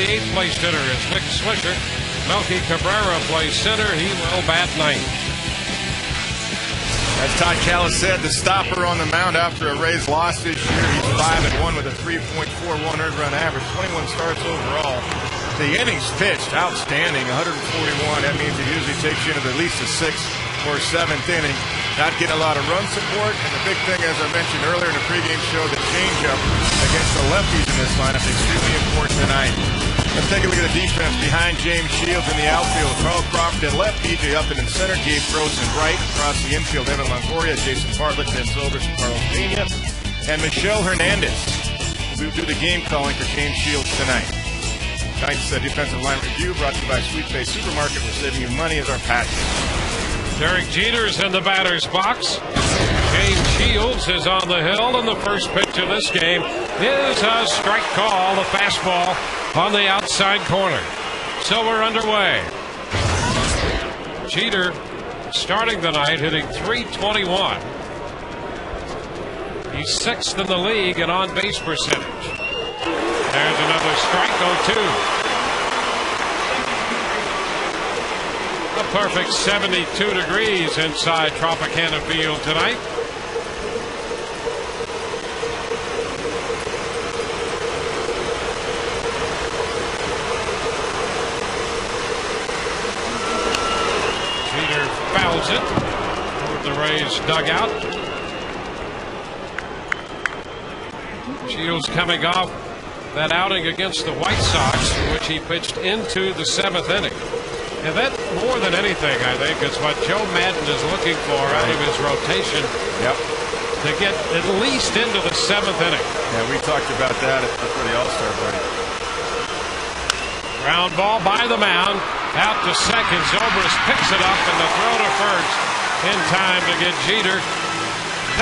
the 8th place hitter is Nick Swisher. Melky Cabrera plays center. He will bat 9th. As Todd Callis said, the stopper on the mound after a Rays loss this year. He's 5-1 with a 3.41 earned run average, 21 starts overall. The innings pitched, outstanding, 141. That means it usually takes you into at least the 6th or 7th inning. Not getting a lot of run support, and the big thing, as I mentioned earlier in the pregame show, the changeup against the lefties in this lineup is extremely important tonight. Let's take a look at the defense behind James Shields in the outfield. Carl Crawford at left, BJ Upton in center, Gabe Gross in right. Across the infield, Evan Longoria, Jason Bartlett, Ben Zobrist, and Carlos Pena, and Michelle Hernandez will do the game calling for James Shields tonight. Tonight's defensive line review brought to you by Sweet Bay Supermarket. We're saving you money as our passion. Derek Jeter's in the batter's box. James Shields is on the hill, and the first pitch of this game is a strike call, the fastball on the outside corner. So we're underway. Jeter starting the night hitting .321. He's 6th in the league in on-base percentage. There's another strike, 0-2. A perfect 72 degrees inside Tropicana Field tonight. Jeter fouls it toward the Rays dugout. Shields coming off that outing against the White Sox, in which he pitched into the 7th inning. And that, more than anything, I think, is what Joe Madden is looking for out of his rotation. Yep. To get at least into the 7th inning. Yeah, we talked about that before the All-Star break. Ground ball by the mound. Out to second. Zobrist picks it up, and the throw to first in time to get Jeter.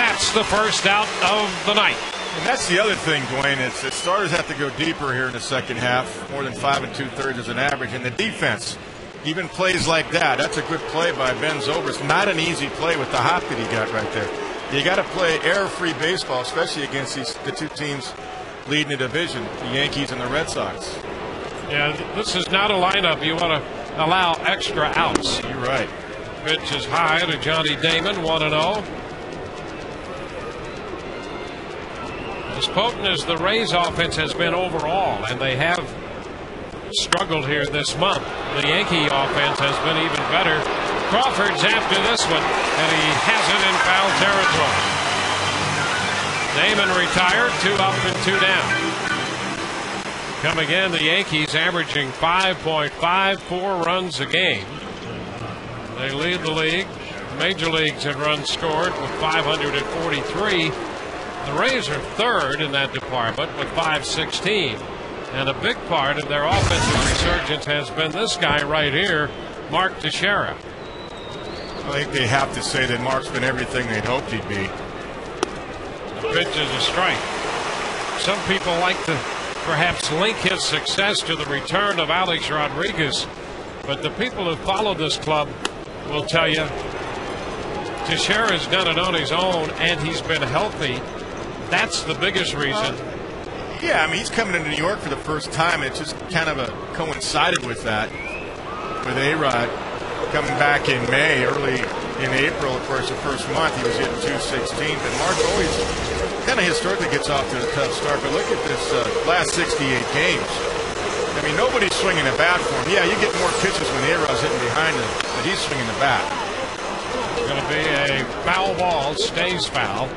That's the first out of the night. And that's the other thing, Dwayne, is that starters have to go deeper here in the second half. More than 5 2/3 is an average. And the defense, even plays like that, that's a good play by Ben Zobrist. Not an easy play with the hop that he got right there. You got to play error-free baseball, especially against the two teams leading the division, the Yankees and the Red Sox. Yeah, this is not a lineup you want to allow extra outs. You're right. Pitch is high to Johnny Damon, 1-0. As potent as the Rays offense has been overall, and they have struggled here this month, the Yankee offense has been even better. Crawford's after this one, and he has it in foul territory. Damon retired, 2 up and 2 down. Coming in, the Yankees averaging 5.54 runs a game. They lead the league. Major leagues in runs scored with 543. The Rays are 3rd in that department with 516. And a big part of their offensive resurgence has been this guy right here, Mark Teixeira. I think they have to say that Mark's been everything they'd hoped he'd be. The pitch is a strike. Some people like to perhaps link his success to the return of Alex Rodriguez, but the people who follow this club will tell you Teixeira's done it on his own, and he's been healthy. That's the biggest reason. Yeah, I mean, he's coming into New York for the first time. It just kind of coincided with that, with A-Rod coming back in May, early in April, of course, the first month he was hitting .216. But Mark always kind of historically gets off to a tough start. But look at this last 68 games. I mean, nobody's swinging a bat for him. Yeah, you get more pitches when A-Rod's hitting behind him, but he's swinging the bat. It's going to be a foul ball, stays foul.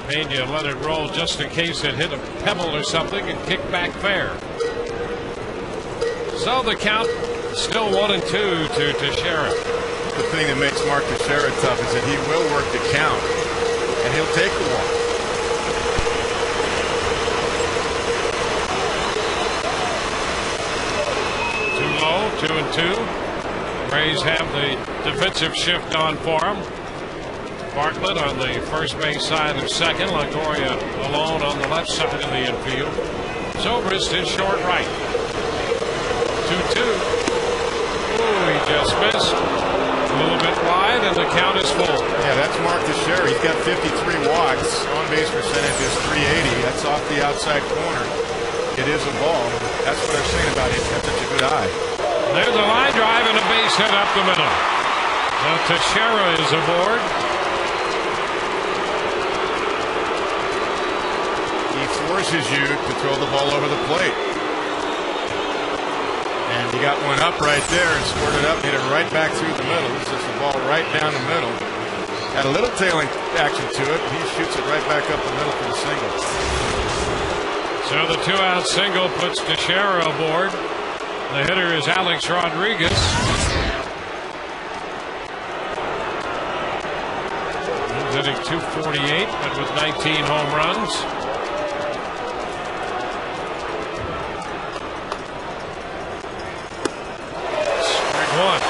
Pena let it roll just in case it hit a pebble or something and kicked back fair. So the count still 1-2 to Teixeira. The thing that makes Mark Teixeira tough is that he will work the count, and he'll take the walk. Too low, 2-2. Rays have the defensive shift on for him. Bartlett on the first base side of second. Longoria alone on the left side of the infield. Zobrist is short right. 2-2. Ooh, he just missed. A little bit wide, and the count is full. Yeah, that's Mark Teixeira. He's got 53 walks. On base percentage is .380. That's off the outside corner. it is a ball. That's what they're saying about it. He's got such a good eye. There's a line drive and a base hit up the middle. Now Teixeira is aboard. He forces you to throw the ball over the plate. And he got one up right there and squirted up, hit it right back through the middle. It's just the ball right down the middle. Had a little tailing action to it. He shoots it right back up the middle for the single. So the 2-out single puts Teixeira aboard. The hitter is Alex Rodriguez. He's hitting .248, but with 19 home runs. Strike one.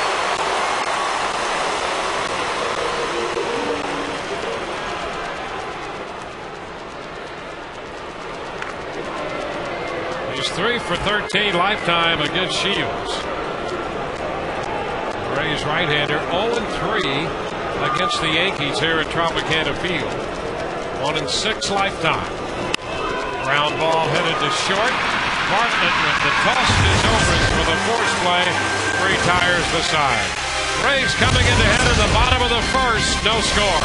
He's 3 for 13 lifetime against Shields. Rays right-hander 0-3 against the Yankees here at Tropicana Field. 1-6 lifetime. Ground ball headed to short. Bartlett with the toss is over for the force play. Retires the side. Rays coming in to head in the bottom of the first. No score.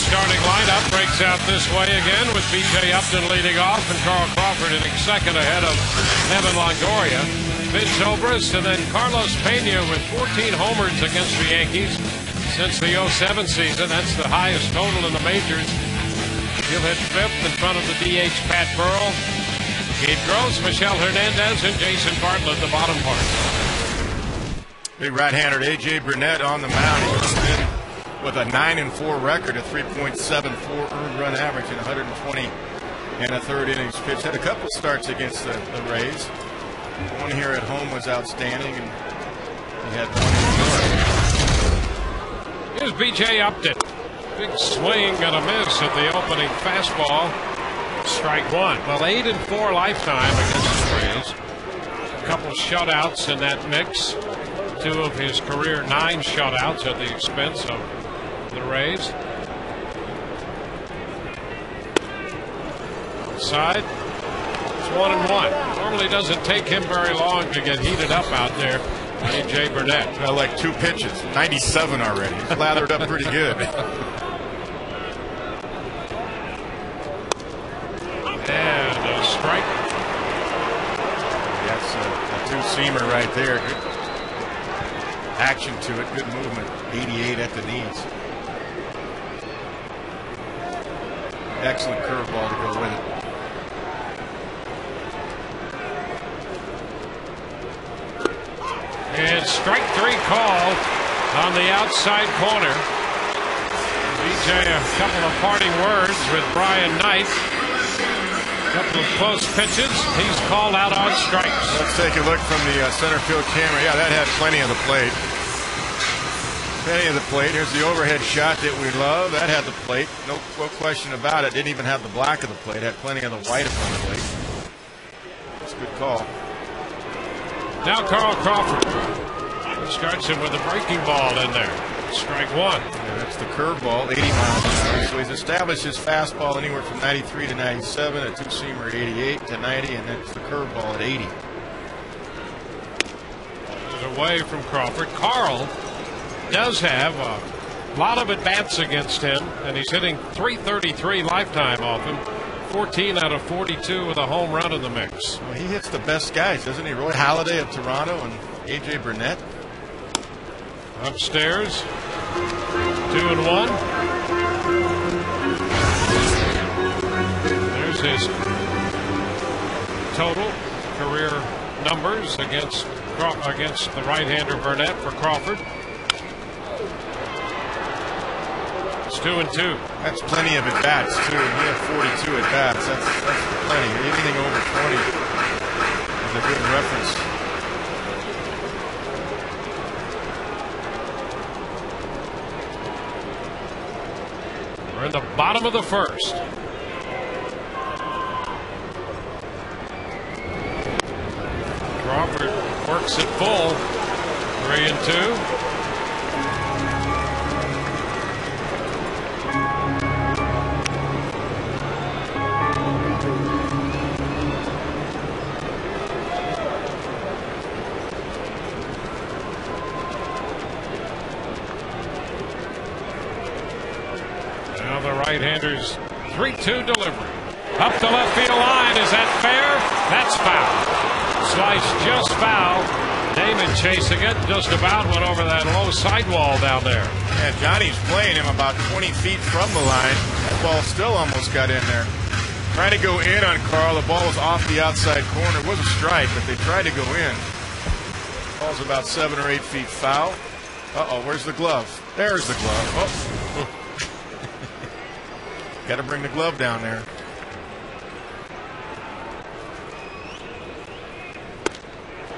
Starting lineup breaks out this way again with B.J. Upton leading off and Carl Crawford hitting second ahead of Evan Longoria. Vince Zobrist and then Carlos Pena with 14 homers against the Yankees since the 07 season. That's the highest total in the majors. He'll hit fifth in front of the DH Pat Burrell, Gabe Gross, Michelle Hernandez, and Jason Bartlett the bottom part. Big right-hander A.J. Burnett on the mound. He comes in with a 9-4 record, a 3.74 earned run average in 120 and a third innings pitched. Had a couple starts against the Rays. One here at home was outstanding, and he had one in Here's B.J. Upton. Big swing and a miss at the opening fastball. Strike one. Well, 8-4 lifetime against the Rays. A couple shutouts in that mix. Two of his career 9 shutouts at the expense of the Rays. Outside. It's 1-1. Normally doesn't take him very long to get heated up out there. A.J. Burnett. like 2 pitches. 97 already. He's lathered up pretty good. And a strike. That's a 2-seamer right there. Good action to it. Good movement. 88 at the knees. Excellent curveball to go with it. And strike 3 called on the outside corner. BJ, a couple of parting words with Brian Knight. Couple of close pitches. He's called out on strikes. Let's take a look from the center field camera. Yeah, that had plenty of the plate. Plenty of the plate. Here's the overhead shot that we love. That had the plate. No question about it. Didn't even have the black of the plate. Had plenty of the white on the plate. That's a good call. Now Carl Crawford starts him with a breaking ball in there. Strike one. Yeah, that's the curveball, 80 miles an hour. So he's established his fastball anywhere from 93 to 97, a two-seamer at 88 to 90, and that's the curveball at 80. Away from Crawford. Carl does have a lot of at-bats against him, and he's hitting .333 lifetime off him. 14 out of 42 with a home run in the mix. Well, he hits the best guys, doesn't he? Roy Halladay of Toronto and A.J. Burnett. Upstairs, 2-1. There's his total career numbers against the right-hander Burnett for Crawford. It's 2-2. That's plenty of at-bats, too. He had 42 at-bats. That's plenty. Anything over 20 is a good reference. We're in the bottom of the first. Crawford works it full. 3-2. Right-handers 3-2 delivery. Up the left field line. Is that fair? That's foul. Slice just foul. Damon chasing it. Just about went over that low sidewall down there. Yeah, Johnny's playing him about 20 feet from the line. That ball still almost got in there. Trying to go in on Carl. The ball was off the outside corner. It was a strike, but they tried to go in. Ball's about 7 or 8 feet foul. Uh-oh, where's the glove? There's the glove. Oh. Got to bring the glove down there.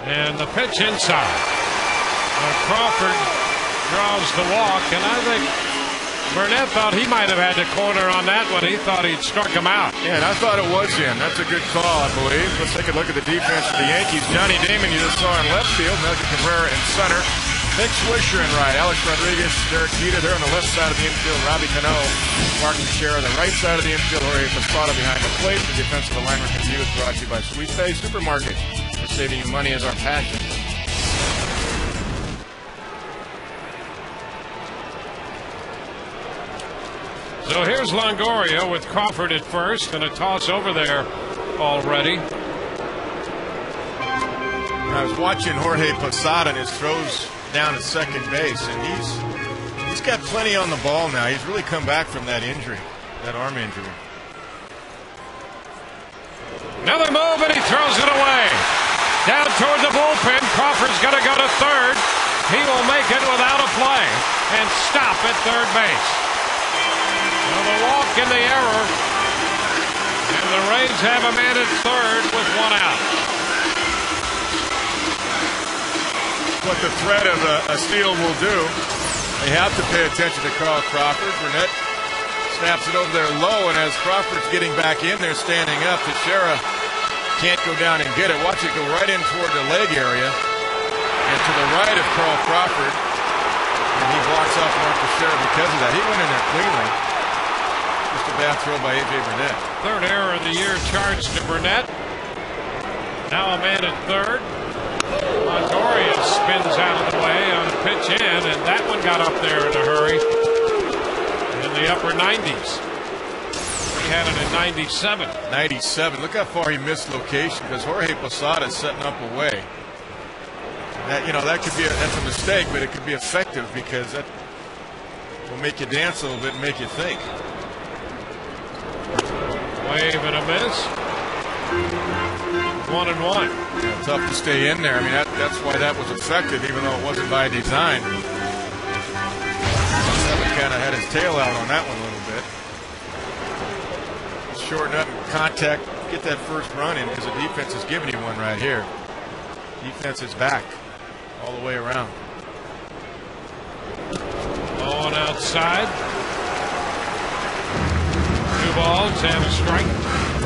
And the pitch inside. Crawford draws the walk, and I think Burnett thought he might have had the corner on that one. He thought he'd struck him out. Yeah, and I thought it was in. That's a good call, I believe. Let's take a look at the defense for the Yankees. Johnny Damon, you just saw in left field. Melky Cabrera in center. Nick Swisher in right. Alex Rodriguez, Derek Jeter. They're on the left side of the infield. Robbie Cano, Mark Teixeira, the right side of the infield. Jorge Posada behind the plate. The defensive alignment review is brought to you by Sweet Pay Supermarket. We're saving you money as our passion. So here's Longoria with Crawford at first, and a toss over there already. I was watching Jorge Posada and his throws down at second base, and he's got plenty on the ball now. He's really come back from that injury, that arm injury. Another move, and he throws it away. Down toward the bullpen. Crawford's going to go to third. He will make it without a play and stop at third base. Well, the walk and the error, and the Rays have a man at third with one out. What the threat of a steal will do. They have to pay attention to Carl Crawford. Burnett snaps it over there low, and as Crawford's getting back in there, standing up, Teixeira can't go down and get it. Watch it go right in toward the leg area and to the right of Carl Crawford, and he blocks off Mark Teixeira because of that. He went in there cleanly. Just a bad throw by A.J. Burnett. Third error of the year charged to Burnett. Now a man at third. Longoria spins out of the way on a pitch in, and that one got up there in a hurry in the upper 90s. He had it at 97. 97. Look how far he missed location because Jorge Posada is setting up away. That that could be that's a mistake, but it could be effective because that will make you dance a little bit and make you think. Wave and a miss. 1-1. Yeah, tough to stay in there. I mean, that's why that was effective, even though it wasn't by design. That kind of had his tail out on that one a little bit. shorten up and contact, get that first run in, because the defense is giving you one right here. Defense is back all the way around. Low and outside. 2 balls and a strike.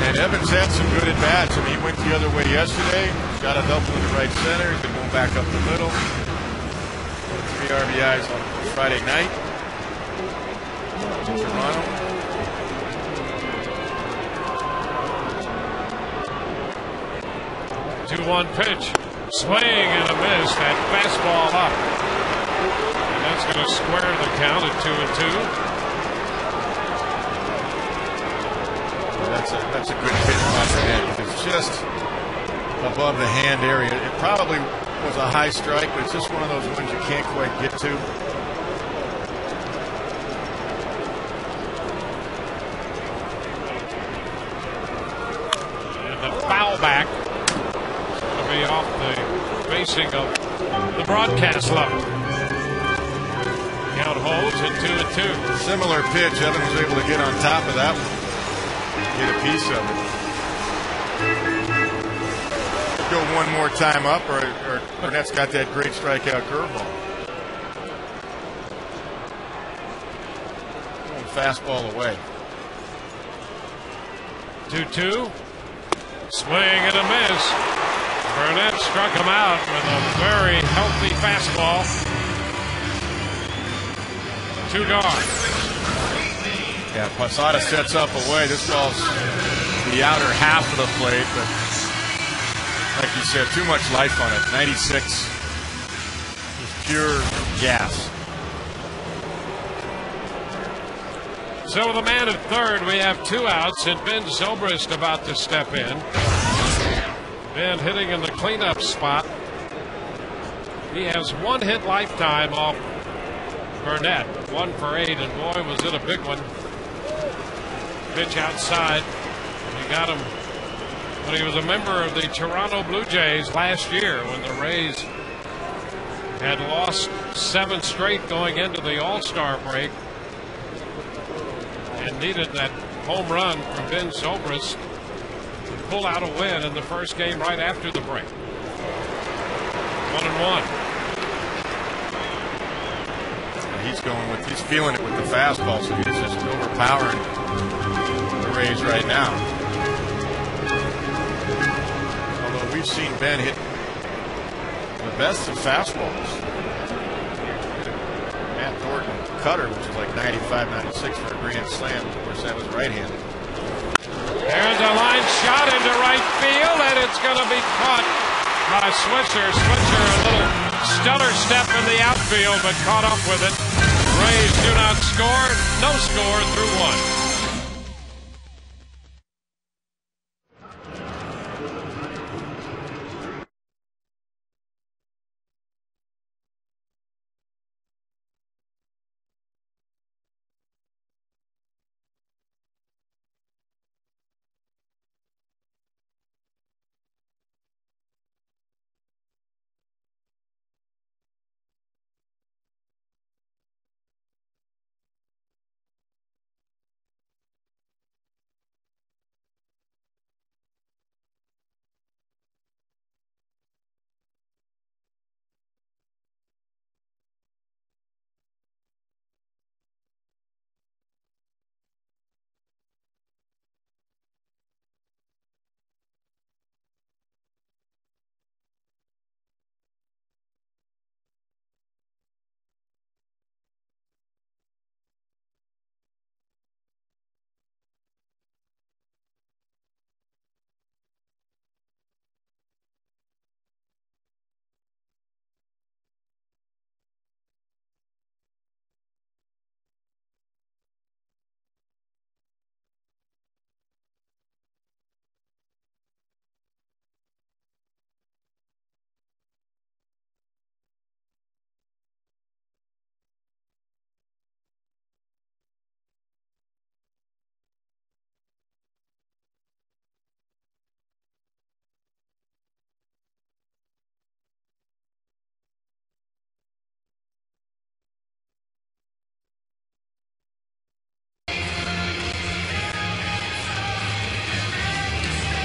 And Evans had some good at bats. I mean, he went the other way yesterday. Got a double in the right center. He's been going back up the middle. 3 RBIs on Friday night. Toronto. 2-1 pitch. Swing and a miss. That fastball up. And that's going to square the count at 2-2. That's a good pitch off the head. It's just above the hand area. It probably was a high strike, but it's just one of those ones you can't quite get to. And the foul back is going to be off the facing of the broadcast level. Count holds at 2-2. Similar pitch. Evans was able to get on top of that one. Get a piece of it. Go one more time up, or Burnett's got that great strikeout curveball. Going fastball away. 2-2. Swing and a miss. Burnett struck him out with a very healthy fastball. 2 gone. Yeah, Posada sets up away. This ball's the outer half of the plate, but like you said, too much life on it. 96 is pure gas. So with a man at third, we have 2 outs, and Ben Zobrist about to step in. Ben hitting in the cleanup spot. He has 1 hit lifetime off Burnett. 1 for 8, and boy, was it a big one. Pitch outside. He got him when he was a member of the Toronto Blue Jays last year, when the Rays had lost 7 straight going into the All-Star break and needed that home run from Ben Zobrist to pull out a win in the first game right after the break. 1-1. He's feeling it with the fastball, so he's just overpowering the Rays right now. Although we've seen Ben hit the best of fastballs. Matt Thornton cutter, which is like 95, 96 for a grand slam. Of course, that was right-handed. There's a line shot into right field, and it's going to be caught by Switzer. Switzer, a little stutter step in the outfield, but caught up with it. Rays do not score. No score through 1.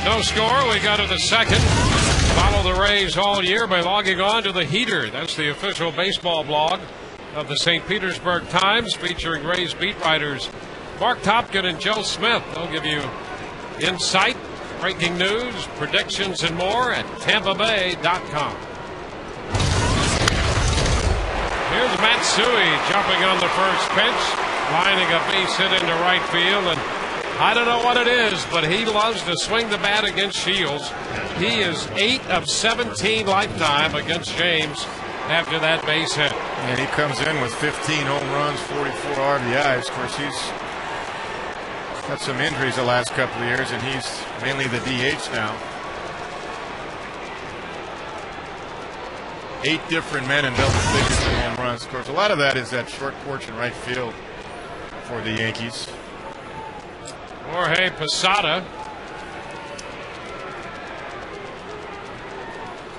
No score. We go to the second. Follow the Rays all year by logging on to the Heater. That's the official baseball blog of the St. Petersburg Times, featuring Rays beat writers Mark Topkin and Joe Smith. They'll give you insight, breaking news, predictions, and more at TampaBay.com. Here's Matsui jumping on the first pitch, lining a base hit into right field, and I don't know what it is, but he loves to swing the bat against Shields. He is 8 of 17 lifetime against James after that base hit. And he comes in with 15 home runs, 44 RBIs. Of course, he's had some injuries the last couple of years, and he's mainly the DH now. 8 different men in double figures in home runs. Of course, a lot of that is that short porch in right field for the Yankees. Jorge Posada.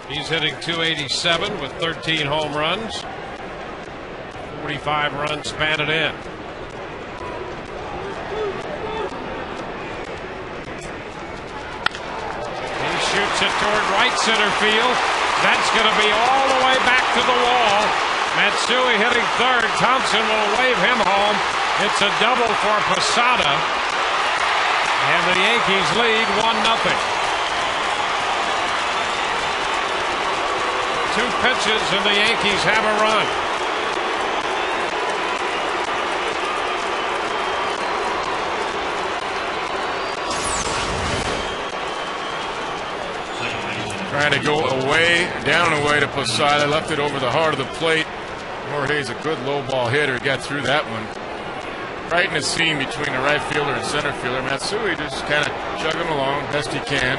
He's hitting .287 with 13 home runs. 45 runs batted in. He shoots it toward right center field. That's going to be all the way back to the wall. Matsui hitting third. Thompson will wave him home. It's a double for Posada. And the Yankees lead 1-0. 2 pitches and the Yankees have a run. Trying to go away, down and away to Posada. Left it over the heart of the plate. Jorge's a good low ball hitter. Got through that one. Right in the seam between the right fielder and center fielder. Matsui just kind of chugging along best he can.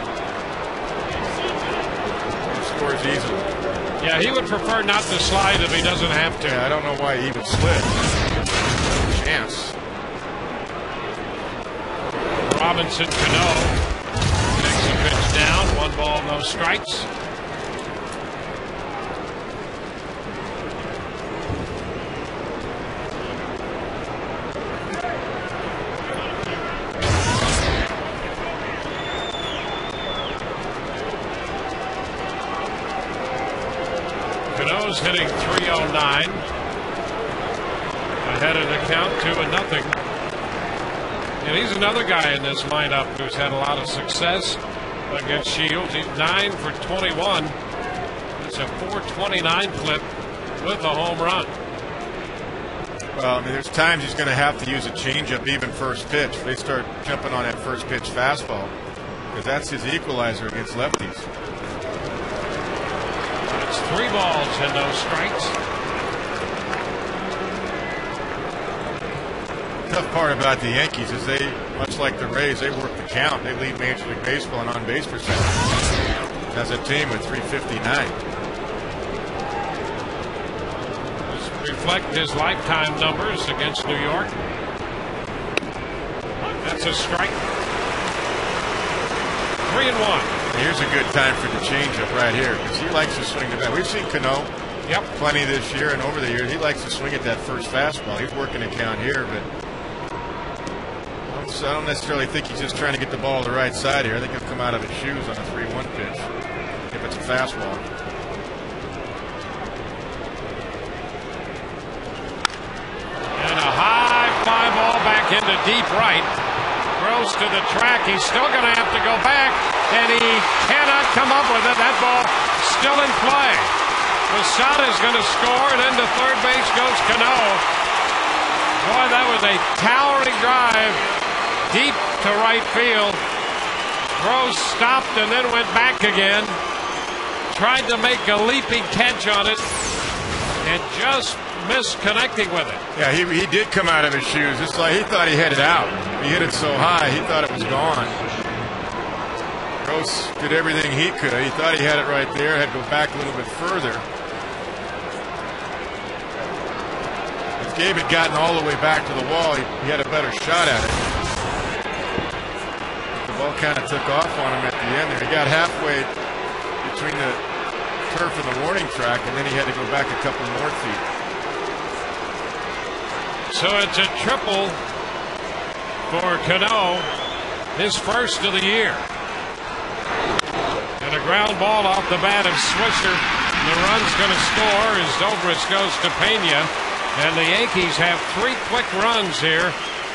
He scores easily. Yeah, he would prefer not to slide if he doesn't have to. Yeah, I don't know why he even slid. No chance. Robinson Cano takes a pitch down. 1 ball, no strikes. Cano's hitting .309. Ahead of the count, 2-0. And he's another guy in this lineup who's had a lot of success against Shields. He's 9 for 21. It's a .429 clip with a home run. Well, I mean, there's times he's going to have to use a changeup, even first pitch. They start jumping on that first pitch fastball, because that's his equalizer against lefties. It's 3 balls and no strikes. Tough part about the Yankees is they, much like the Rays, they work the count. They lead Major League Baseball in on-base percentage as a team with .359. Reflect his lifetime numbers against New York. That's a strike. 3-1. Here's a good time for the changeup right here, because he likes to swing the bat. We've seen Cano plenty this year and over the years. He likes to swing at that first fastball. He's working the count here, but I don't necessarily think he's just trying to get the ball to the right side here. I think he'll come out of his shoes on a 3-1 pitch if it's a fastball. And a high fly ball back into deep right. Gross to the track. He's still going to have to go back, and he cannot come up with it. That ball still in play. Posada is going to score, and then to third base goes Cano. Boy, that was a towering drive deep to right field. Gross stopped and then went back again. Tried to make a leaping catch on it and just missed connecting with it. Yeah, he did come out of his shoes. It's like he thought he had it out. He hit it so high, he thought it was gone. Gross did everything he could. He thought he had it right there, had to go back a little bit further. If Gabe had gotten all the way back to the wall, he had a better shot at it. The ball kind of took off on him at the end there. He got halfway between the turf and the warning track, and then he had to go back a couple more feet. So it's a triple for Cano, his first of the year. a ground ball off the bat of Swisher. The run's going to score as Zobrist goes to Pena. And the Yankees have 3 quick runs here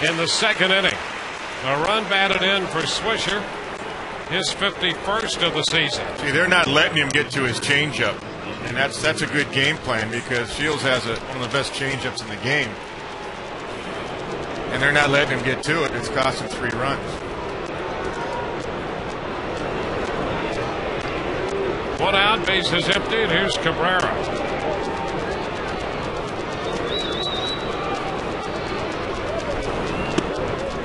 in the second inning. A run batted in for Swisher, his 51st of the season. See, they're not letting him get to his changeup. And that's a good game plan because Shields has one of the best changeups in the game. And they're not letting him get to it. It's cost him 3 runs. One out, bases empty, and here's Cabrera.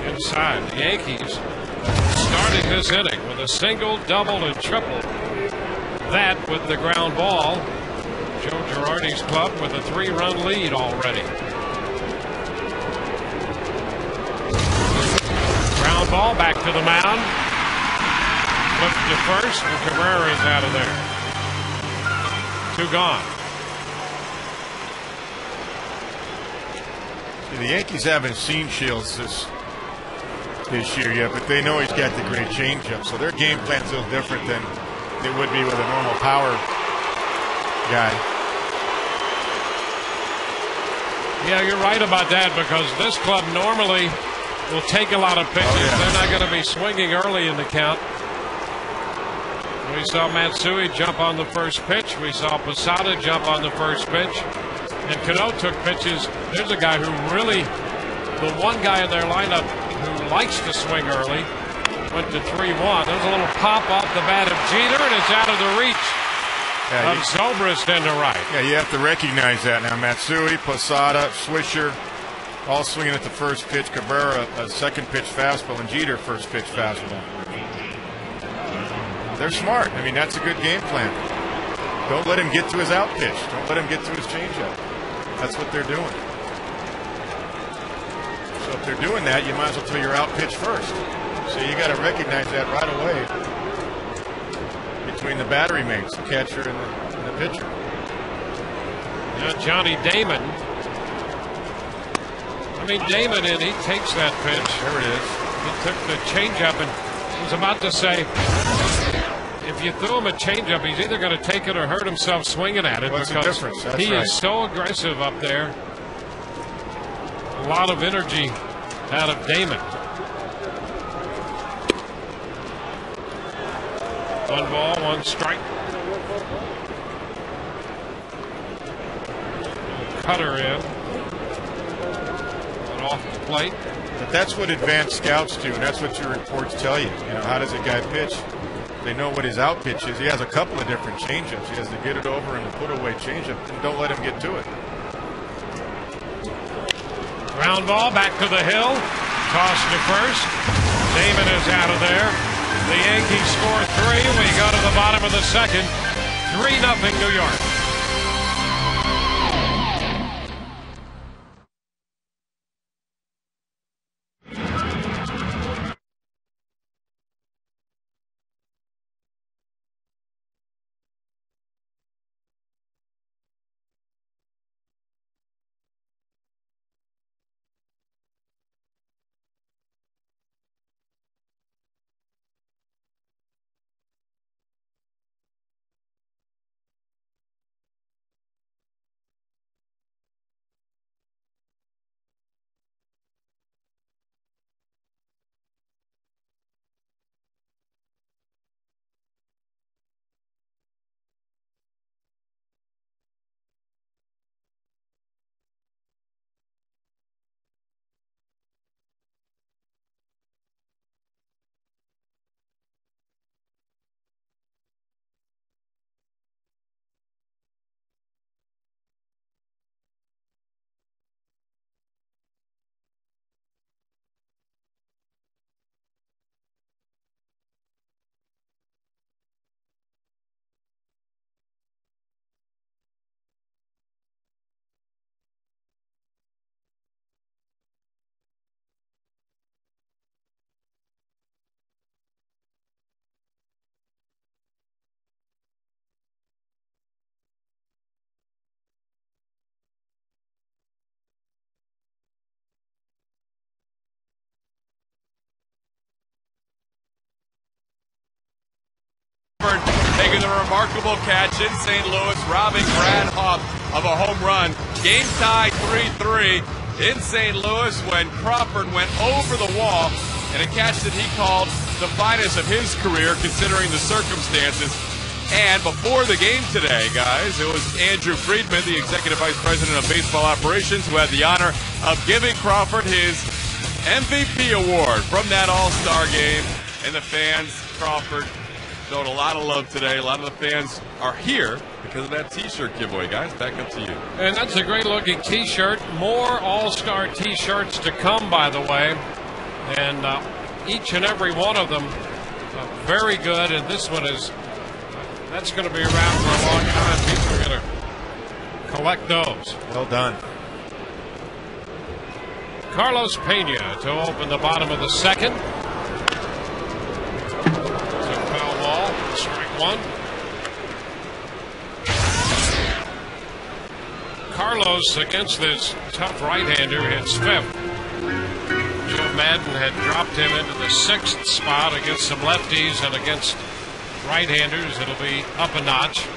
Inside, the Yankees starting this inning with a single, double, and triple. That with the ground ball. Joe Girardi's club with a 3-run lead already. Ground ball back to the mound. Flipped to first, and Cabrera is out of there. 2 gone. See, the Yankees haven't seen Shields this year yet, but they know he's got the great changeup, so their game plan's a little different than it would be with a normal power guy. Yeah, you're right about that because this club normally will take a lot of pitches. Oh, yeah. They're not going to be swinging early in the count. We saw Matsui jump on the first pitch. We saw Posada jump on the first pitch. And Cano took pitches. There's a guy who really, the one guy in their lineup who likes to swing early, went to 3-1. There's a little pop off the bat of Jeter, and it's out of the reach of Zobrist into right. Yeah, you have to recognize that now. Matsui, Posada, Swisher, all swinging at the first pitch. Cabrera, a second pitch fastball, and Jeter, first pitch fastball. They're smart. I mean, that's a good game plan. Don't let him get to his out pitch. Don't let him get to his changeup. That's what they're doing. So if they're doing that, you might as well throw your out pitch first. So you got to recognize that right away between the battery mates, the catcher and the pitcher. Now Johnny Damon. I mean, Damon, and he takes that pitch. There it is. He took the changeup and was about to say, if you throw him a changeup, he's either going to take it or hurt himself swinging at it. What's the because difference? That's he right. is so aggressive up there. A lot of energy out of Damon. 1 ball, 1 strike. Cutter in. And off the plate. But that's what advanced scouts do, and that's what your reports tell you. You know, how does a guy pitch? They know what his out pitch is. He has a couple of different changeups. He has to get it over and the put away changeup, and don't let him get to it. Ground ball back to the hill. Toss to first. Damon is out of there. The Yankees score 3. We go to the bottom of the second. 3-0 New York. making a remarkable catch in St. Louis, robbing Brad Hoff of a home run. Game tie 3-3 in St. Louis when Crawford went over the wall in a catch that he called the finest of his career considering the circumstances. And before the game today, guys, it was Andrew Friedman, the Executive Vice President of Baseball Operations, who had the honor of giving Crawford his MVP award from that All-Star game. And the fans, Crawford, showed a lot of love today. A lot of the fans are here because of that T-shirt giveaway. Guys, back up to you. And that's a great-looking T-shirt. More All-Star T-shirts to come, by the way. And each and every one of them very good. And this one is, that's going to be around for a long time. People are going to collect those. Well done. Carlos Pena to open the bottom of the second. Foul ball, strike one. Carlos against this tough right-hander hits fifth. Joe Madden had dropped him into the sixth spot against some lefties, and against right-handers it'll be up a notch.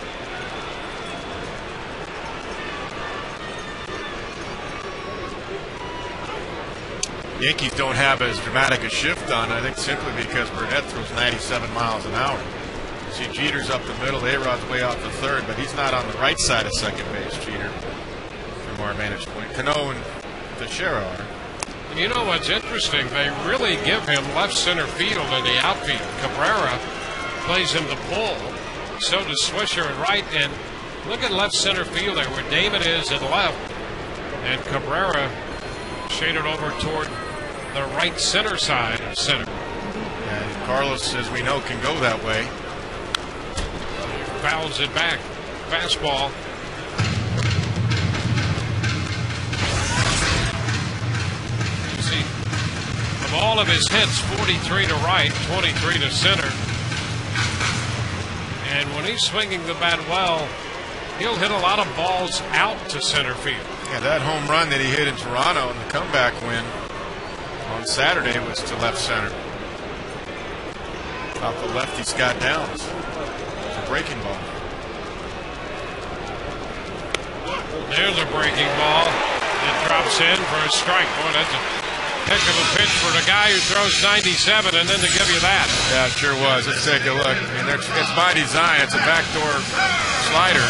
Yankees don't have as dramatic a shift on, I think, simply because Burnett throws 97 miles an hour. You see Jeter's up the middle, A-Rod's way out the third, but he's not on the right side of second base, Jeter, from our vantage point. Cano and Teixeira are. And you know what's interesting? They really give him left center field in the outfield. Cabrera plays him the pull. So does Swisher at right. And look at left center field there where Damon is at left. And Cabrera shaded over toward the right center side of center. And Carlos, as we know, can go that way. Fouls it back. Fastball. You see, of all of his hits, 43 to right, 23 to center. And when he's swinging the bat well, he'll hit a lot of balls out to center field. Yeah, that home run that he hit in Toronto in the comeback win on Saturday was to left center. Off the lefty Scott Downs. It's a breaking ball. There's a breaking ball. It drops in for a strike. Boy, that's a heck of a pitch for the guy who throws 97, and then to give you that. Yeah, it sure was. Let's take a look. I mean, it's by design. It's a backdoor slider.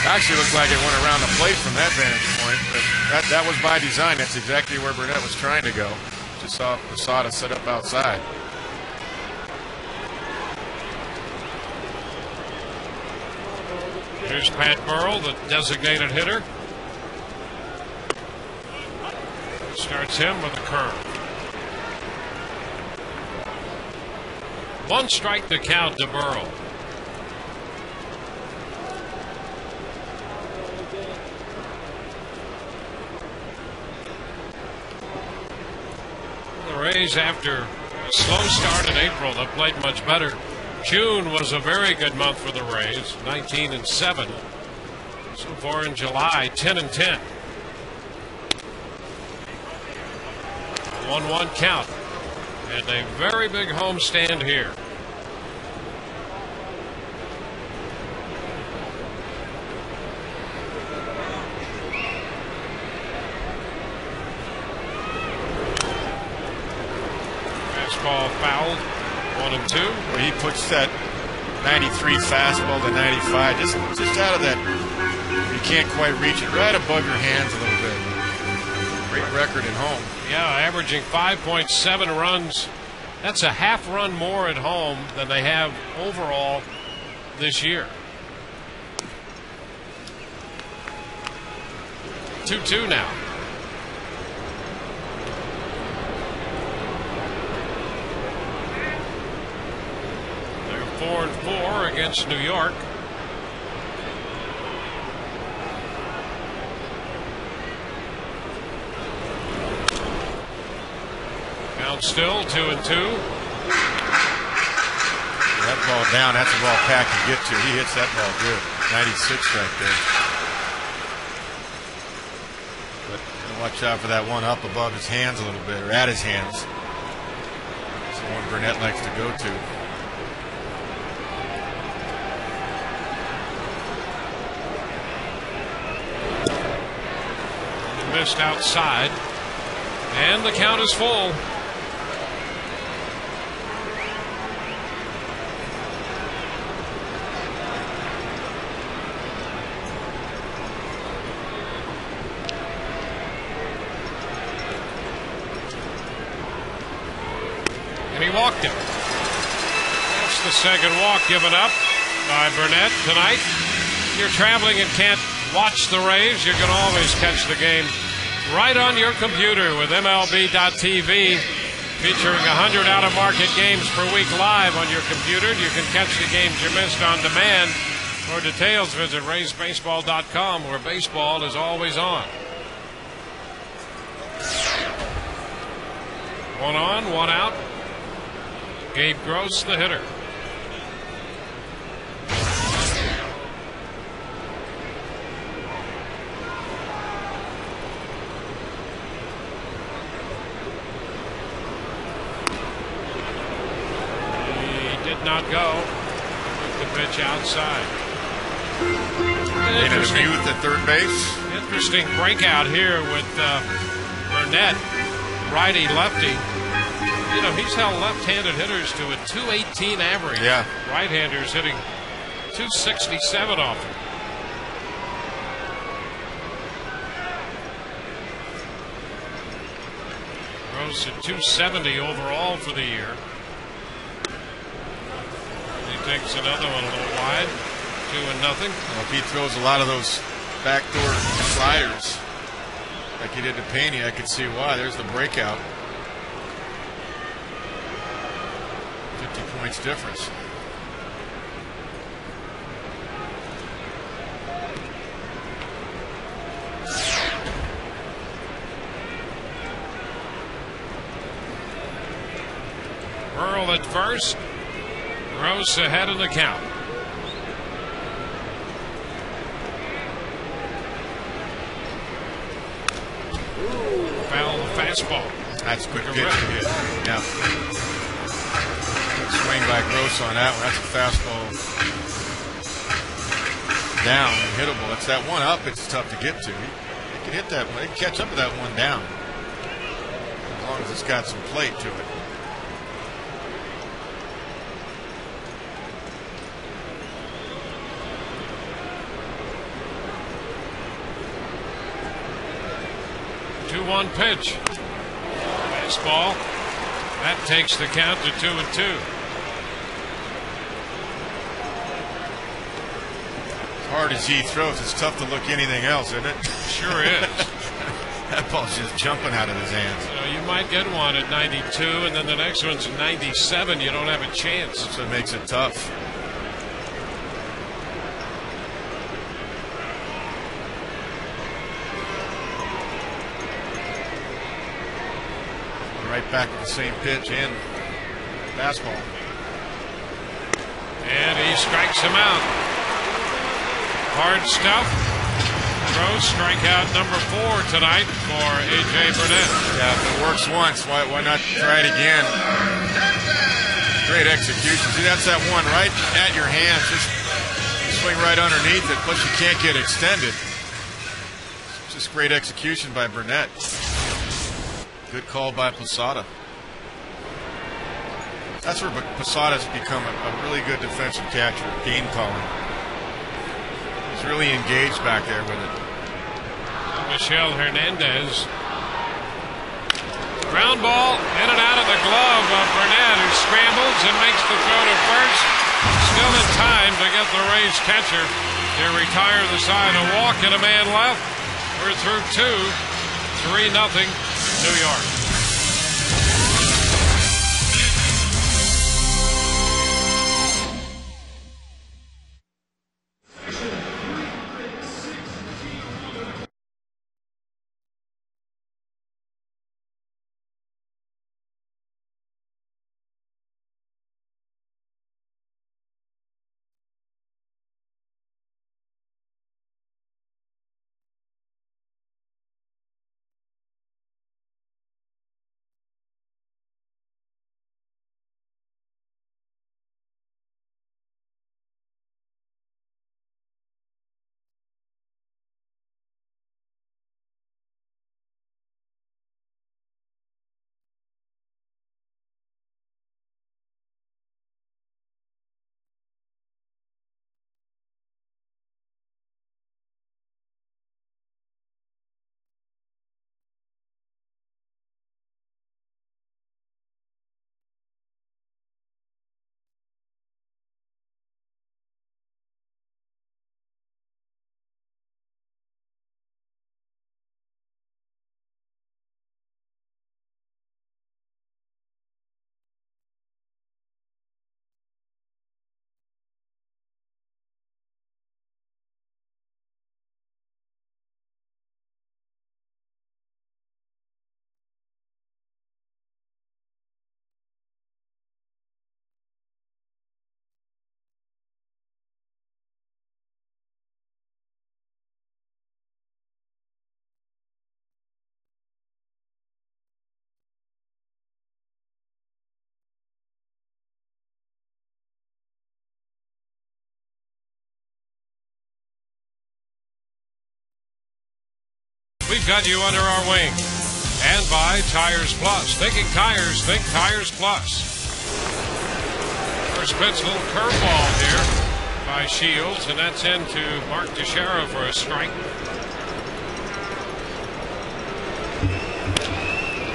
Actually looked like it went around the plate from that vantage point, but that was by design. That's exactly where Burnett was trying to go. Just saw Posada set up outside. Here's Pat Burrell, the designated hitter. Starts him with a curve. One strike to count to Burrell. The Rays, after a slow start in April, have played much better. June was a very good month for the Rays, 19-7. So far in July, 10-10. 1-1 count, and a very big homestand here. Fastball fouled, 1-2. Where he puts that 93 fastball to 95, just out of that, you can't quite reach it, right above your hands a little bit. Great record at home. Yeah, averaging 5.7 runs. That's a half run more at home than they have overall this year. 2-2 now. They're 4-4 against New York. Still 2-2. That ball down, that's a ball Pat can get to. He hits that ball good. 96 right there. But watch out for that one up above his hands a little bit, or at his hands. It's the one Burnett likes to go to. missed outside. And the count is full. And he walked him. That's the second walk given up by Burnett tonight. If you're traveling and can't watch the Rays, you can always catch the game right on your computer with MLB.TV, featuring 100 out-of-market games per week live on your computer. You can catch the games you missed on demand. For details, visit RaysBaseball.com, where baseball is always on. One on, one out. Gabe Gross, the hitter. Not go with the pitch outside. Interesting youth at third base. Interesting breakout here with Burnett, righty lefty. You know, he's held left-handed hitters to a .218 average. Yeah. Right-handers hitting .267 off him. Rose at .270 overall for the year. Takes another one a little wide, 2-0. Well, if he throws a lot of those backdoor sliders like he did to Pena, I could see why. There's the breakout. 50 points difference. Earl at first. Gross ahead in the count. Foul the fastball. That's a good pitch to hit. Yeah. Good swing by Gross on that one. That's a fastball. Down, hittable. That's that one up. It's tough to get to. He can hit that one. He can catch up to that one down. As long as it's got some plate to it. One pitch. Fastball. That takes the count to 2-2. As hard as he throws, it's tough to look anything else, isn't it? Sure is. That ball's just jumping out of his hands. You know, you might get one at 92, and then the next one's 97. You don't have a chance. That's what makes it tough. Right back to the same pitch and fastball. And he strikes him out. Hard stuff. Gross strikeout number 4 tonight for A.J. Burnett. Yeah, if it works once, why not try it again? Great execution. See, that's that one right at your hands. Just swing right underneath it, plus you can't get extended. Just great execution by Burnett. Good call by Posada. That's where Posada's become a really good defensive catcher, game calling. He's really engaged back there with it. Michel Hernandez. Ground ball in and out of the glove of Burnett, who scrambles and makes the throw to first. Still in time to get the Rays catcher to retire the side. A walk and a man left. We're through 2. 3-0 New York. we've got you under our wing. And by Tires Plus. Thinking tires, think Tires Plus. First pitch, a little curveball here by Shields, and that's into Mark Teixeira for a strike.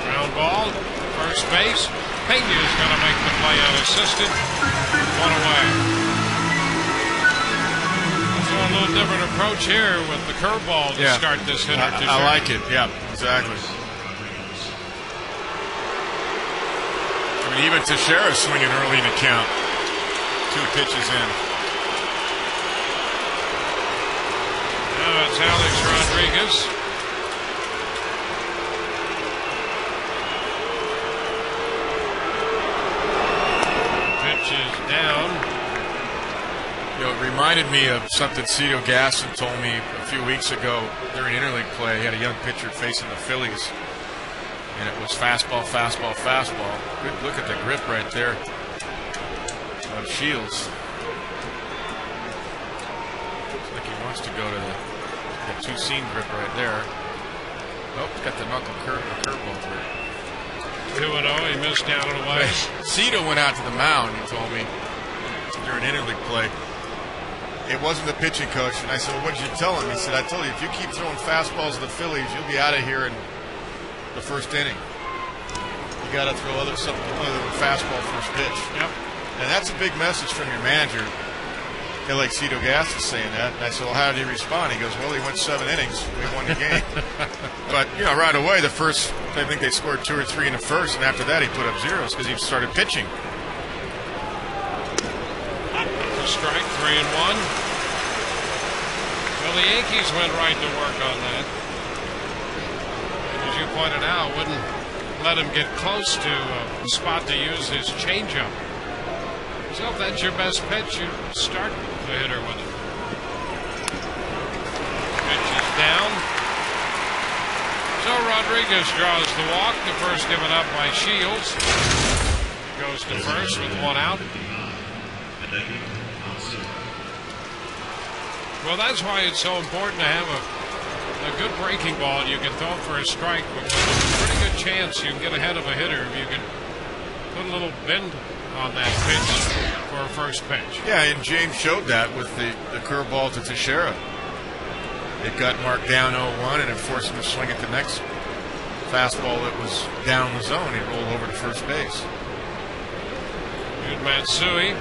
Ground ball, first base. Pena's going to make the play unassisted. One away. So a little different approach here with the curveball to start this hitter. I like it. Yeah, exactly. I mean, even Teixeira swinging early in the count. 2 pitches in. Now it's Alex Rodriguez. Pitch is down. You know, it reminded me of something Cito Gaston told me a few weeks ago during interleague play. He had a young pitcher facing the Phillies, and it was fastball, fastball, fastball. Good look at the grip right there of Shields. Looks like he wants to go to the two-seam grip right there. Oh, got the knuckle curveball through. 2-0, he missed down and away. Cito went out to the mound, he told me, during interleague play. It wasn't the pitching coach, and I said, well, what did you tell him? He said, I told you, if you keep throwing fastballs to the Phillies, you'll be out of here in the first inning. You got to throw something other than fastball first pitch. Yep. And that's a big message from your manager. I like Cito Gas is saying that. And I said, well, how did he respond? He goes, well, he went 7 innings. We won the game. But, you know, right away, the first, I think they scored 2 or 3 in the first, and after that he put up zeros because he started pitching. Strike, 3-1. Well, the Yankees went right to work on that. As you pointed out, wouldn't let him get close to a spot to use his changeup. So if that's your best pitch, you start the hitter with it. Pitch is down. So Rodriguez draws the walk. The first given up by Shields. Goes to first with 1 out. Well, that's why it's so important to have a good breaking ball you can throw for a strike, because there's a pretty good chance you can get ahead of a hitter if you can put a little bend on that pitch for a first pitch. Yeah, and James showed that with the curveball to Teixeira. It got marked down 0-1, and it forced him to swing at the next fastball that was down the zone. He rolled over to first base. Good Matsui.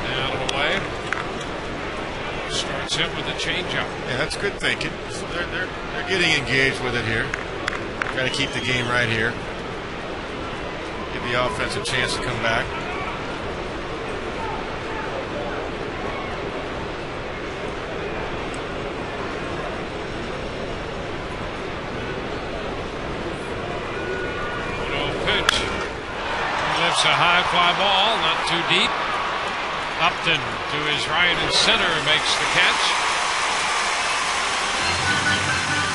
Down and away. Starts him with a changeup. Yeah, that's good thinking. So they're getting engaged with it here. Got to keep the game right here. Give the offense a chance to come back. Pitch. He lifts a high fly ball, not too deep. Upton to his right and center makes the catch.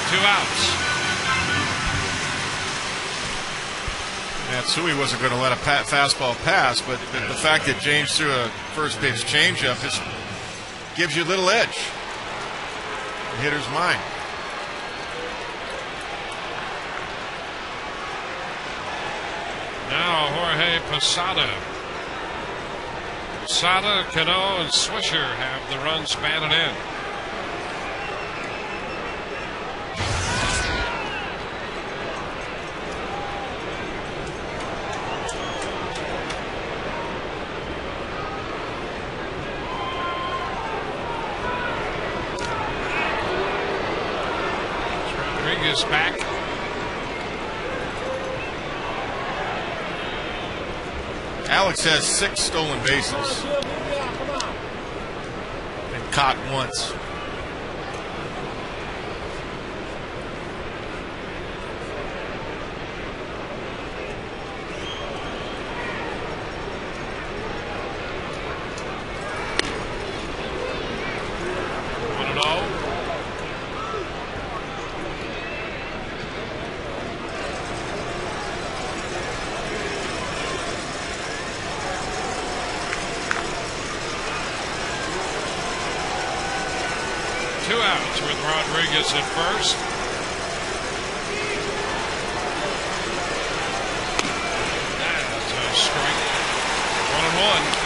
2 outs. Matsui wasn't going to let a fastball pass, but the fact that James threw a first pitch changeup just gives you a little edge. The hitter's mind. Now Jorge Posada. Posada, Cano, and Swisher have the runs batted in. Rodriguez back. Alex has 6 stolen bases and caught once. outs with Rodriguez at first. That's a strike. 1-1.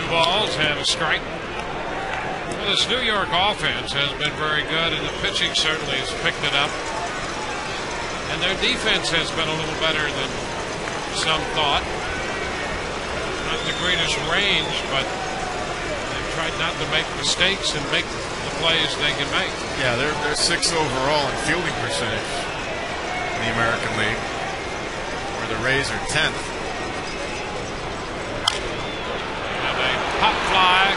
Balls and a strike. Well, this New York offense has been very good, and the pitching certainly has picked it up. And their defense has been a little better than some thought. Not the greatest range, but they've tried not to make mistakes and make the plays they can make. Yeah, they're 6th overall in fielding percentage in the American League, where the Rays are 10th. Pop fly.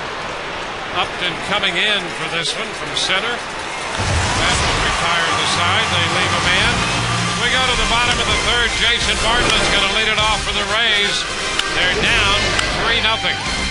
Upton coming in for this one from center. That will retire the side. They leave a man. We go to the bottom of the third. Jason Bartlett's going to lead it off for the Rays. They're down 3-0.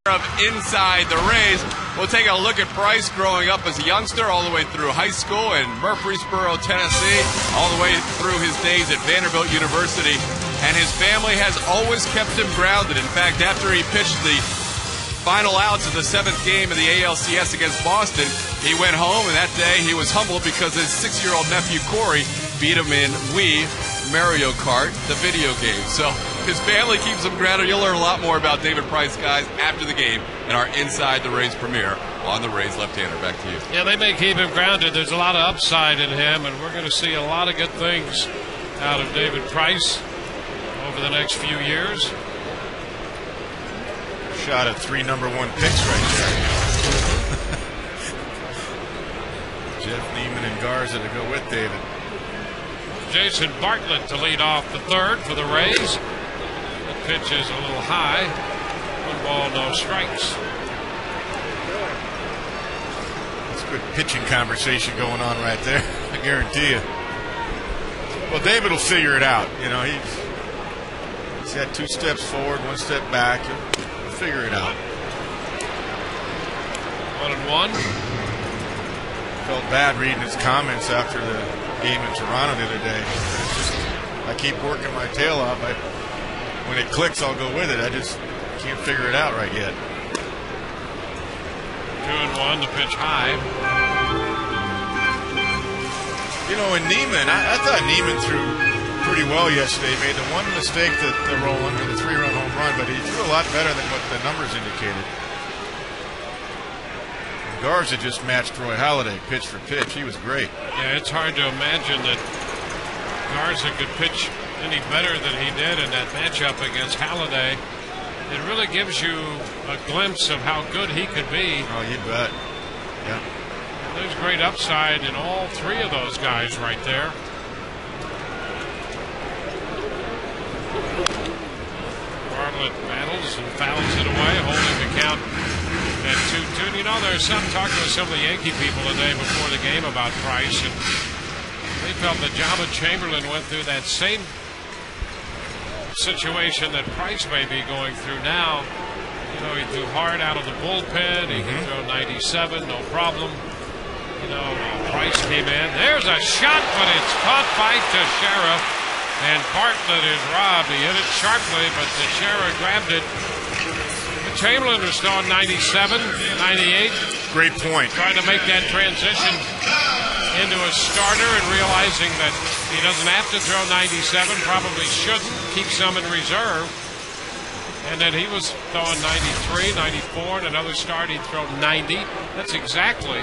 Of inside the Rays. We'll take a look at Price growing up as a youngster all the way through high school in Murfreesboro, Tennessee, all the way through his days at Vanderbilt University. And his family has always kept him grounded. In fact, after he pitched the final outs of the 7th game of the ALCS against Boston, he went home, and that day he was humbled because his 6-year-old nephew Corey beat him in Wii Mario Kart, the video game. So his family keeps him grounded. You'll learn a lot more about David Price, guys, after the game in our Inside the Rays premiere on the Rays left-hander. Back to you. Yeah, they may keep him grounded. There's a lot of upside in him, and we're going to see a lot of good things out of David Price over the next few years. Shot at 3 number-1 picks right there. Jeff Neiman and Garza to go with David. Jason Bartlett to lead off the third for the Rays. The pitch is a little high. 1 ball, no strikes. That's good pitching conversation going on right there. I guarantee you. Well, David will figure it out. You know, he's got 2 steps forward, 1 step back. He'll figure it out. 1-1. Felt bad reading his comments after the game in Toronto the other day. I keep working my tail off. When it clicks, I'll go with it. I just can't figure it out right yet. 2-1, the pitch high. You know, in Neiman, I thought Neiman threw pretty well yesterday. Made the one mistake that the Roland, the 3-run home run, but he threw a lot better than what the numbers indicated. Garza just matched Roy Halladay pitch for pitch. He was great. Yeah, it's hard to imagine that Garza could pitch any better than he did in that matchup against Halladay. It really gives you a glimpse of how good he could be. Oh, you bet. Yeah. And there's great upside in all three of those guys right there. Bartlett battles and fouls it away, holding the count at 2-2. You know, there's some talking with some of the Yankee people today before the game about Price, and they felt that Jabba Chamberlain went through that same situation that Price may be going through now. You know, he threw hard out of the bullpen. He can throw 97, no problem. You know, Price came in. There's a shot, but it's caught by Teixeira. And Bartlett is robbed. He hit it sharply, but Teixeira grabbed it. Chamberlain was throwing 97, 98. Great point. Trying to make that transition into a starter and realizing that he doesn't have to throw 97, probably shouldn't, keep some in reserve. And then he was throwing 93, 94, and another start he'd throw 90. That's exactly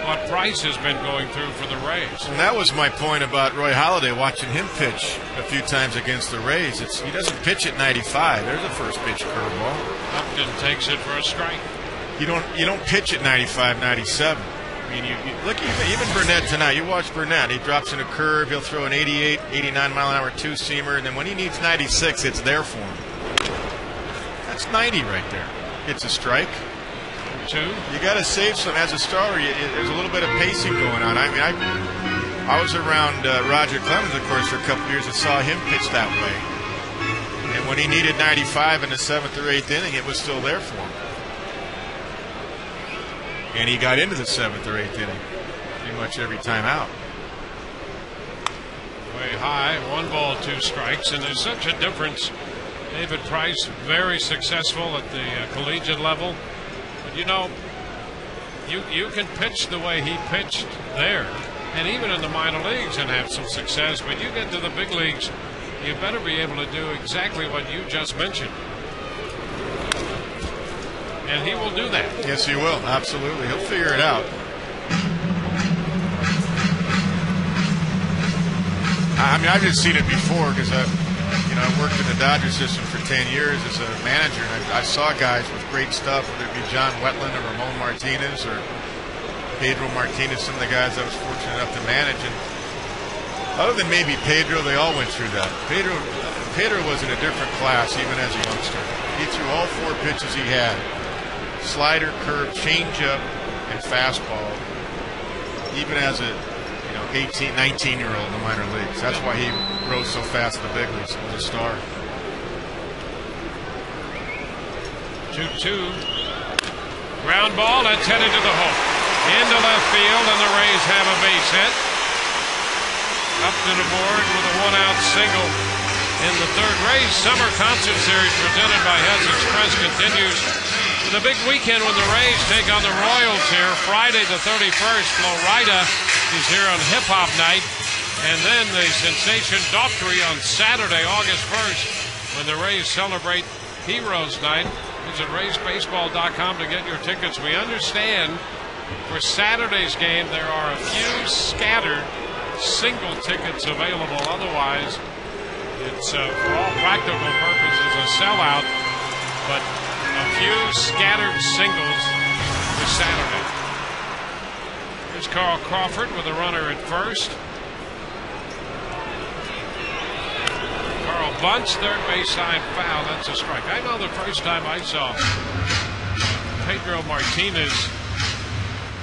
what Price has been going through for the Rays. And that was my point about Roy Halladay, watching him pitch a few times against the Rays. He doesn't pitch at 95. There's a first pitch curveball. Upton takes it for a strike. You don't pitch at 95, 97. I mean, you look, even Burnett tonight. You watch Burnett. He drops in a curve. He'll throw an 88, 89 mile an hour two-seamer, and then when he needs 96, it's there for him. That's 90 right there. It's a strike. You got to save some as a starter. There's a little bit of pacing going on. I mean, I was around Roger Clemens, of course, for a couple of years and saw him pitch that way. And when he needed 95 in the 7th or 8th inning, it was still there for him. And he got into the 7th or 8th inning pretty much every time out. Way high, 1 ball, 2 strikes, and there's such a difference. David Price, very successful at the collegiate level. But you know, you can pitch the way he pitched there, and even in the minor leagues, and have some success. But you get to the big leagues, you better be able to do exactly what you just mentioned. And he will do that. Yes, he will. Absolutely. He'll figure it out. I mean, I've just seen it before because I worked in the Dodger system for 10 years as a manager, and I saw guys with great stuff, whether it be John Wetland or Ramon Martinez or Pedro Martinez, some of the guys I was fortunate enough to manage. And other than maybe Pedro, they all went through that. Pedro was in a different class even as a youngster. He threw all 4 pitches he had: slider, curve, changeup, and fastball, even as a 18, 19-year-old in the minor leagues. That's why he rose so fast in the big leagues and was a star. 2-2. Ground ball, that's headed to the hole. Into left field, and the Rays have a base hit. Up to the board with a 1-out single in the 3rd. Rays Summer Concert Series presented by Hess Express continues with a big weekend when the Rays take on the Royals here. Friday the 31st, Florida is here on Hip Hop Night. And then the sensation Daughtry on Saturday, August 1st, when the Rays celebrate Heroes Night. Visit RaysBaseball.com to get your tickets. We understand for Saturday's game there are a few scattered single tickets available. Otherwise, it's for all practical purposes a sellout. But a few scattered singles this Saturday. Here's Carl Crawford with a runner at first. Carl bunts, third base side foul. That's a strike. I know the first time I saw Pedro Martinez,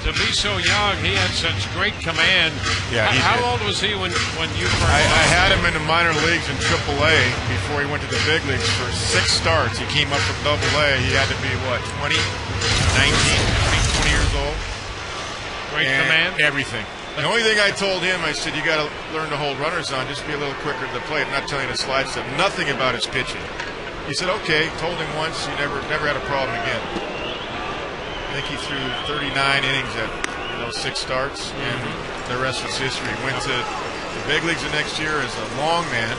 to be so young, he had such great command. Yeah, How old was he when you first? I had him in the minor leagues in AAA before he went to the big leagues for 6 starts. He came up from AA. He had to be, 20, 19, 20 years old. Great command? Everything. The only thing I told him, I said, you got to learn to hold runners on, just be a little quicker to the plate. I'm not telling you to slide stuff. Nothing about his pitching. He said, okay. Told him once. He never had a problem again. I think he threw 39 innings at 6 starts, and the rest was history. Went to the big leagues the next year as a long man,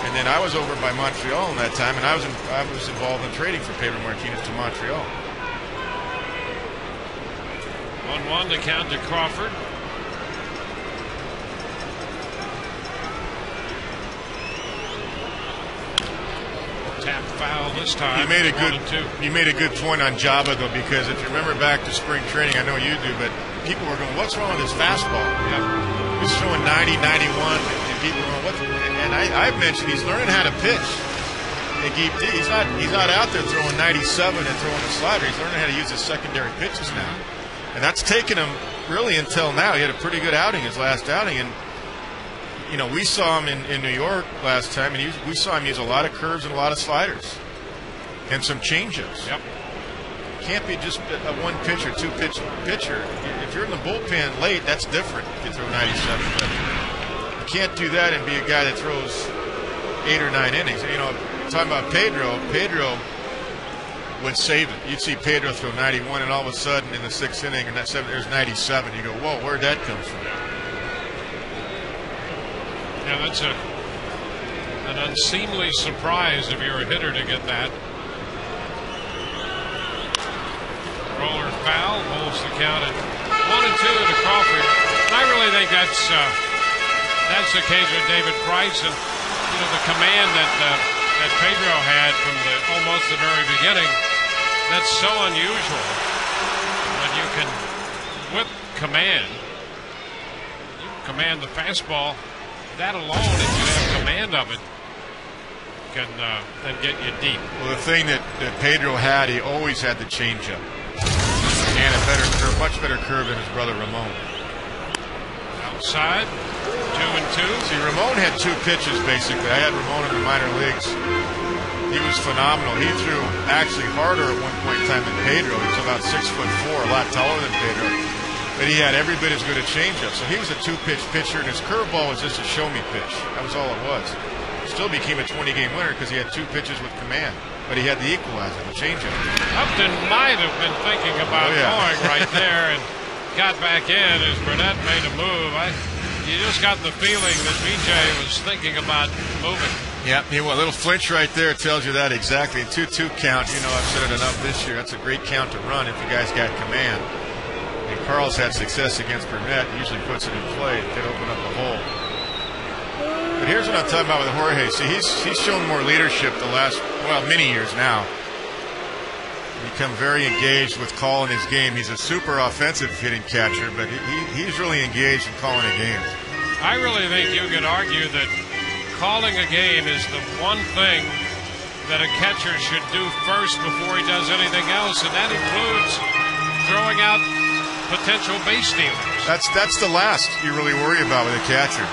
and then I was over by Montreal in that time, and I was involved in trading for Pedro Martinez to Montreal. 1-1 to count to Crawford. tap foul this time. You made a good point on Jabba though, because if you remember back to spring training, I know you do, but people were going, "What's wrong with his fastball?" Yeah. He's throwing 90, 91, and people were going, "What?" And I've mentioned he's learning how to pitch. He's not out there throwing 97 and throwing a slider. He's learning how to use his secondary pitches now, and that's taken him really until now. He had a pretty good outing his last outing, and you know, we saw him in New York last time, and we saw him use a lot of curves and a lot of sliders and some changeups. Yep. Can't be just a one pitcher, two pitcher. If you're in the bullpen late, that's different if you throw 97. But you can't do that and be a guy that throws 8 or 9 innings. You know, talking about Pedro would save it. You'd see Pedro throw 91, and all of a sudden in the 6th inning, and that 7, there's 97. You go, whoa, where'd that come from? Yeah, that's an unseemly surprise if you're a hitter to get that. Roller foul, holds the count at 1-2 to Crawford. And I really think that's the case with David Price, and you know, the command that Pedro had from almost the very beginning. That's so unusual when you can whip command. You command the fastball. That alone, if you have command of it, can then get you deep. Well, the thing that Pedro had, he always had the changeup and a better curve, much better curve than his brother Ramon. Outside, 2-2. See, Ramon had 2 pitches basically. I had Ramon in the minor leagues. He was phenomenal. He threw actually harder at one point in time than Pedro. He was about 6'4", a lot taller than Pedro. But he had every bit as good a changeup. So he was a 2-pitch pitcher, and his curveball was just a show-me pitch. That was all it was. Still became a 20-game winner because he had 2 pitches with command. But he had the equalizer, the changeup. Upton might have been thinking about going right there and got back in as Burnett made a move. You just got the feeling that BJ was thinking about moving. Yeah, a little flinch right there tells you that exactly. 2-2 count, you know, I've said it enough this year. That's a great count to run if you guys got command. And Carl's had success against Burnett. He usually puts it in play. It could open up a hole. But here's what I'm talking about with Jorge. See, he's shown more leadership the last, many years now. Become very engaged with calling his game. He's a super offensive hitting catcher, but he's really engaged in calling a game. I really think you could argue that calling a game is the one thing that a catcher should do first before he does anything else, and that includes throwing out potential base stealers. That's the last you really worry about with a catcher.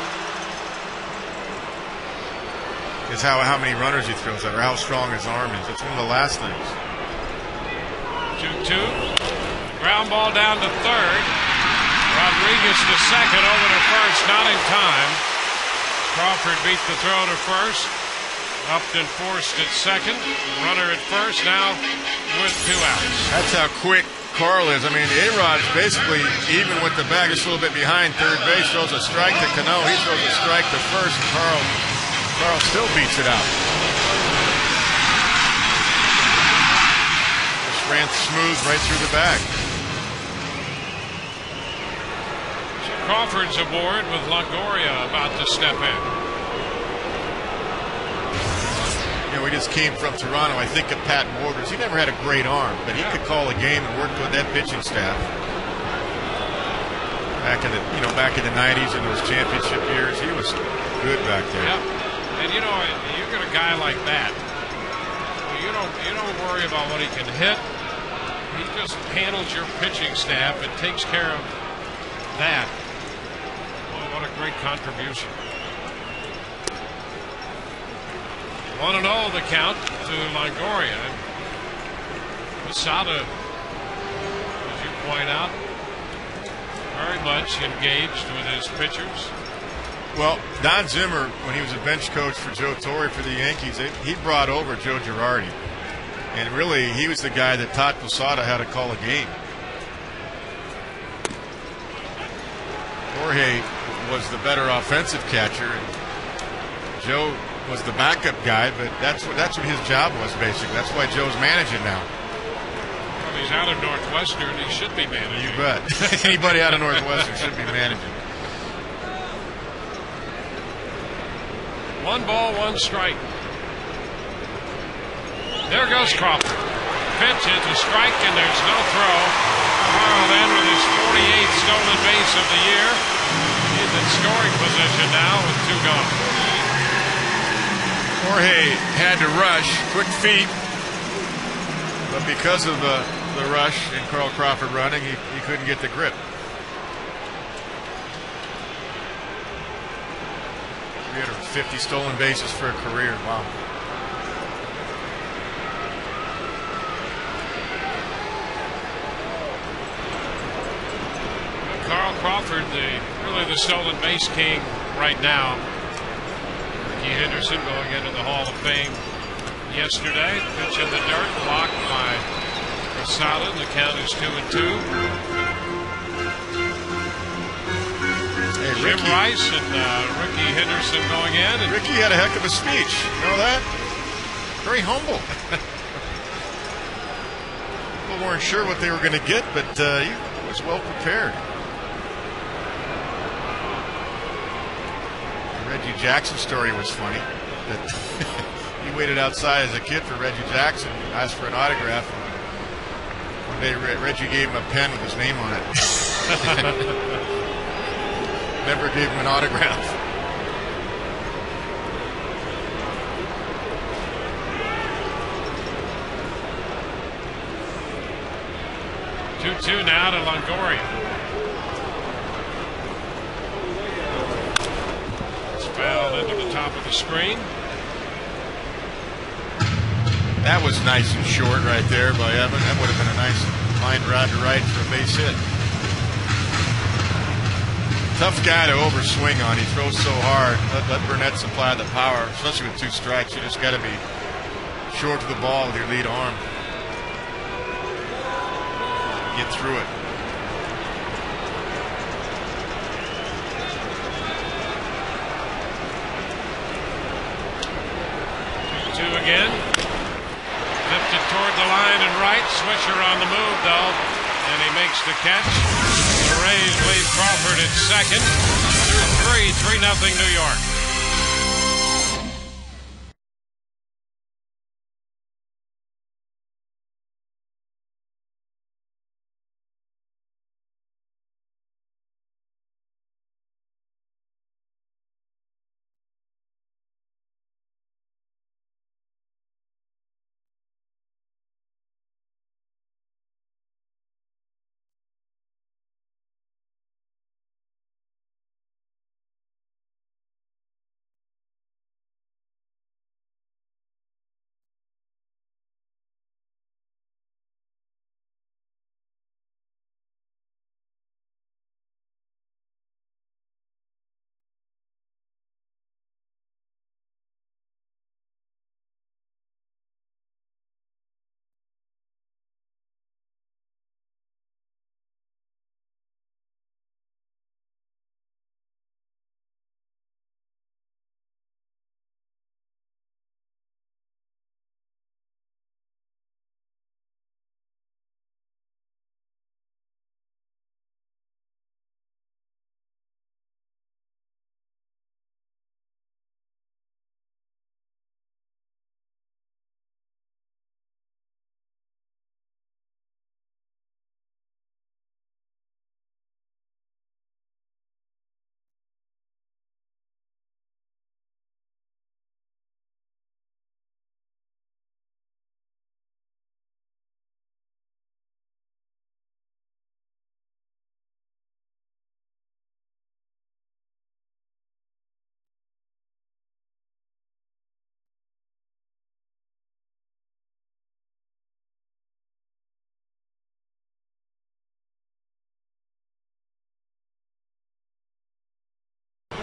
Is how many runners he throws out or how strong his arm is. That's one of the last things. 2-2. Ground ball down to third. Rodriguez to second, over to first, not in time. Crawford beat the throw to first. Upton forced at second. Runner at first now with 2 outs. That's how quick Carl is. I mean, A-Rod's basically, even with the bag just a little bit behind third base, throws a strike to Cano. He throws a strike to first, and Carl still beats it out. Just ran smooth right through the bag. So Crawford's aboard with Longoria about to step in. You know, we just came from Toronto. I think of Pat Morgans. He never had a great arm, but he could call a game and work with that pitching staff. Back in the 90s in those championship years, he was good back there. Yeah. And you know, you get a guy like that. You don't worry about what he can hit. He just handles your pitching staff and takes care of that. Boy, what a great contribution. 1-0 the count to Longoria. Posada, as you point out, very much engaged with his pitchers. Well, Don Zimmer, when he was a bench coach for Joe Torre for the Yankees, he brought over Joe Girardi. And really, he was the guy that taught Posada how to call a game. Jorge was the better offensive catcher, and Joe was the backup guy, but that's what his job was, basically. That's why Joe's managing now. Well, he's out of Northwestern. He should be managing. You bet. Anybody out of Northwestern should be managing. 1 ball, 1 strike. There goes Crawford. Pitch is a strike, and there's no throw. Carl then with his 48th stolen base of the year. He's in scoring position now with 2 gone. Jorge had to rush, quick feet, but because of the rush and Carl Crawford running, he couldn't get the grip. 350 stolen bases for a career. Wow. Carl Crawford, really the stolen base king right now. Ricky Henderson going into the Hall of Fame yesterday. Pitch in the dirt, blocked by Rosado. The count is 2-2. Hey, Jim Rice and Ricky Henderson going in. And Ricky had a heck of a speech. You know that? Very humble. People weren't sure what they were going to get, but he was well prepared. The Reggie Jackson story was funny. That he waited outside as a kid for Reggie Jackson, asked for an autograph. One day Reggie gave him a pen with his name on it. Never gave him an autograph. Two now to Longoria. It's fouled into the top of the screen. That was nice and short right there by Evan. That would have been a nice line drive to right for a base hit. Tough guy to overswing on. He throws so hard. Let Burnett supply the power, especially with 2 strikes. You just got to be short to the ball with your lead arm. Get through it. Two again. Lifted toward the line and right. Swisher on the move, though. And he makes the catch. The Rays lead Crawford at second. 2-3, 3-0 New York.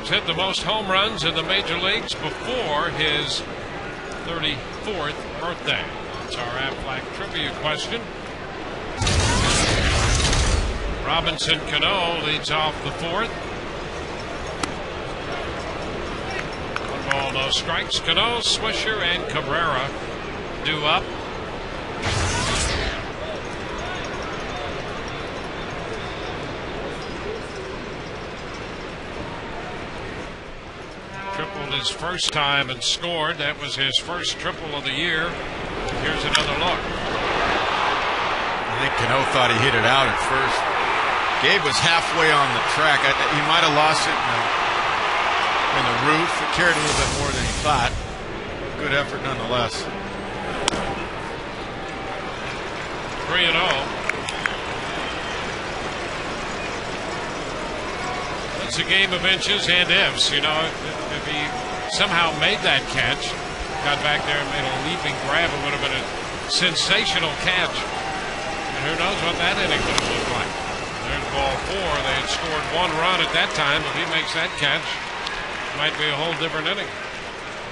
Hit the most home runs in the major leagues before his 34th birthday. That's our Aflac trivia question. Robinson Cano leads off the 4th. 1 ball, no strikes. Cano, Swisher, and Cabrera due up. Tripled his first time and scored. That was his first triple of the year. Here's another look. I think Cano thought he hit it out at first. Gabe was halfway on the track. He might have lost it in the roof. It carried a little bit more than he thought. Good effort nonetheless. 3-0. It's a game of inches and ifs. You know, if he somehow made that catch, got back there and made a leaping grab, it would have been a sensational catch. And who knows what that inning would have looked like. There's ball 4. They had scored 1 run at that time. If he makes that catch, it might be a whole different inning.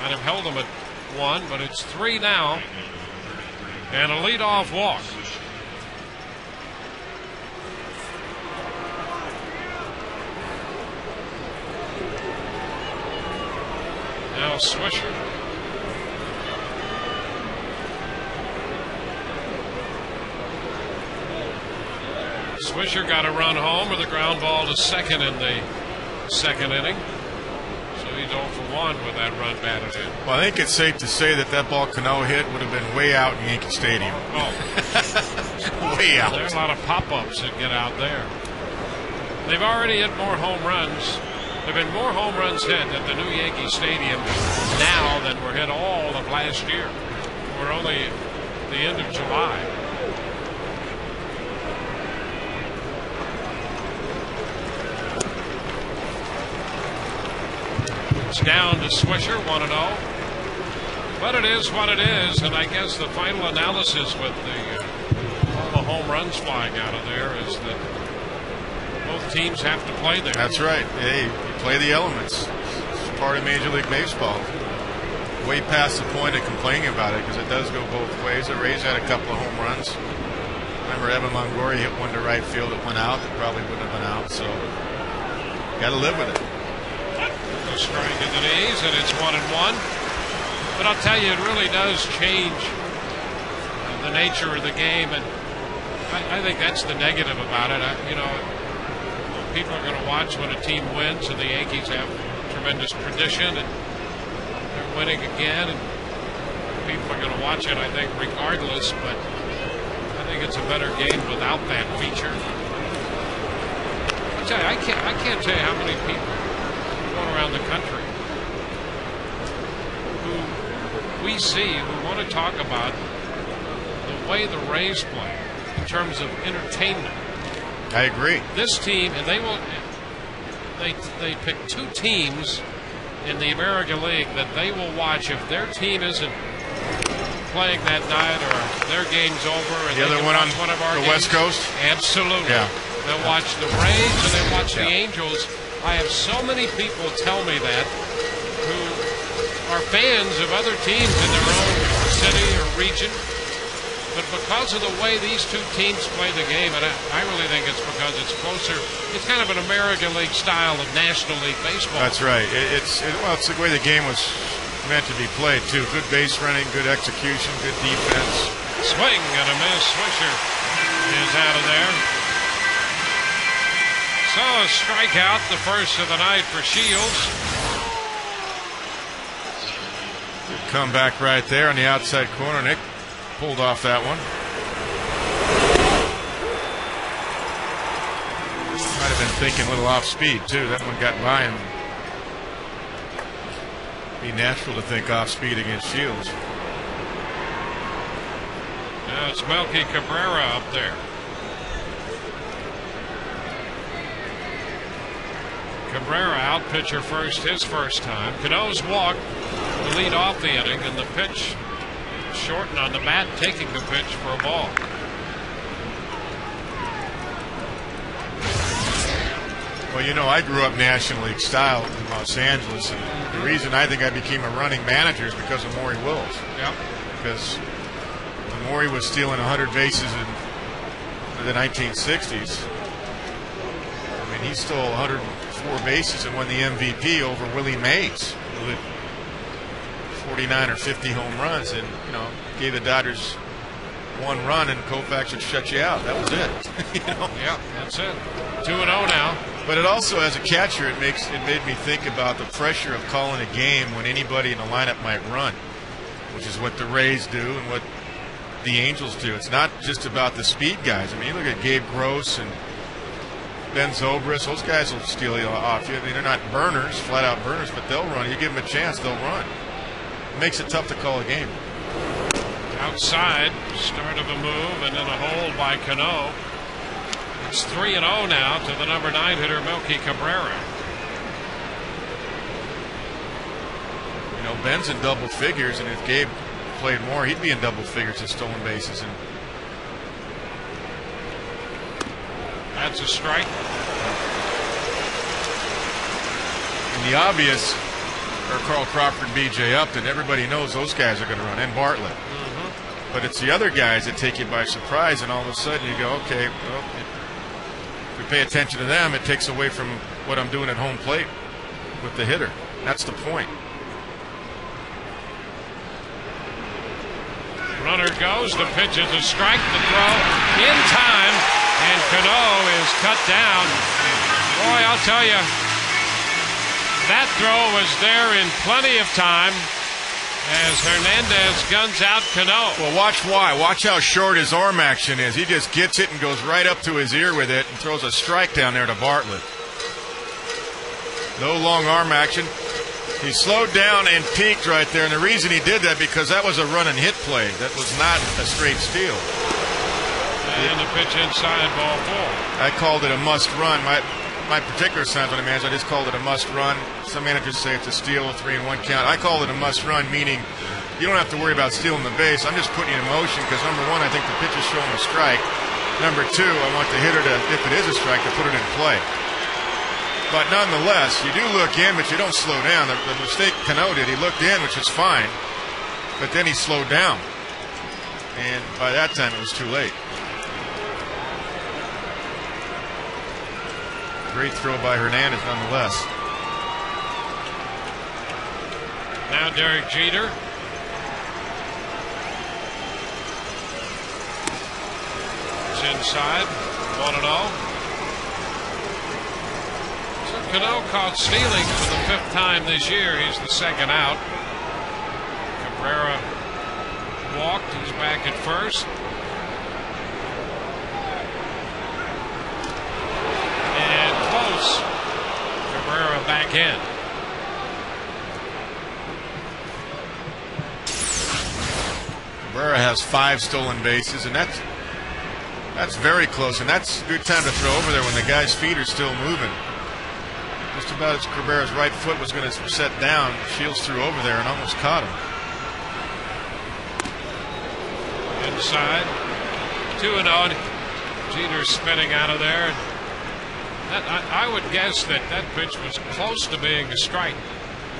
Might have held them at 1, but it's 3 now. And a leadoff walk. Now Swisher. Swisher got a run home with a ground ball to second in the second inning. So he's 0 for 1 with that run batted in. Well, I think it's safe to say that ball Cano hit would have been way out in Yankee Stadium. Oh. Way out. There are a lot of pop-ups that get out there. They've already hit more home runs. There have been more home runs hit at the new Yankee Stadium now than were hit all of last year. We're only at the end of July. It's down to Swisher, 1-0. But it is what it is, and I guess the final analysis with all the home runs flying out of there is that both teams have to play there. That's right. Hey, you play the elements. It's part of Major League Baseball. Way past the point of complaining about it, because it does go both ways. The Rays had a couple of home runs. Remember, Evan Longoria hit one to right field that went out. That probably wouldn't have been out. So, got to live with it. A strike in the knees, and it's 1-1. But I'll tell you, it really does change the nature of the game, and I think that's the negative about it. People are going to watch when a team wins, and the Yankees have tremendous tradition, and they're winning again, and people are going to watch it, I think, regardless, but I think it's a better game without that feature. I tell you, I can't tell you how many people going around the country who we see who want to talk about the way the Rays play in terms of entertainment. I agree. This team, and they pick 2 teams in the American League that they will watch if their team isn't playing that night or their game's over. And the other one on one of our the games. West Coast? Absolutely. Yeah. They'll watch the Rays and they'll watch the Angels. I have so many people tell me that who are fans of other teams in their own city or region. But because of the way these 2 teams play the game, and I really think it's because it's closer. It's kind of an American League style of National League baseball. That's right. It's the way the game was meant to be played, too. Good base running, good execution, good defense. Swing and a miss. Swisher is out of there. So a strikeout, the first of the night for Shields. Good comeback right there on the outside corner. Nick pulled off that one. Might have been thinking a little off speed, too. That one got by him. Be natural to think off speed against Shields. Now it's Melky Cabrera up there. Cabrera out, pitcher first, his first time. Cano's walked to lead off the inning, and the pitch shortened on the bat, taking the pitch for a ball. Well, I grew up National League style in Los Angeles, and the reason I think I became a running manager is because of Maury Wills. Yep. Because when Maury was stealing 100 bases in the 1960s, he stole 104 bases and won the MVP over Willie Mays, who had 49 or 50 home runs, and gave the Dodgers 1 run, and Koufax would shut you out. That was it. Yeah, that's it. 2-0 now. But it also, as a catcher, it made me think about the pressure of calling a game when anybody in the lineup might run, which is what the Rays do and what the Angels do. It's not just about the speed guys. I mean, you look at Gabe Gross and Ben Zobrist. Those guys will steal you off you. I mean, they're not burners, flat-out burners, but they'll run. You give them a chance, they'll run. It makes it tough to call a game. Outside, start of a move, and then a hold by Cano. It's 3-0 now to the number 9 hitter, Melky Cabrera. You know, Ben's in double figures, and if Gabe played more, he'd be in double figures in stolen bases. And that's a strike. And the obvious are Carl Crawford and B.J. Upton. Everybody knows those guys are going to run, and Bartlett. But it's the other guys that take you by surprise, and all of a sudden you go, okay, well, if we pay attention to them, it takes away from what I'm doing at home plate with the hitter. That's the point. Runner goes, the pitch is a strike, the throw in time, and Cano is cut down. Boy, I'll tell you, that throw was there in plenty of time as Hernandez guns out Cano. Well, watch why. Watch how short his arm action is. He just gets it and goes right up to his ear with it and throws a strike down there to Bartlett. No long arm action. He slowed down and peaked right there, and the reason he did that because that was a run and hit play. That was not a straight steal. And the pitch inside, ball 4. I called it a must run. My particular sense when a manager, I just called it a must run. Some managers say it's a steal, a 3-1 count. I call it a must run, meaning you don't have to worry about stealing the base. I'm just putting you in motion because, number one, I think the pitch is showing a strike. Number two, I want the hitter to, if it is a strike, to put it in play. But nonetheless, you do look in, but you don't slow down. The mistake Cano did, he looked in, which is fine, but then he slowed down. And by that time, it was too late. Great throw by Hernandez, nonetheless. Now Derek Jeter. It's inside, 1-0. Cano caught stealing for the 5th time this year. He's the 2nd out. Cabrera walked. He's back at first. And close. Cabrera back in. Cabrera has 5 stolen bases, and that's very close. And that's a good time to throw over there when the guy's feet are still moving. Just about as Cabrera's right foot was going to set down, Shields threw over there and almost caught him. Inside, 2-0. Jeter spinning out of there. I would guess that pitch was close to being a strike,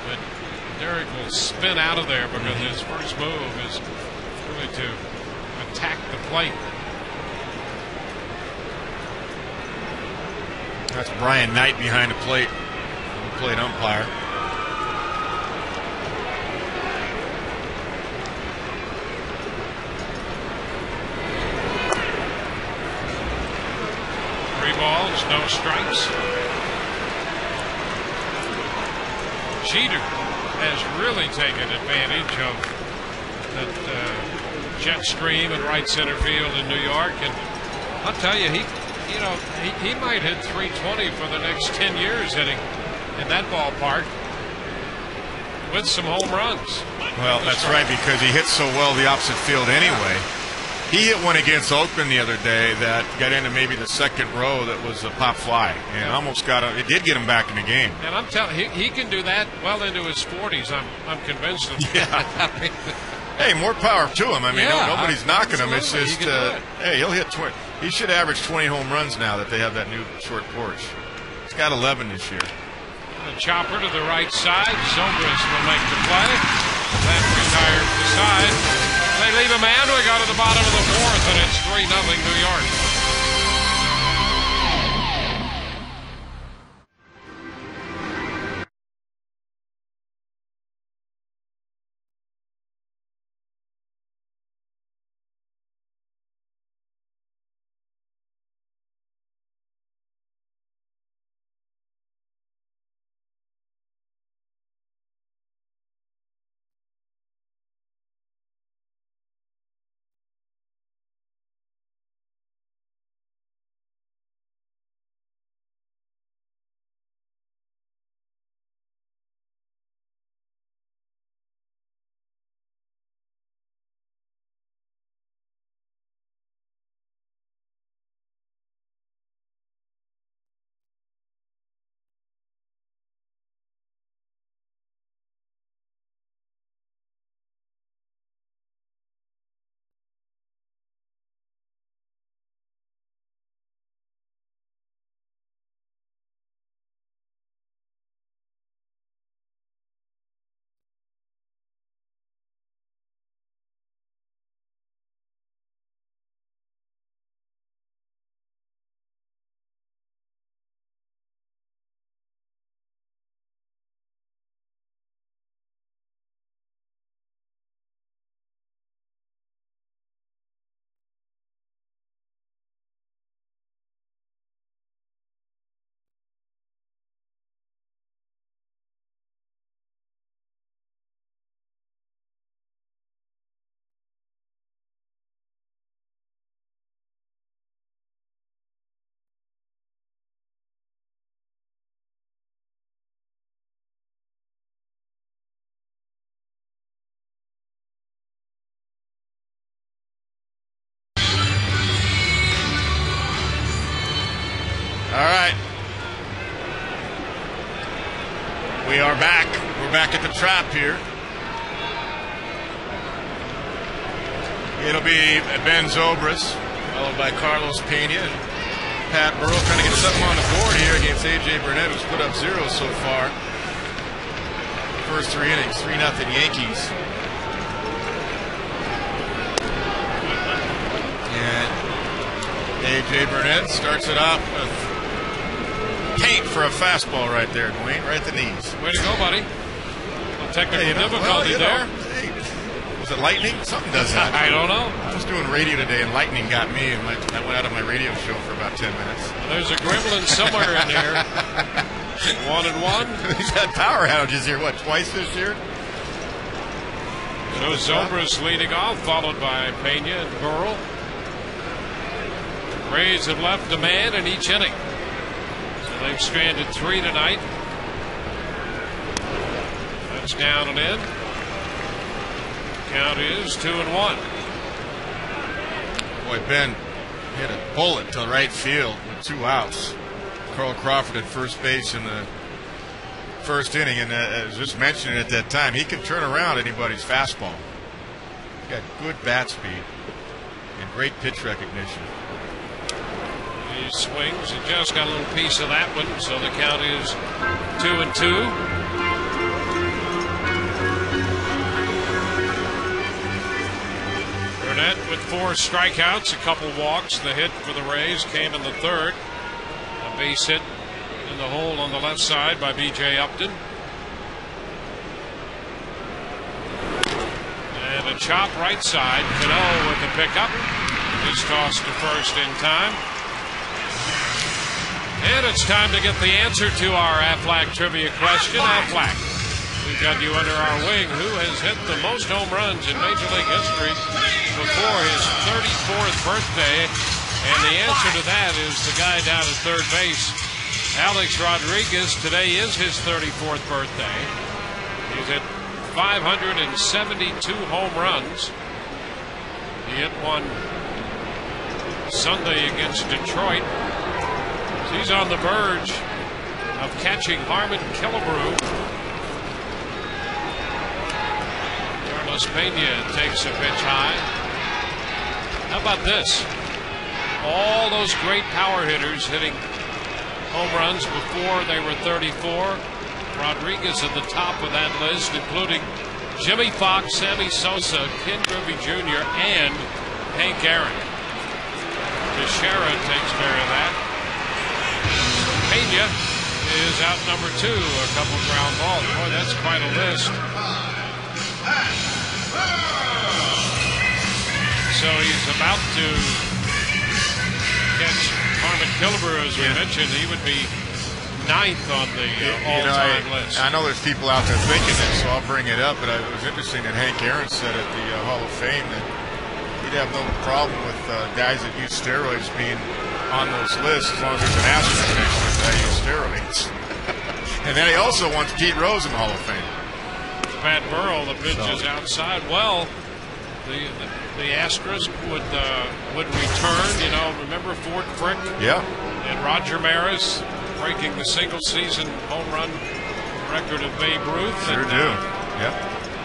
but Derek will spin out of there because his first move is really to attack the plate. That's Brian Knight behind the plate. Plate umpire. Three balls, no strikes. Jeter has really taken advantage of that jet stream in right center field in New York, and I'll tell you, he might hit 320 for the next 10 years hitting in that ballpark with some home runs. Well, that's right, because he hits so well the opposite field anyway. He hit one against Oakland the other day that got into maybe the 2nd row that was a pop fly, and almost got him. It did get him back in the game. And I'm telling he can do that well into his 40s. I'm convinced of that. Yeah. Hey, more power to him. I mean, nobody's knocking him. It's just, hey, he'll hit 20. He should average 20 home runs now that they have that new short porch. He's got 11 this year. A chopper to the right side. Zobrist will make the play. Then retired to the side. They leave a man. We go to the bottom of the 4th, and it's 3-0 New York. back at the trap here. It'll be Ben Zobrist, followed by Carlos Pena and Pat Burrell trying to get something on the board here against A.J. Burnett, who's put up 0 so far. First 3 innings, 3-0 Yankees. And A.J. Burnett starts it off with paint for a fastball right there, Dwayne, right at the knees. Way to go, buddy. Technical difficulty there. Was it lightning? Something does that. I don't know. I was doing radio today, and lightning got me, and I went out of my radio show for about 10 minutes. There's a gremlin somewhere in there. 1-1. He's had power outages here, what, twice this year? So Zobrist leading off, followed by Pena and Burrell. Rays have left a man in each inning. So they've stranded 3 tonight. That's down and in. Count is 2-1. Boy, Ben hit a bullet to right field with 2 outs. Carl Crawford at first base in the first inning, and as just mentioned at that time, he can turn around anybody's fastball. He's got good bat speed and great pitch recognition. He swings and just got a little piece of that one, so the count is 2-2. Burnett with 4 strikeouts, a couple walks. The hit for the Rays came in the third. A base hit in the hole on the left side by B.J. Upton. And a chop right side. Cano with the pickup. Is tossed to first in time. And it's time to get the answer to our Aflac trivia question. Aflac, we've got you under our wing. Who has hit the most home runs in Major League history before his 34th birthday? And the answer to that is the guy down at third base, Alex Rodriguez. Today is his 34th birthday. He's hit 572 home runs. He hit one Sunday against Detroit. He's on the verge of catching Harmon Killebrew. Carlos Pena takes a pitch high. How about this? All those great power hitters hitting home runs before they were 34. Rodriguez at the top of that list, including Jimmy Fox, Sammy Sosa, Ken Griffey Jr., and Hank Aaron. Teixeira takes care of that. Pena is out number 2, a couple ground balls. Boy, that's quite a list. So he's about to catch Harmon Killebrew, as we mentioned. He would be 9th on the all-time list. I know there's people out there thinking this, so I'll bring it up. But it was interesting that Hank Aaron said at the Hall of Fame that he'd have no problem with guys that use steroids being on those lists as long as there's an asterisk next to it that use steroids. And then he also wants Pete Rose in the Hall of Fame. Pat Burrell, the pitch is outside. Well, the asterisk would return. You know, remember Fort Frick? Yeah. And Roger Maris breaking the single-season home run record of Babe Ruth. Sure and, do. Yep.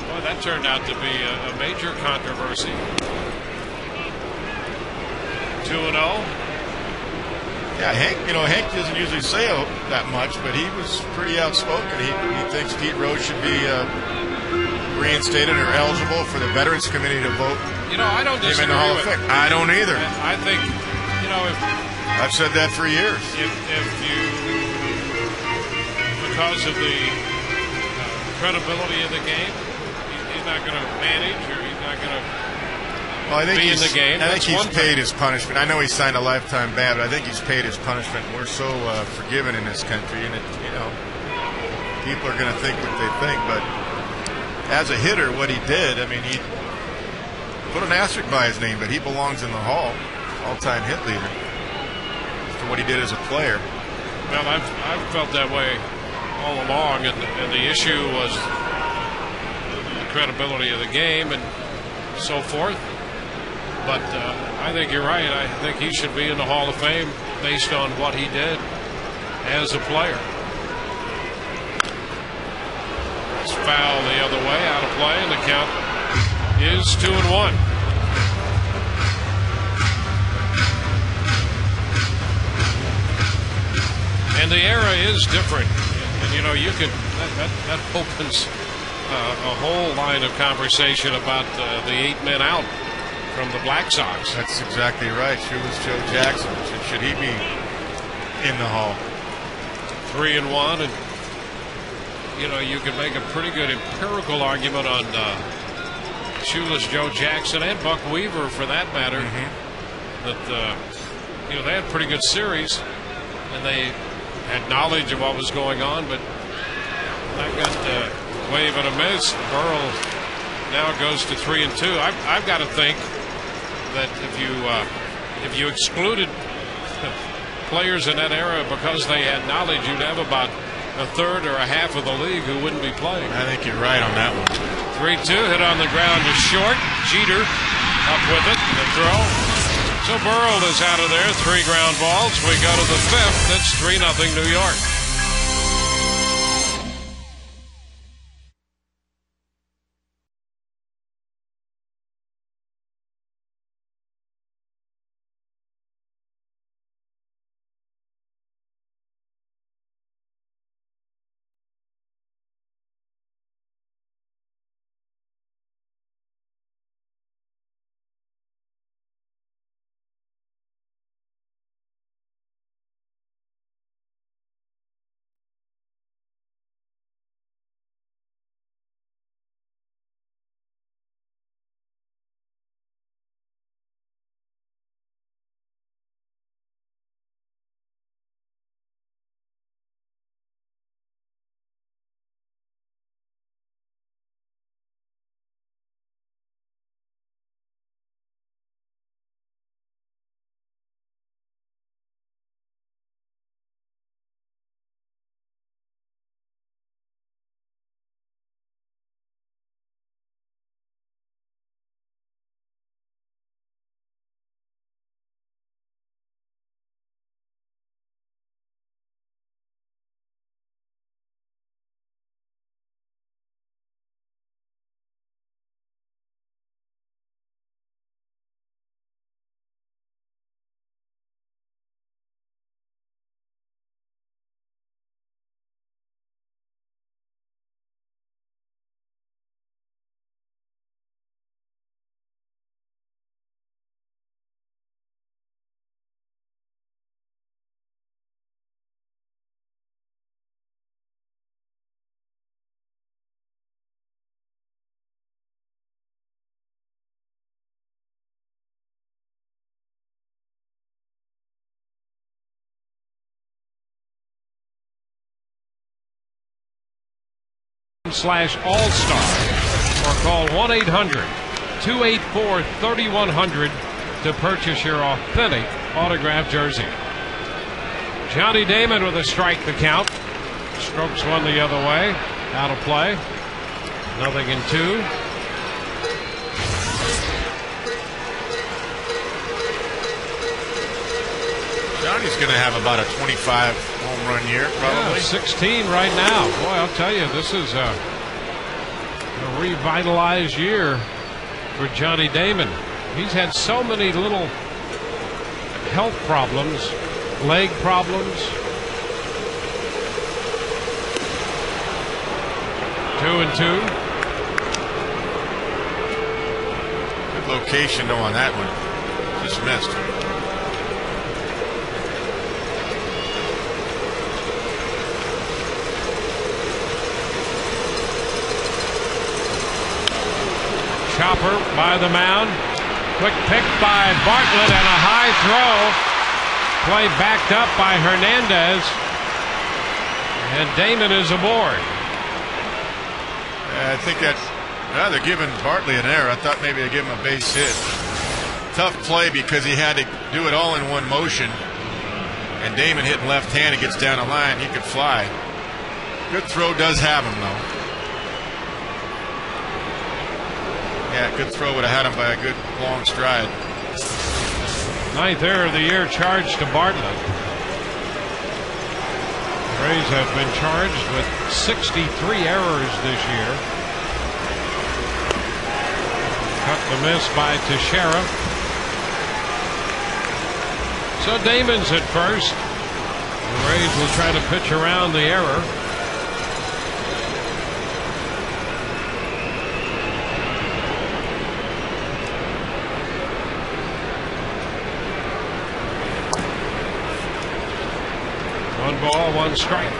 Well, that turned out to be a major controversy. 2-0. Yeah, Hank doesn't usually say that much, but he was pretty outspoken. He thinks Pete Rose should be reinstated or eligible for the Veterans Committee to vote. You know, I don't disagree him in the Hall of with Fame. I don't either. I think, you know, if I've said that for years. If you, because of the credibility of the game, he's not going to manage, or he's not going to be in the game. I think he's paid his punishment. I know he signed a lifetime ban, but I think he's paid his punishment. We're so forgiving in this country, and people are going to think what they think. But as a hitter, what he did, I mean, he put an asterisk by his name, but he belongs in the Hall, all-time hit leader, for what he did as a player. Well, I've felt that way all along, and the issue was the credibility of the game and so forth. But I think you're right. I think he should be in the Hall of Fame based on what he did as a player. It's foul the other way, out of play, and the count is 2-1. And the era is different. And, you know, you could that opens a whole line of conversation about the 8 men out from the Black Sox. That's exactly right. Shoeless Joe Jackson. Should he be in the Hall? 3-1, and you know, you could make a pretty good empirical argument on Shoeless Joe Jackson and Buck Weaver, for that matter, that you know, they had a pretty good series, and they had knowledge of what was going on, but that got wave and a miss. Burrell now goes to 3-2. I've got to think that if you excluded players in that era because they had knowledge, you'd have about a third or a half of the league who wouldn't be playing. I think you're right on that one. 3-2, hit on the ground is short. Jeter up with it, the throw. So Burrell is out of there. 3 ground balls. We go to the 5th. It's 3-0 New York. /All-Star or call 1-800-284-3100 to purchase your authentic autographed jersey. Johnny Damon with a strike the count. Strokes one the other way. Out of play. 0-2. Johnny's going to have about a 25 home run year, probably. Yeah, 16 right now. Boy, I'll tell you, this is a revitalized year for Johnny Damon. He's had so many little health problems, leg problems. 2-2. Good location, though, on that one. Just missed. Chopper by the mound. Quick pick by Bartlett and a high throw. Play backed up by Hernandez. And Damon is aboard. I think that's, they're giving Bartlett an error. I thought maybe they'd give him a base hit. Tough play because he had to do it all in one motion. And Damon hitting left-handed, gets down the line. He could fly. Good throw does have him, though. Yeah, good throw would have had him by a good long stride. 9th error of the year charged to Bartlett. Rays have been charged with 63 errors this year. Cut the miss by Teixeira. So Damon's at first. The Rays will try to pitch around the error. One ball, one strike.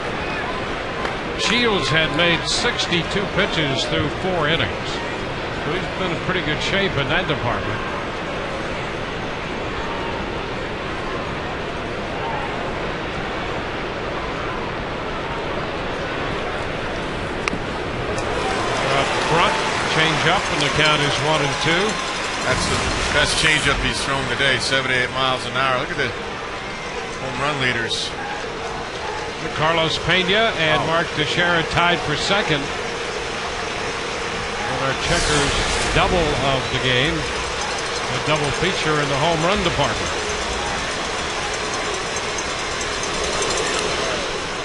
Shields had made 62 pitches through 4 innings. So he's been in pretty good shape in that department. Up front, change up, and the count is 1-2. That's the best changeup he's thrown today, 78 miles an hour. Look at the home run leaders. Carlos Pena and Mark Teixeira tied for second. And our checkers double of the game. A double feature in the home run department.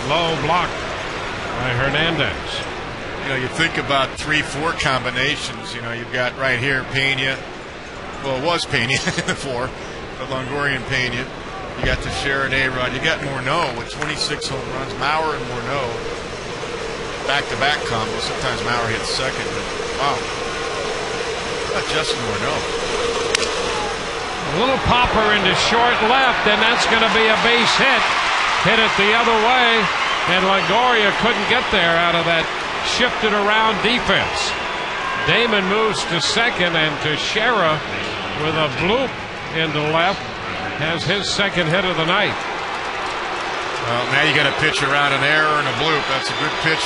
Low block by Hernandez. You know, you think about 3-4 combinations. You know, you've got right here Pena. Well, it was Pena in the 4, but Longoria and Pena. You got Teixeira and A-Rod. You got Morneau with 26 home runs. Mauer and Morneau. Back-to-back combo. Sometimes Mauer hits second, but wow. Not Justin Morneau. A little popper into short left, and that's going to be a base hit. Hit it the other way, and Longoria couldn't get there out of that shifted around defense. Damon moves to second, and Teixeira with a bloop into left has his second hit of the night. Well, now you got to pitch around an error and a bloop. That's a good pitch.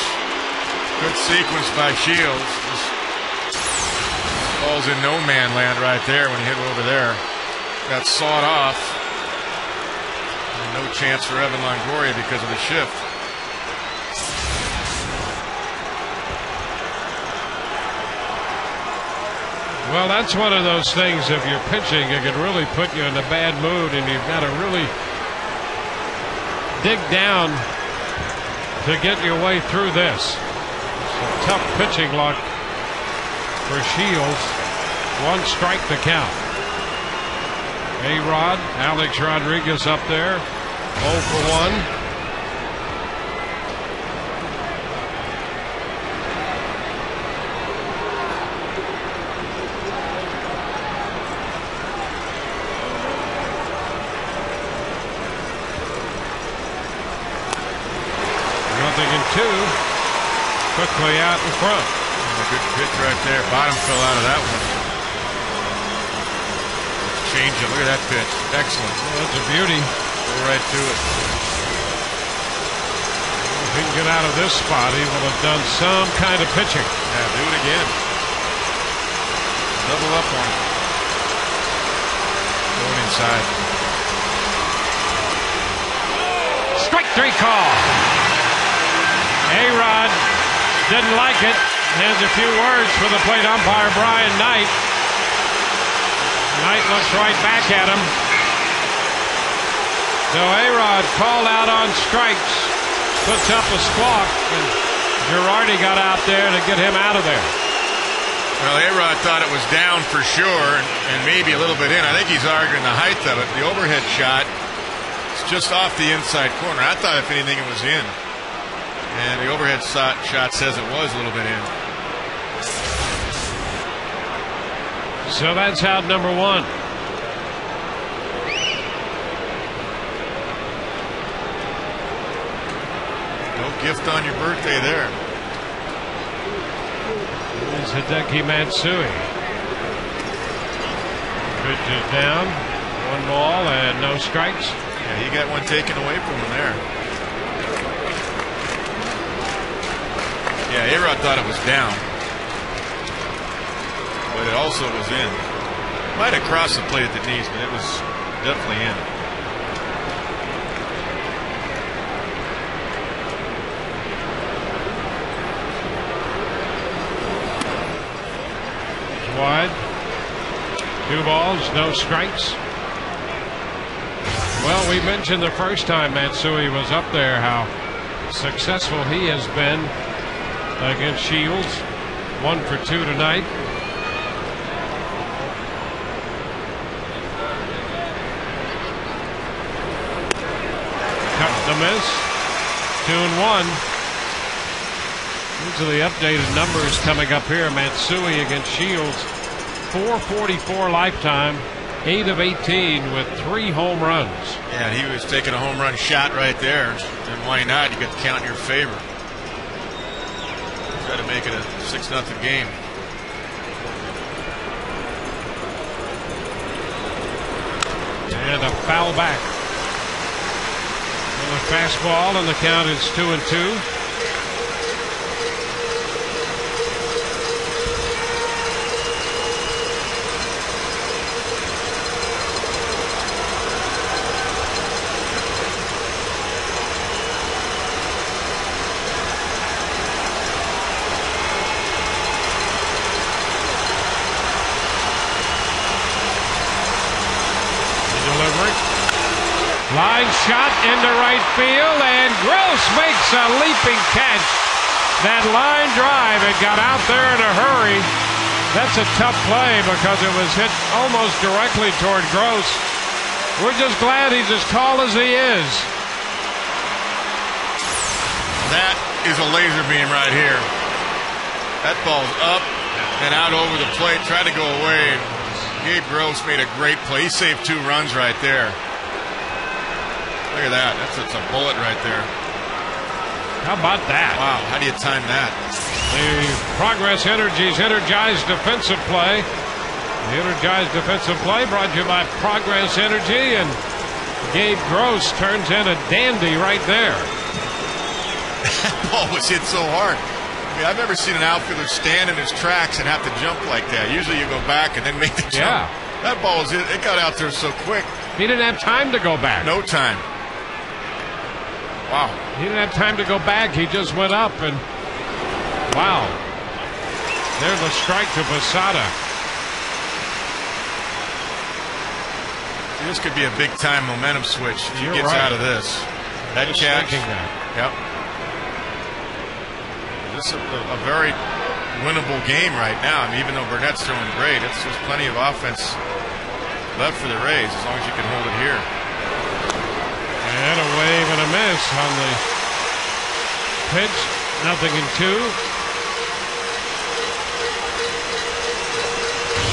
Good sequence by Shields. Just falls in no man land right there when he hit over there. Got sawed off. And no chance for Evan Longoria because of the shift. Well, that's one of those things. If you're pitching, it can really put you in a bad mood, and you've got to really dig down to get your way through this. It's a tough pitching luck for Shields. 1 strike to count. A-Rod, Alex Rodriguez up there, 0 for 1. Quickly out in front. A good pitch right there. Bottom fell out of that one. Change it. Look at that pitch. Excellent. Well, that's a beauty. Go right to it. If he can get out of this spot, he will have done some kind of pitching. Yeah, do it again. Double up on it. Going inside. Strike 3 call. A-Rod didn't like it. Has a few words for the plate umpire, Brian Knight. Knight looks right back at him. So A-Rod called out on strikes, puts up a squawk, and Girardi got out there to get him out of there. Well, A-Rod thought it was down for sure, and maybe a little bit in. I think he's arguing the height of it. The overhead shot is just off the inside corner. I thought, if anything, it was in. And the overhead shot says it was a little bit in. So that's out number 1. No gift on your birthday there. Here's Hideki Matsui. Pitch is down. 1 ball and no strikes. Yeah, he got one taken away from him there. Yeah, A-Rod thought it was down, but it also was in. Might have crossed the plate at the knees, but it was definitely in. It's wide. 2 balls, no strikes. Well, we mentioned the first time Matsui was up there how successful he has been against Shields. 1 for 2 tonight. Cut the miss. 2-1. These are the updated numbers coming up here. Matsui against Shields. 444 lifetime. 8 of 18 with 3 home runs. Yeah, he was taking a home run shot right there. And why not? You get the count in your favor. Try to make it a 6-0 game. And a foul back. And a fastball, and the count is 2-2. Line shot into right field, and Gross makes a leaping catch. That line drive, it got out there in a hurry. That's a tough play because it was hit almost directly toward Gross. We're just glad he's as tall as he is. That is a laser beam right here. That ball's up and out over the plate, tried to go away. Gabe Gross made a great play. He saved 2 runs right there. Look at that. That's a bullet right there. How about that? Wow. How do you time that? The Progress Energy's Energized Defensive Play. The Energized Defensive Play brought to you by Progress Energy, and Gabe Gross turns in a dandy right there. That ball was hit so hard. I mean, I've never seen an outfielder stand in his tracks and have to jump like that. Usually you go back and then make the jump. Yeah. That ball was it got out there so quick. He didn't have time to go back. No time. Wow. He didn't have time to go back. He just went up, and wow. There's a strike to Posada. This could be a big-time momentum switch if he gets right. out of this. That catch. That. Yep. This is a very winnable game right now. I mean, even though Burnett's throwing great, there's plenty of offense left for the Rays as long as you can hold it here. And a wave and a miss on the pitch. 0-2.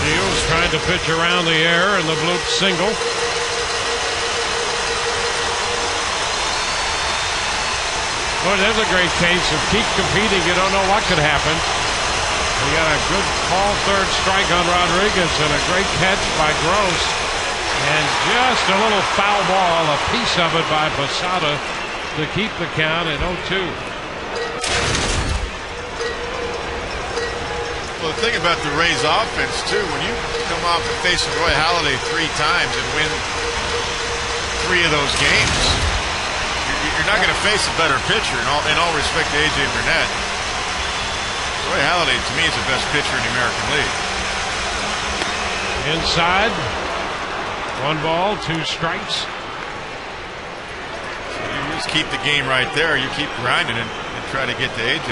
Shields trying to pitch around the air in the bloop single. Boy, that's a great case of keep competing. You don't know what could happen. We got a good call third strike on Rodriguez and a great catch by Gross. And just a little foul ball, a piece of it by Posada to keep the count at 0-2. Well, the thing about the Rays offense, too, when you come off of facing Roy Halladay 3 times and win 3 of those games, you're not going to face a better pitcher, in all respect to A.J. Burnett. Roy Halladay, to me, is the best pitcher in the American League. Inside. 1 ball, 2 strikes. So you just keep the game right there. You keep grinding and try to get to AJ.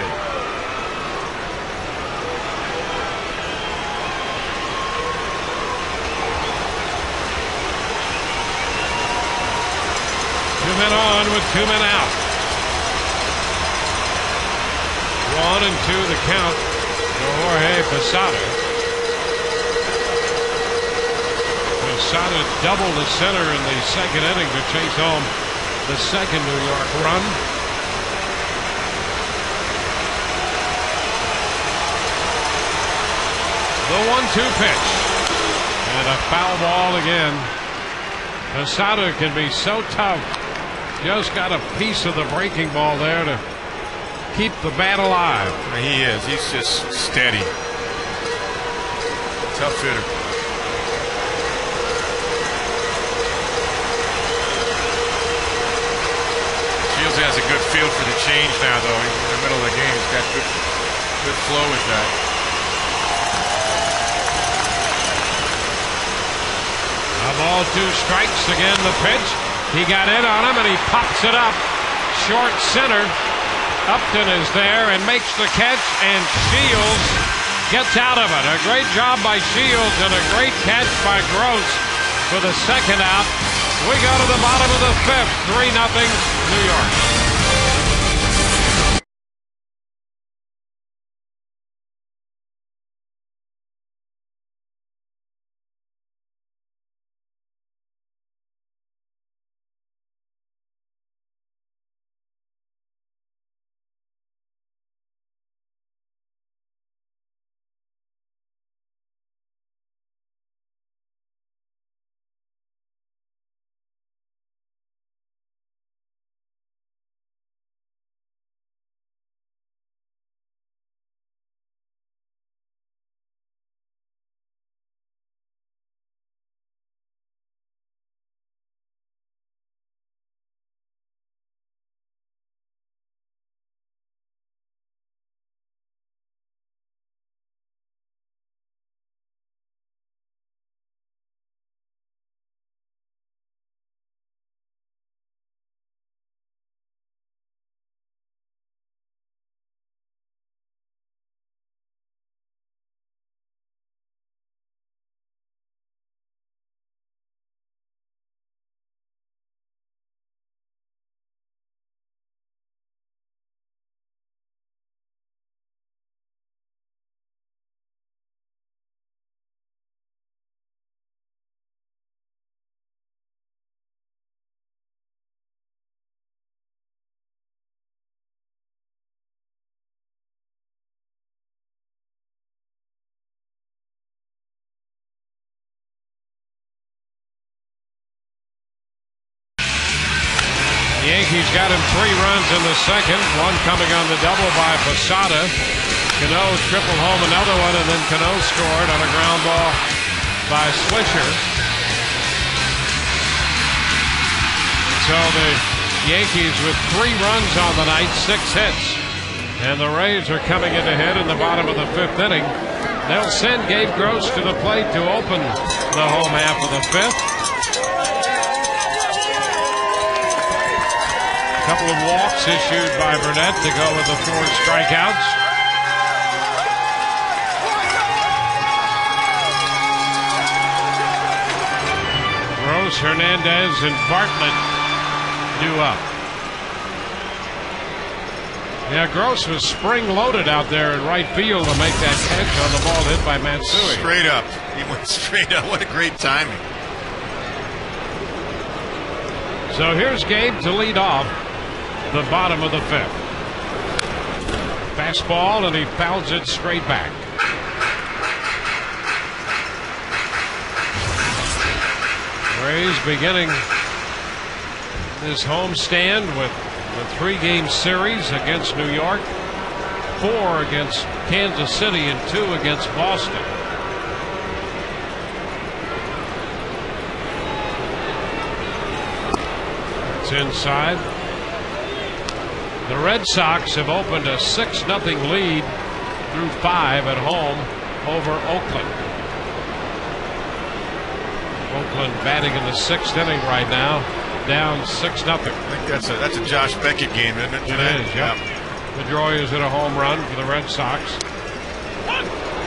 Two men on with 2 men out. 1-2 the count for Jorge Posada. Posada doubled the center in the 2nd inning to chase home the 2nd New York run. The 1-2 pitch. And a foul ball again. Posada can be so tough. Just got a piece of the breaking ball there to keep the bat alive. He is. He's just steady. Tough hitter. Shields has a good feel for the change now, though. He's in the middle of the game. He's got good flow with that. A ball, 2 strikes. Again, the pitch. He got in on him, and he pops it up. Short center. Upton is there and makes the catch, and Shields gets out of it. A great job by Shields and a great catch by Gross for the second out. We go to the bottom of the fifth, 3-0 New York. The Yankees got him 3 runs in the second, one coming on the double by Posada. Cano tripled home another one, and then Cano scored on a ground ball by Swisher. So the Yankees with 3 runs on the night, 6 hits. And the Rays are coming in ahead in the bottom of the 5th inning. They'll send Gabe Gross to the plate to open the home half of the 5th. A couple of walks issued by Burnett to go with the 4 strikeouts. Gross, Hernandez, and Bartlett due up. Yeah, Gross was spring-loaded out there in right field to make that catch on the ball hit by Matsui. Straight up. He went straight up. What a great timing. So here's Gabe to lead off the bottom of the 5th. Fastball, and he fouls it straight back. Rays beginning this homestand with the 3-game series against New York, 4 against Kansas City, and 2 against Boston. It's inside. The Red Sox have opened a 6-0 lead through 5 at home over Oakland. Oakland batting in the 6th inning right now, down 6-0. I think that's a Josh Beckett game, isn't it? It is, yep. Pedroia's hit a home run for the Red Sox.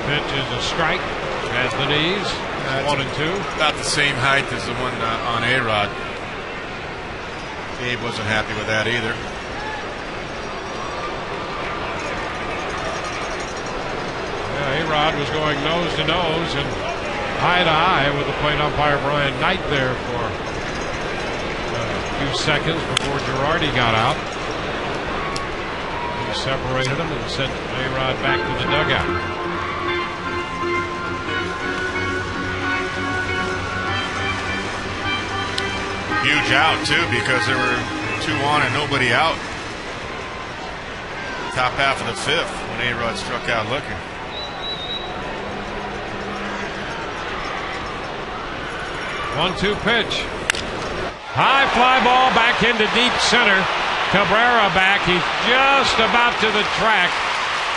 Pitch is a strike at the knees. 1-2. About the same height as the one on A-Rod. Gabe wasn't happy with that either. Yeah, A-Rod was going nose to nose and eye to eye with the plate umpire Brian Knight there for a few seconds before Girardi got out. He separated him and sent A-Rod back to the dugout. Huge out, too, because there were 2 on and nobody out. Top half of the 5th when A-Rod struck out looking. One-two pitch. High fly ball back into deep center. Cabrera back. He's just about to the track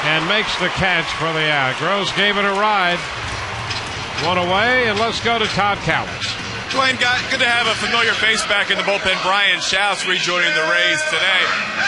and makes the catch for the out. Gross gave it a ride. One away, and let's go to Todd Callis. Dwayne, good to have a familiar face back in the bullpen. Brian Schaus rejoining the Rays today.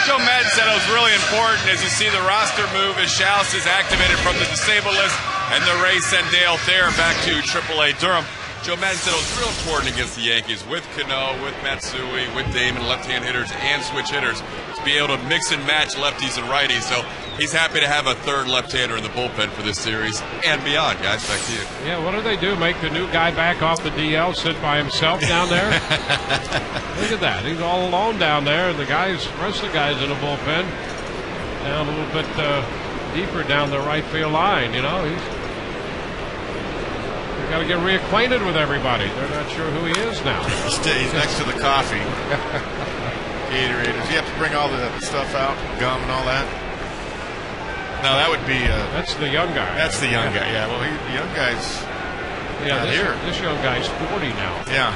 Joe Madden said it was really important as you see the roster move as Schaus is activated from the disabled list, and the Rays send Dale Thayer back to AAA Durham. Joe Madden said it was real important against the Yankees with Cano, with Matsui, with Damon, left-hand hitters and switch hitters, to be able to mix and match lefties and righties. So he's happy to have a third left-hander in the bullpen for this series and beyond, guys. Back to you. Yeah, what do? Make the new guy back off the DL sit by himself down there? Look at that. He's all alone down there, and the rest of the guys in the bullpen down a little bit deeper down the right field line. He's got to get reacquainted with everybody. They're not sure who he is now. He's next to the coffee. Gatorade. Does he have to bring all the stuff out, gum and all that? No, that would be. That's the young guy. That's the young guy. Yeah. Well, the young guy's not here. This young guy's 40 now. Yeah.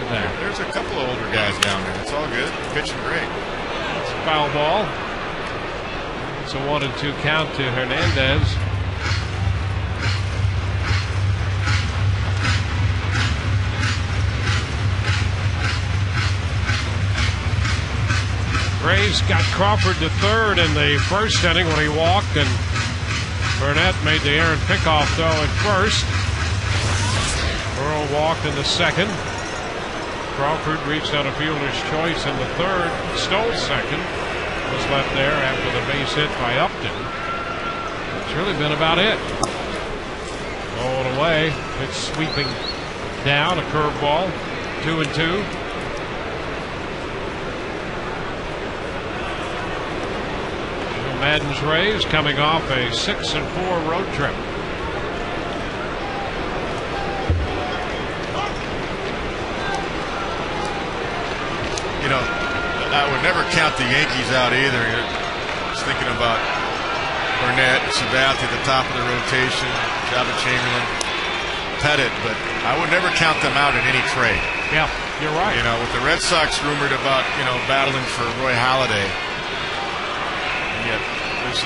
There. There's a couple of older guys down there. It's all good. Pitching great. It's a foul ball. It's a 1-2 count to Hernandez. Rays got Crawford to third in the first inning when he walked, and Burnett made the Aaron Pickoff throw at first. Earl walked in the second. Crawford reached on a fielder's choice in the third, stole second, was left there after the base hit by Upton. It's really been about it. Going away, it's sweeping down, a curveball, 2-2. Madden's Rays coming off a 6-4 road trip. I would never count the Yankees out either. Just thinking about Burnett, Sabathia at the top of the rotation, Jabba Chamberlain, Pettit, but I would never count them out in any trade. Yeah, you're right. With the Red Sox rumored about battling for Roy Halladay. Yet there's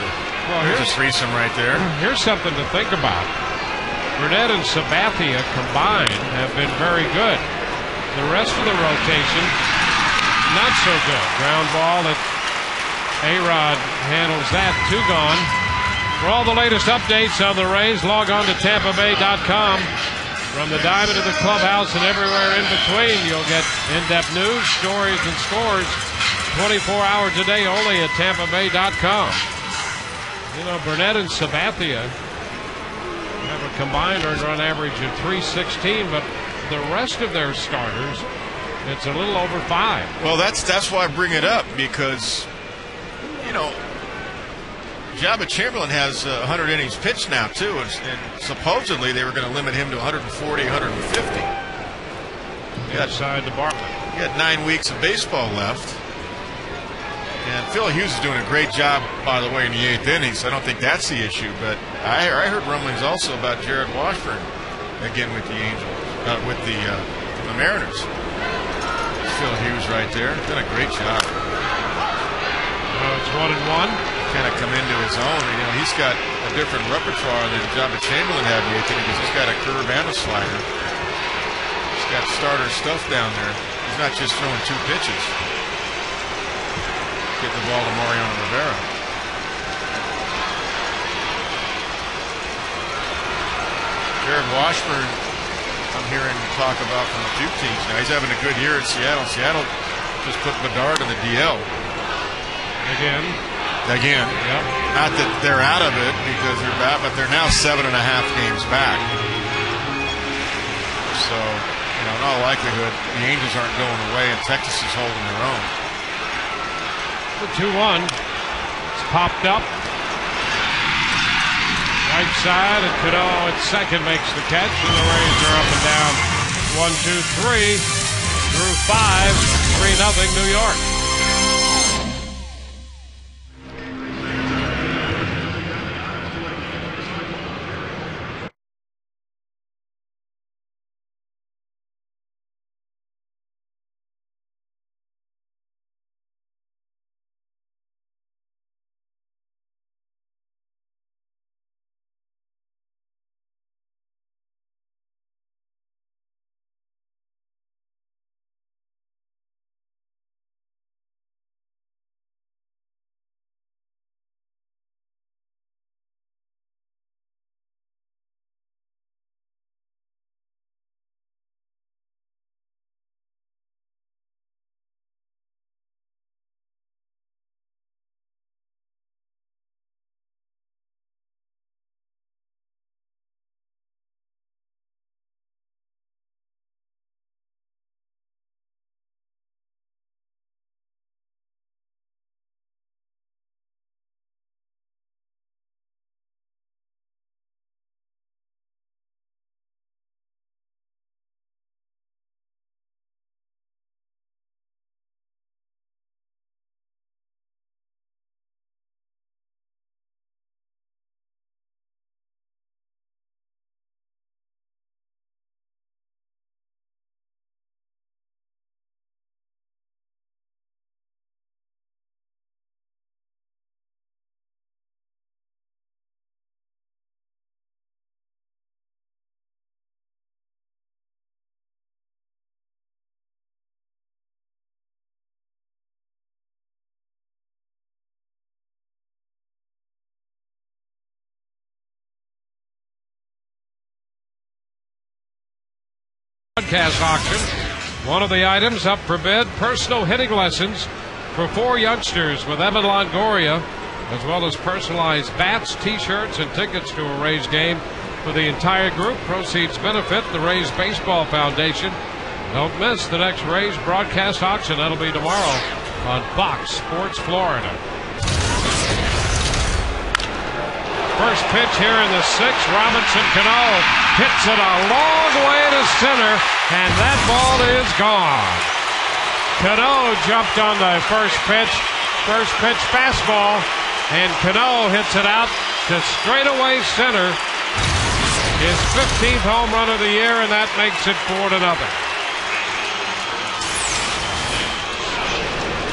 a threesome right there. Here's something to think about. Burnett and Sabathia combined have been very good. The rest of the rotation, not so good. Ground ball that A-Rod handles that. 2 gone. For all the latest updates on the Rays, log on to TampaBay.com. From the diamond to the clubhouse and everywhere in between, you'll get in-depth news, stories, and scores 24 hours a day only at TampaBay.com. Burnett and Sabathia have a combined earned run average of 316, but the rest of their starters, it's a little over 5. Well, that's why I bring it up, because Jabba Chamberlain has 100 innings pitched now too, and supposedly they were going to limit him to 140, 150. Inside the Bartlett. He had 9 weeks of baseball left. And Phil Hughes is doing a great job, by the way, in the 8th inning, so I don't think that's the issue. But I heard rumblings also about Jared Washburn again with the Angels, with the Mariners. Phil Hughes right there, done a great job. It's 1-1. Kind of come into his own. He's got a different repertoire than Jabba Chamberlain had in the 8th inning, because he's got a curve and a slider. He's got starter stuff down there. He's not just throwing 2 pitches. Get the ball to Mariano Rivera. Jared Washburn, I'm hearing talk about from a few teams now. He's having a good year at Seattle. Seattle just put Bedard in the DL. Again. Yep. Not that they're out of it because they're bad, but they're now 7.5 games back. So, in all likelihood, the Angels aren't going away and Texas is holding their own. The 2-1. It's popped up. Right side, and Cano at second makes the catch, and the Rays are up and down. 1-2-3 through 5. 3-0 New York. broadcast auction. One of the items up for bid, personal hitting lessons for 4 youngsters with Evan Longoria, as well as personalized bats, T-shirts, and tickets to a Rays game for the entire group. Proceeds benefit the Rays Baseball Foundation. Don't miss the next Rays broadcast auction. That'll be tomorrow on Fox Sports Florida. First pitch here in the 6th. Robinson Cano hits it a long way to center, and that ball is gone. Cano jumped on the first pitch fastball, and Cano hits it out to straightaway center. His 15th home run of the year, and that makes it 4-0.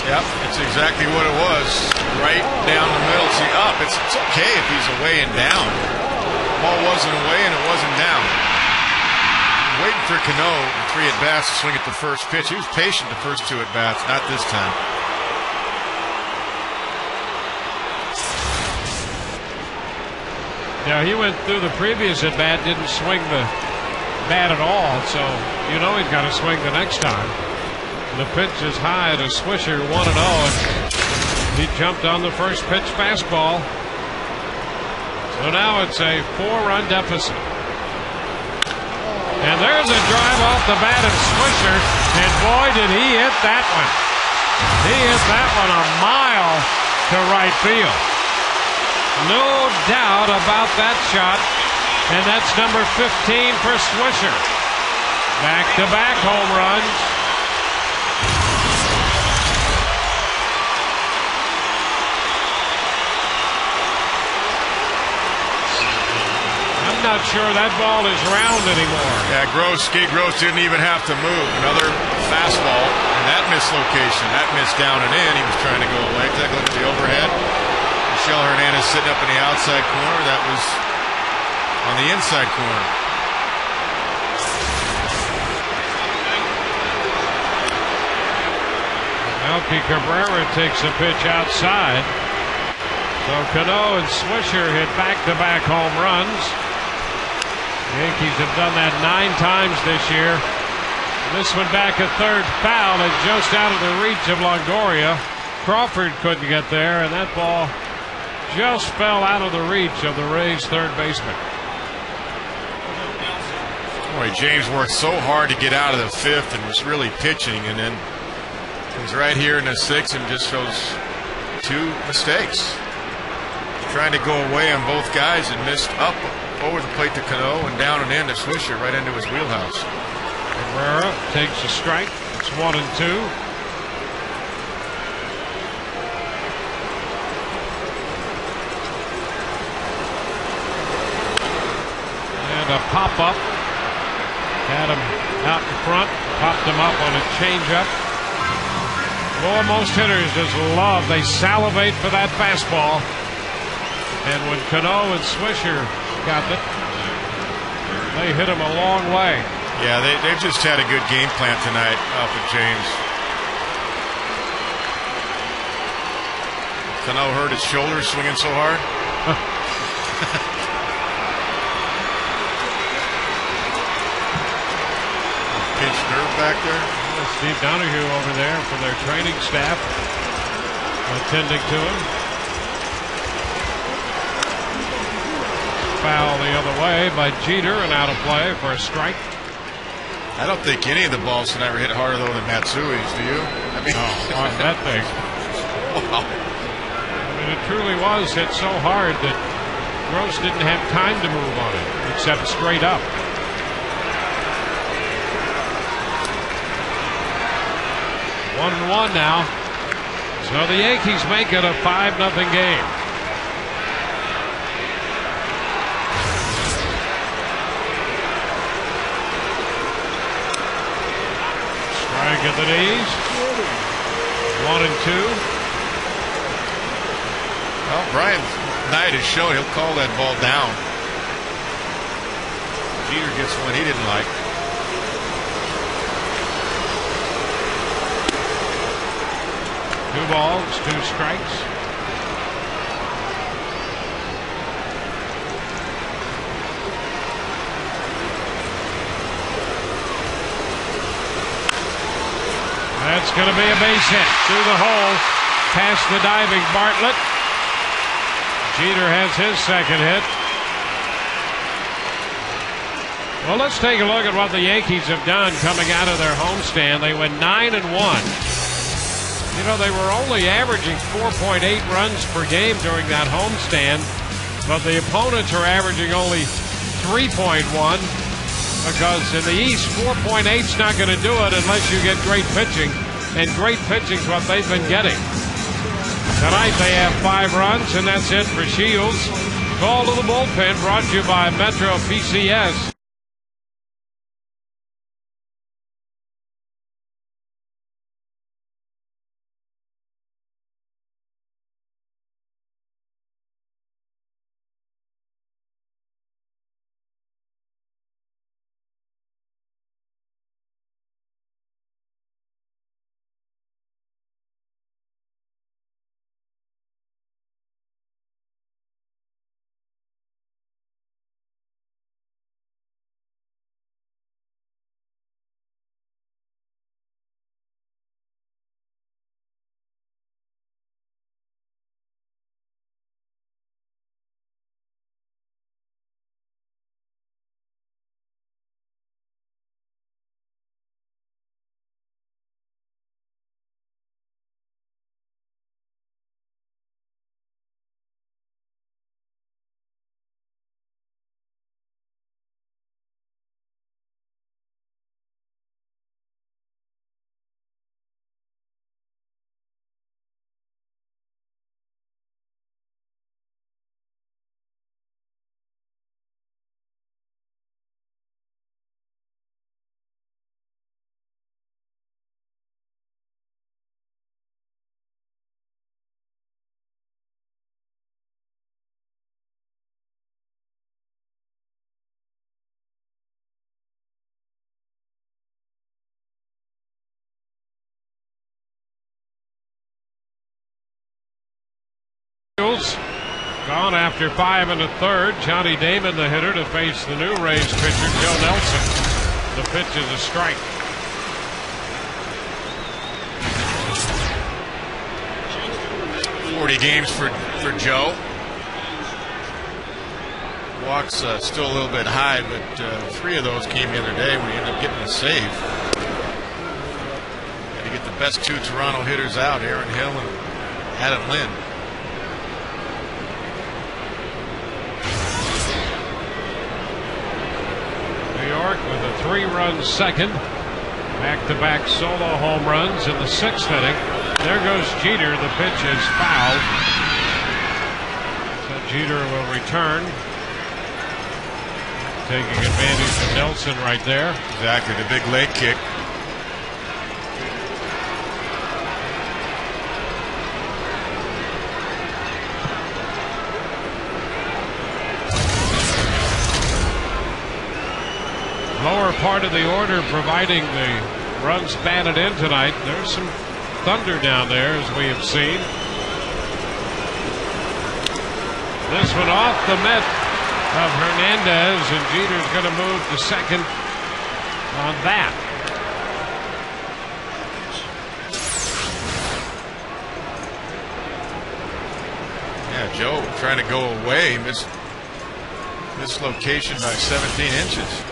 Yep, it's exactly what it was. Right down the middle. See, up. It's okay if he's away and down. The ball wasn't away and it wasn't down. Waiting for Cano in 3 at-bats to swing at the first pitch. He was patient the first 2 at-bats, not this time. Yeah, he went through the previous at-bat, didn't swing the bat at all, so you know he's got to swing the next time. The pitch is high to Swisher, 1-0, and he jumped on the first pitch fastball. So now it's a 4-run deficit. And there's a drive off the bat of Swisher, and boy, did he hit that one. He hit that one a mile to right field. No doubt about that shot, and that's number 15 for Swisher. Back-to-back home runs. Not sure that ball is round anymore. Yeah, Gabe Gross didn't even have to move. Another fastball, and that missed location. That missed down and in. He was trying to go away. Take a look at the overhead. Michelle Hernandez sitting up in the outside corner. That was on the inside corner. Melky Cabrera takes a pitch outside. So Cano and Swisher hit back-to-back home runs. The Yankees have done that 9 times this year. This one back at third, foul, and just out of the reach of Longoria. Crawford couldn't get there, and that ball just fell out of the reach of the Rays' third baseman. Boy, James worked so hard to get out of the 5th and was really pitching, and then he's right here in the 6th and just shows 2 mistakes. Trying to go away on both guys and missed up over the plate to Cano and down and in to Swisher right into his wheelhouse. Cabrera takes a strike. It's 1-2. And a pop-up. Had him out in front. Popped him up on a changeup. Boy, most hitters just love. They salivate for that fastball. And when Cano and Swisher got it, they hit him a long way. Yeah, they've just had a good game plan tonight off of James. Cano hurt his shoulder swinging so hard. Pinched nerve back there. Steve Donahue over there for their training staff attending to him. Foul the other way by Jeter and out of play for a strike. I don't think any of the balls tonight were hit harder though than Matsui's. Do you? I mean, that thing. Wow. I mean, it truly was hit so hard that Gross didn't have time to move on it except straight up. One and one now. So the Yankees make it a 5-0 game. Strike at the knees. 1-2. Well, Brian Knight has shown he'll call that ball down. Jeter gets one he didn't like. Two balls, 2 strikes. It's going to be a base hit through the hole, past the diving Bartlett. Jeter has his second hit. Well, let's take a look at what the Yankees have done coming out of their homestand. They went 9-1. You know, they were only averaging 4.8 runs per game during that homestand, but the opponents are averaging only 3.1, because in the East, 4.8 is not going to do it unless you get great pitching, and great pitching is what they've been getting. Tonight they have 5 runs, and that's it for Shields. Call to the bullpen brought to you by Metro PCS. Gone after 5 1/3. Johnny Damon, the hitter, to face the new Rays pitcher, Joe Nelson. The pitch is a strike. .40 games for Joe. Walks still a little bit high, but 3 of those came the other day when he ended up getting a save. Got to get the best 2 Toronto hitters out, Aaron Hill and Adam Lynn. New York with a 3-run second. Back-to-back solo home runs in the 6th inning. There goes Jeter. The pitch is fouled. So Jeter will return. Taking advantage of Nelson right there. Exactly, the big leg kick. Lower part of the order providing the runs batted in tonight. There's some thunder down there, as we have seen. This one off the mitt of Hernandez, and Jeter's going to move to second on that. Yeah, Joe trying to go away. Mislocation by 17 inches.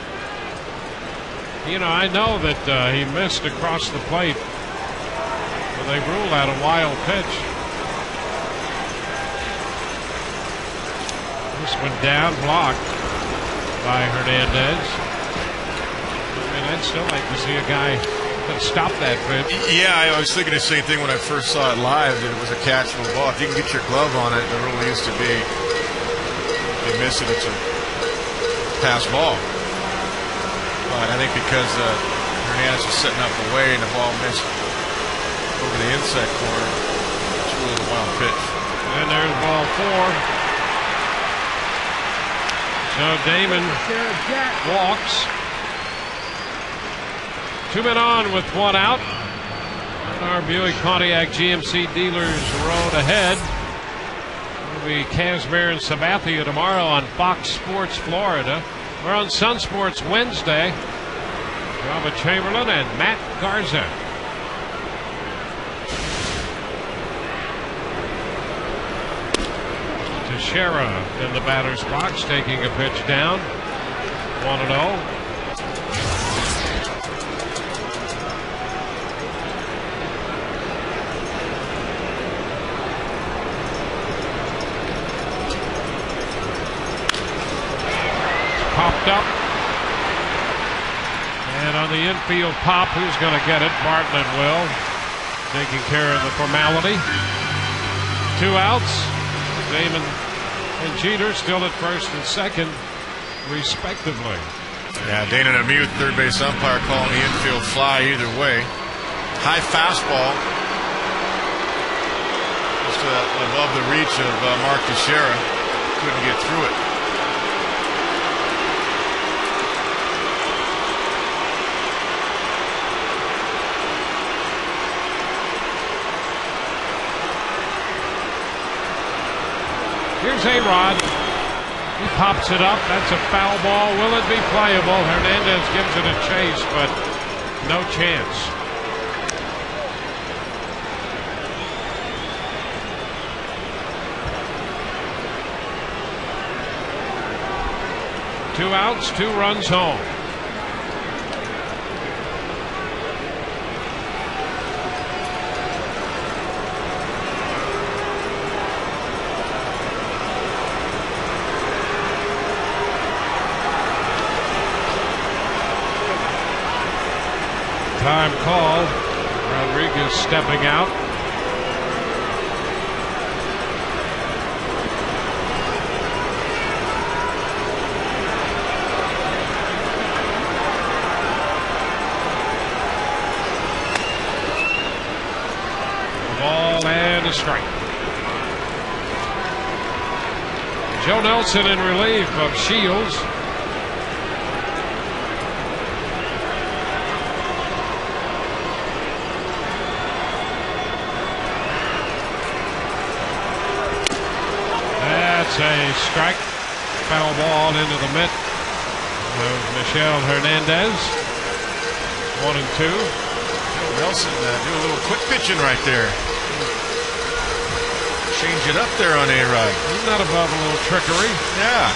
You know, I know that he missed across the plate, but they rule out a wild pitch. This one down, blocked by Hernandez. I mean, I'd still like to see a guy stop that pitch. Yeah, I was thinking the same thing when I first saw it live, that it was a catchable ball. If you can get your glove on it, the rule used to be, if you miss it, it's a pass ball. But I think because Hernandez was setting up away and the ball missed over the inside corner, it's really a wild pitch. And there's ball 4. So Damon walks. 2 men on with 1 out. On our Buick Pontiac GMC Dealers Road ahead. It'll be Kazmir and Sabathia tomorrow on Fox Sports Florida. We're on Sun Sports Wednesday. Robert Chamberlain and Matt Garza. Teixeira in the batter's box, taking a pitch down. 1-0. Popped up. And on the infield pop, who's going to get it? Bartlett will. Taking care of the formality. 2 outs. Damon and Jeter still at first and second, respectively. Yeah, Dana Lemieux, third base umpire, calling the infield fly either way. High fastball. Just above the reach of Mark Teixeira. Couldn't get through it. Here's A-Rod. He pops it up. That's a foul ball. Will it be playable? Hernandez gives it a chase, but no chance. Two outs, 2 runs home. Time called. Rodriguez stepping out. A ball and a strike. Joe Nelson in relief of Shields. A strike, foul ball into the mitt of Michel Hernandez. 1-2. Nelson do a little quick pitching right there. Change it up there on A-Rod. He's not above a little trickery. Yeah.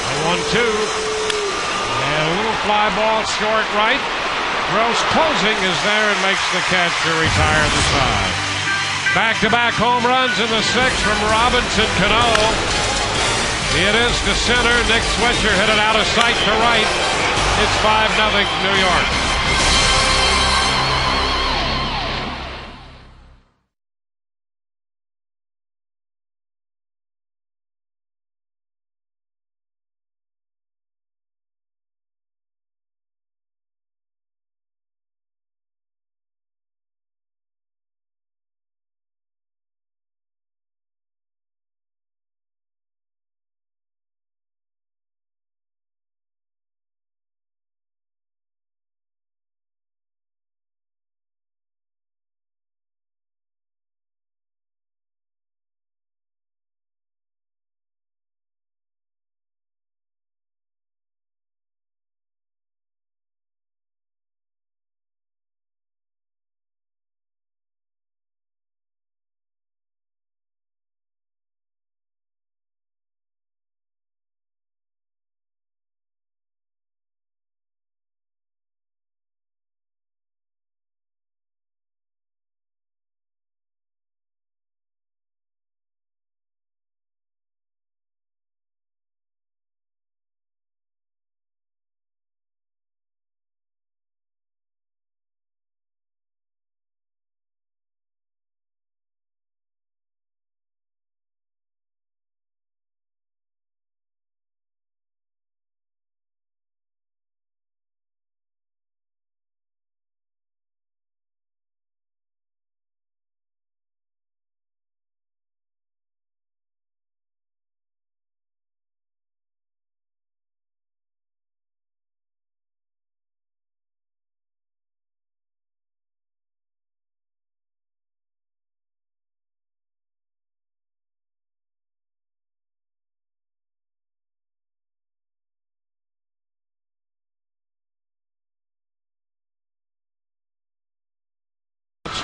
A 1-2. And a little fly ball short right. Gross closing is there and makes the catch to retire the side. Back-to-back home runs in the 6th from Robinson Cano. It is to center. Nick Switzer hit it out of sight to right. It's 5-0 New York.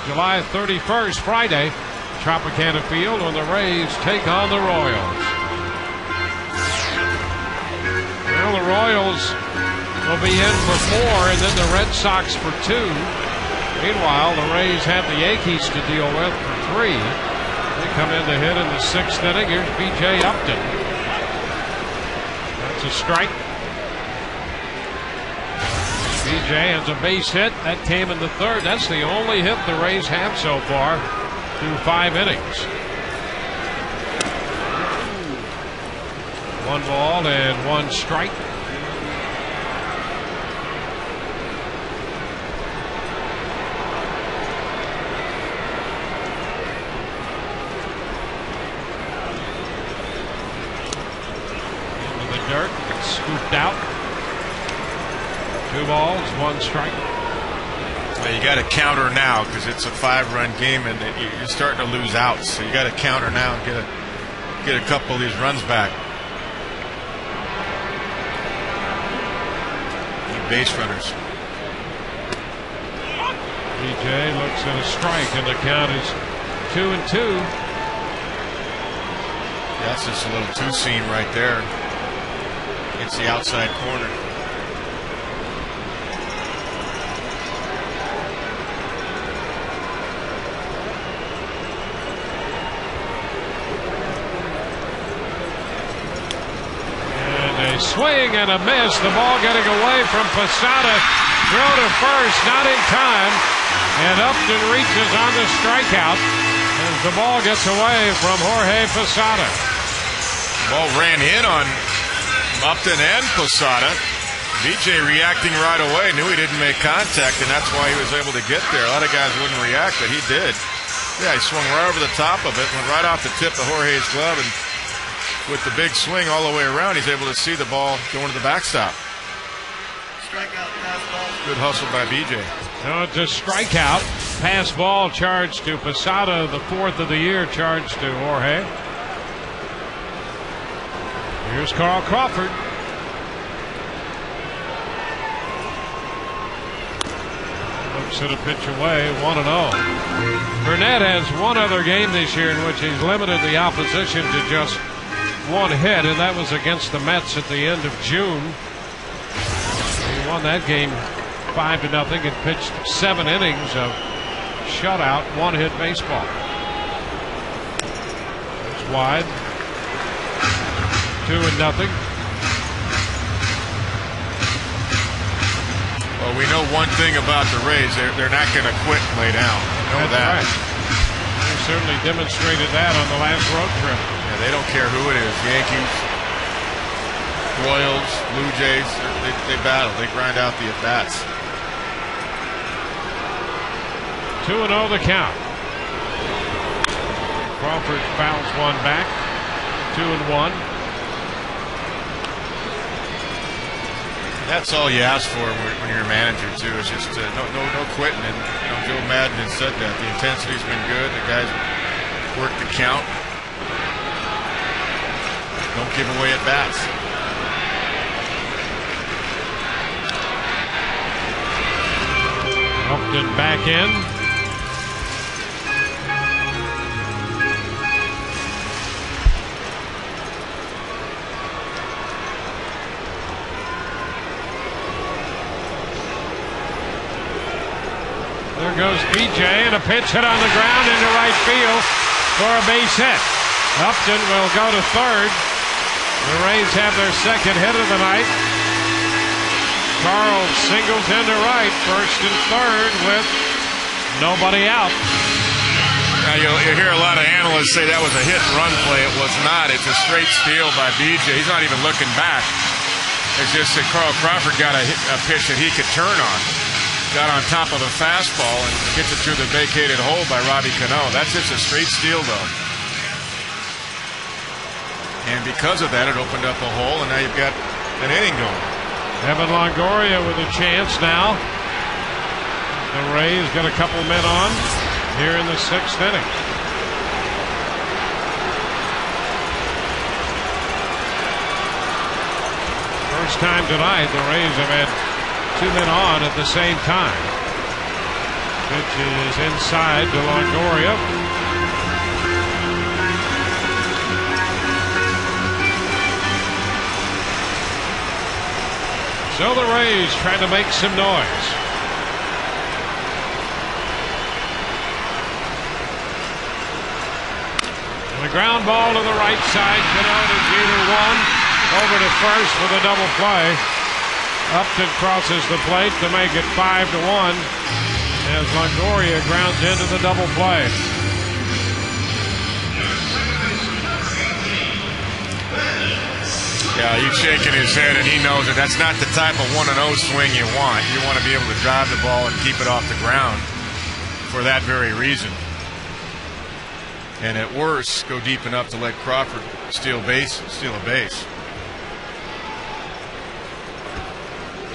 July 31st, Friday, Tropicana Field, when the Rays take on the Royals. Well, the Royals will be in for 4, and then the Red Sox for 2. Meanwhile, the Rays have the Yankees to deal with for 3. They come in to hit in the 6th inning. Here's B.J. Upton. That's a strike. B.J. has a base hit. That came in the 3rd. That's the only hit the Rays have so far through 5 innings. 1 ball and 1 strike. Into the dirt. It's scooped out. 2 balls, 1 strike. You got to counter now because it's a 5-run game and you're starting to lose outs. So you got to counter now and get a couple of these runs back. Need base runners. BJ looks at a strike and the count is 2-2. That's just a little two-seam right there. It's the outside corner. Swing and a miss. The ball getting away from Posada. Throw to first, not in time. And Upton reaches on the strikeout as the ball gets away from Jorge Posada. Ball ran in on Upton and Posada. BJ reacting right away. Knew he didn't make contact, and that's why he was able to get there. A lot of guys wouldn't react, but he did. Yeah, he swung right over the top of it, went right off the tip of Jorge's glove, and with the big swing all the way around, he's able to see the ball going to the backstop. Strikeout, pass ball. Good hustle by BJ. No, it's a strikeout. Pass ball charged to Posada, the 4th of the year charged to Jorge. Here's Carl Crawford. Looks at a pitch away, 1-0. Burnett has one other game this year in which he's limited the opposition to just 1 hit, and that was against the Mets at the end of June. He won that game 5-0 and pitched 7 innings of shutout, 1-hit baseball. It's wide. 2-0. Well, we know one thing about the Rays. They're not going to quit and lay down. We know that. Right. They certainly demonstrated that on the last road trip. Yeah, they don't care who it is. Yankees, Royals, Blue Jays. They battle. They grind out the at-bats. 2-0 the count. Crawford fouls one back. 2-1. That's all you ask for when you're a manager too. It's just no quitting. And Joe Madden has said that the intensity's been good. The guys work the count. Don't give away at bats. Upton back in. There goes BJ, and a pitch hit on the ground into right field for a base hit. Upton will go to third. The Rays have their second hit of the night. Charles singles into right, first and third with nobody out. Now you'll hear a lot of analysts say that was a hit and run play. It was not. It's a straight steal by BJ. He's not even looking back. It's just that Carl Crawford got a pitch that he could turn on. Got on top of a fastball and gets it through the vacated hole by Robbie Cano. That's just a straight steal, though. And because of that, it opened up a hole, and now you've got an inning going. Evan Longoria with a chance now. The Rays got a couple men on here in the 6th inning. First time tonight the Rays have had 2 men on at the same time. Pitch is inside to Longoria. So the Rays trying to make some noise. The ground ball to the right side. Cano to Jeter, one. Over to first with a double play. Upton crosses the plate to make it 5-1 as Longoria grounds into the double play. Yeah, he's shaking his head, and he knows that that's not the type of 1-0 swing you want. You want to be able to drive the ball and keep it off the ground for that very reason. And at worst, go deep enough to let Crawford steal a base.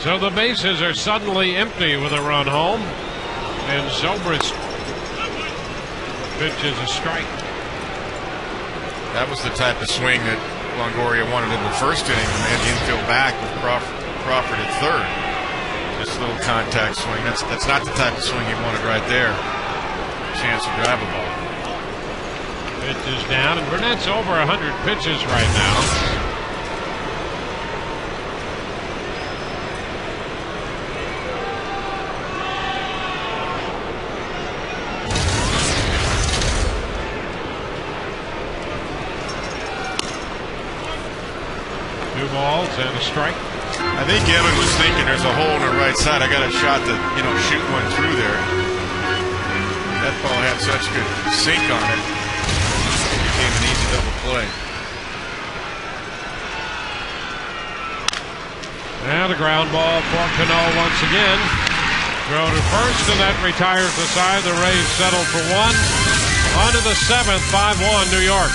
So the bases are suddenly empty with a run home. And Zobrist pitches a strike. That was the type of swing that Longoria wanted in the first inning when they had the infield back with Crawford at third. Just a little contact swing. That's not the type of swing he wanted right there. Chance to drive a ball. Pitch is down, and Burnett's over 100 pitches right now. Two balls and a strike. I think Evan was thinking there's a hole in the right side. I got a shot to, shoot one through there. That ball had such good sink on it. It became an easy double play. And a ground ball for Cano once again. Throw to first, and that retires the side. The Rays settle for one. On to the seventh, 5-1 New York.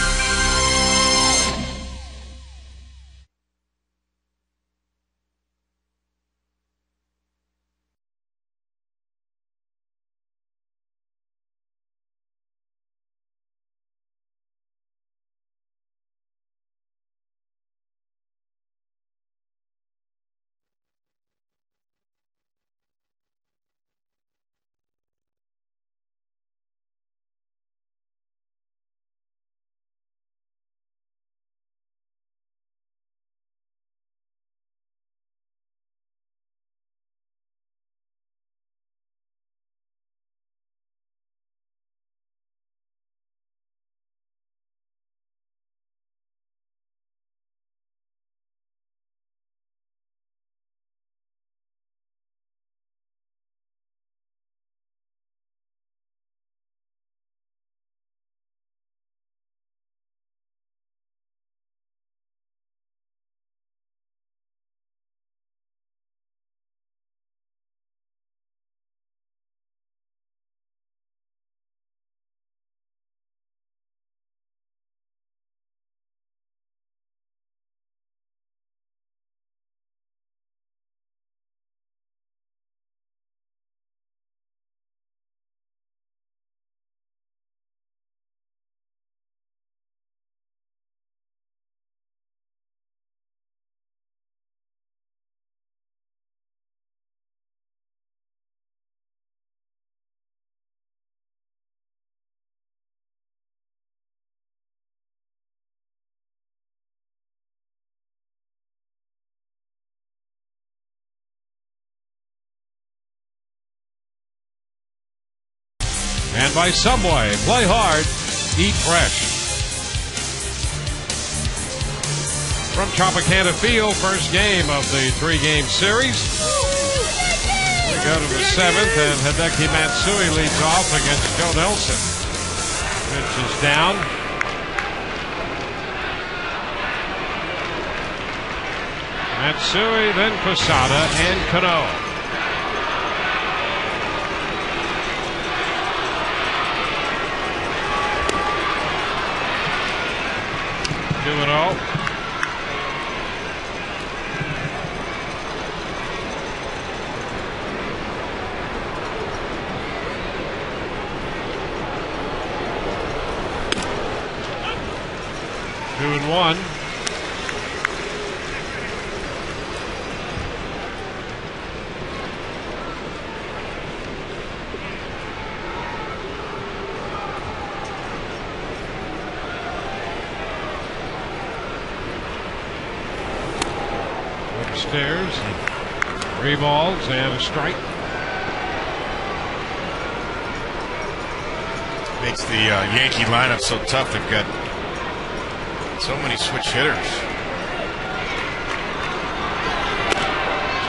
And by Subway, play hard, eat fresh. From Tropicana Field, first game of the three-game series. We go to the seventh, and Hideki Matsui leads off against Joe Nelson. Pitch is down. Matsui, then Posada, and Cano. 2-0. Two and one. downstairs. 3 balls and a strike. Makes the Yankee lineup so tough. They've got so many switch hitters.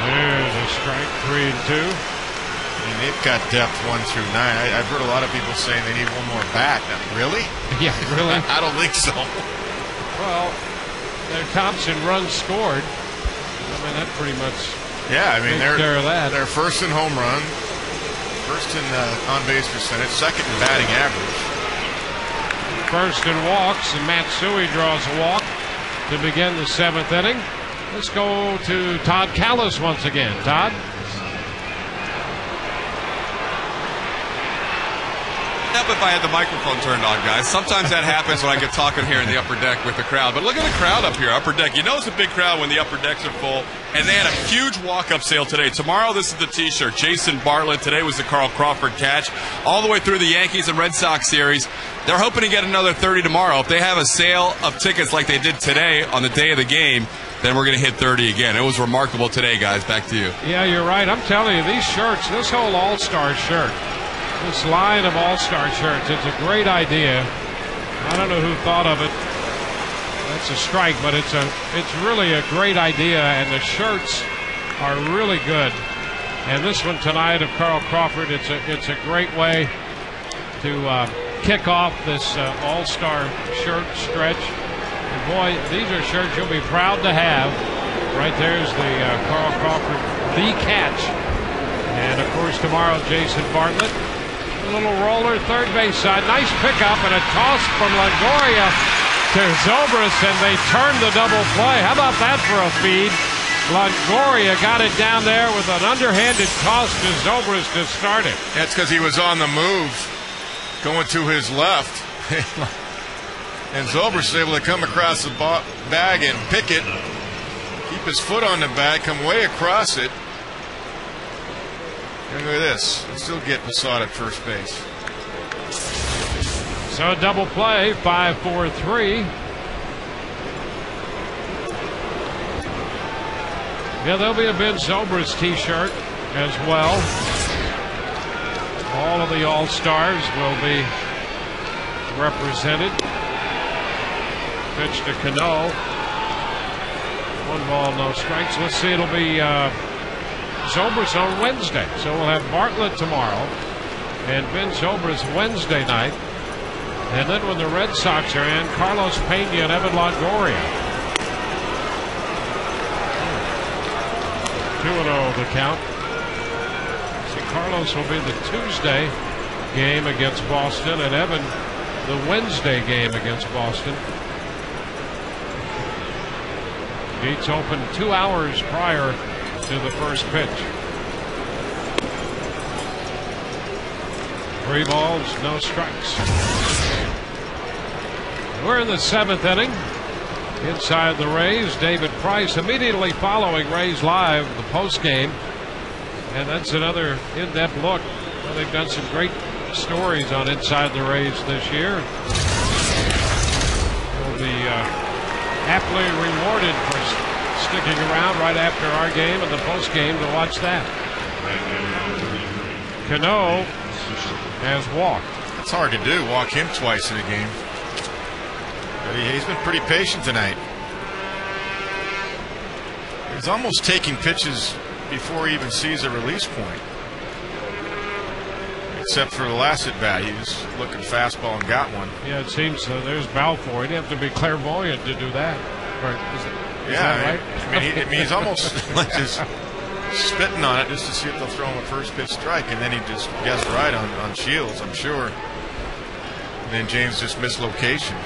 There's a strike, 3-2. I mean, they've got depth 1 through 9. I've heard a lot of people saying they need one more bat. Now, really? Yeah, really? I don't think so. Well, their Thompson runs scored. I mean, that pretty much Yeah, I mean, takes care of that. They're first in home run, first in on-base percentage, second in batting average. First in walks, and Matsui draws a walk to begin the 7th inning. Let's go to Todd Callis once again. Todd? If I had the microphone turned on, guys. Sometimes that happens when I get talking here in the upper deck with the crowd. But look at the crowd up here, upper deck. You know it's a big crowd when the upper decks are full. And they had a huge walk-up sale today. Tomorrow, this is the T-shirt. Jason Bartlett. Today was the Carl Crawford catch. All the way through the Yankees and Red Sox series. They're hoping to get another 30 tomorrow. If they have a sale of tickets like they did today on the day of the game, then we're going to hit 30 again. It was remarkable today, guys. Back to you. Yeah, you're right. I'm telling you, these shirts, this whole All-Star shirt, this line of All-Star shirts, it's a great idea. I don't know who thought of it. That's a strike, but it's really a great idea, and the shirts are really good. And this one tonight of Carl Crawford, it's a great way to kick off this All-Star shirt stretch. And boy, these are shirts you'll be proud to have. Right there's the Carl Crawford, the catch. And of course tomorrow, Jason Bartlett. A little roller, third base side. Nice pickup and a toss from Longoria to Zobrist, and they turned the double play. How about that for a feed? Longoria got it down there with an underhanded toss to Zobrist to start it. That's because he was on the move, going to his left. And Zobrist was able to come across the bag and pick it, keep his foot on the bag, come way across it. And look at this. Still getting the sod at first base. So a double play, 5-4-3. Yeah, there'll be a Ben Zobrist T-shirt as well. All of the All-Stars will be represented. Pitch to Cano. 1 ball, no strikes. Let's see, it'll be Zobrist on Wednesday. So we'll have Bartlett tomorrow and Ben Zobrist Wednesday night. And then when the Red Sox are in, Carlos Pena and Evan Longoria. 2-0 the count. See, Carlos will be the Tuesday game against Boston, and Evan the Wednesday game against Boston. Gates open 2 hours prior to the first pitch. 3 balls, no strikes. We're in the 7th inning. Inside the Rays, David Price immediately following Rays Live, the post game. And that's another in-depth look. Well, they've done some great stories on Inside the Rays this year. We'll be aptly rewarded for sticking around right after our game and the post game to watch that. Cano has walked. It's hard to do, walk him twice in a game. But he's been pretty patient tonight. He's almost taking pitches before he even sees a release point. Except for the last at bat, he was looking fastball and got one. Yeah, it seems there's Balfour. He'd have to be clairvoyant to do that. Is that right? I mean, he's almost like just spitting on it just to see if they'll throw him a first pitch strike, and then he just guessed right on Shields, I'm sure. And then James just missed location.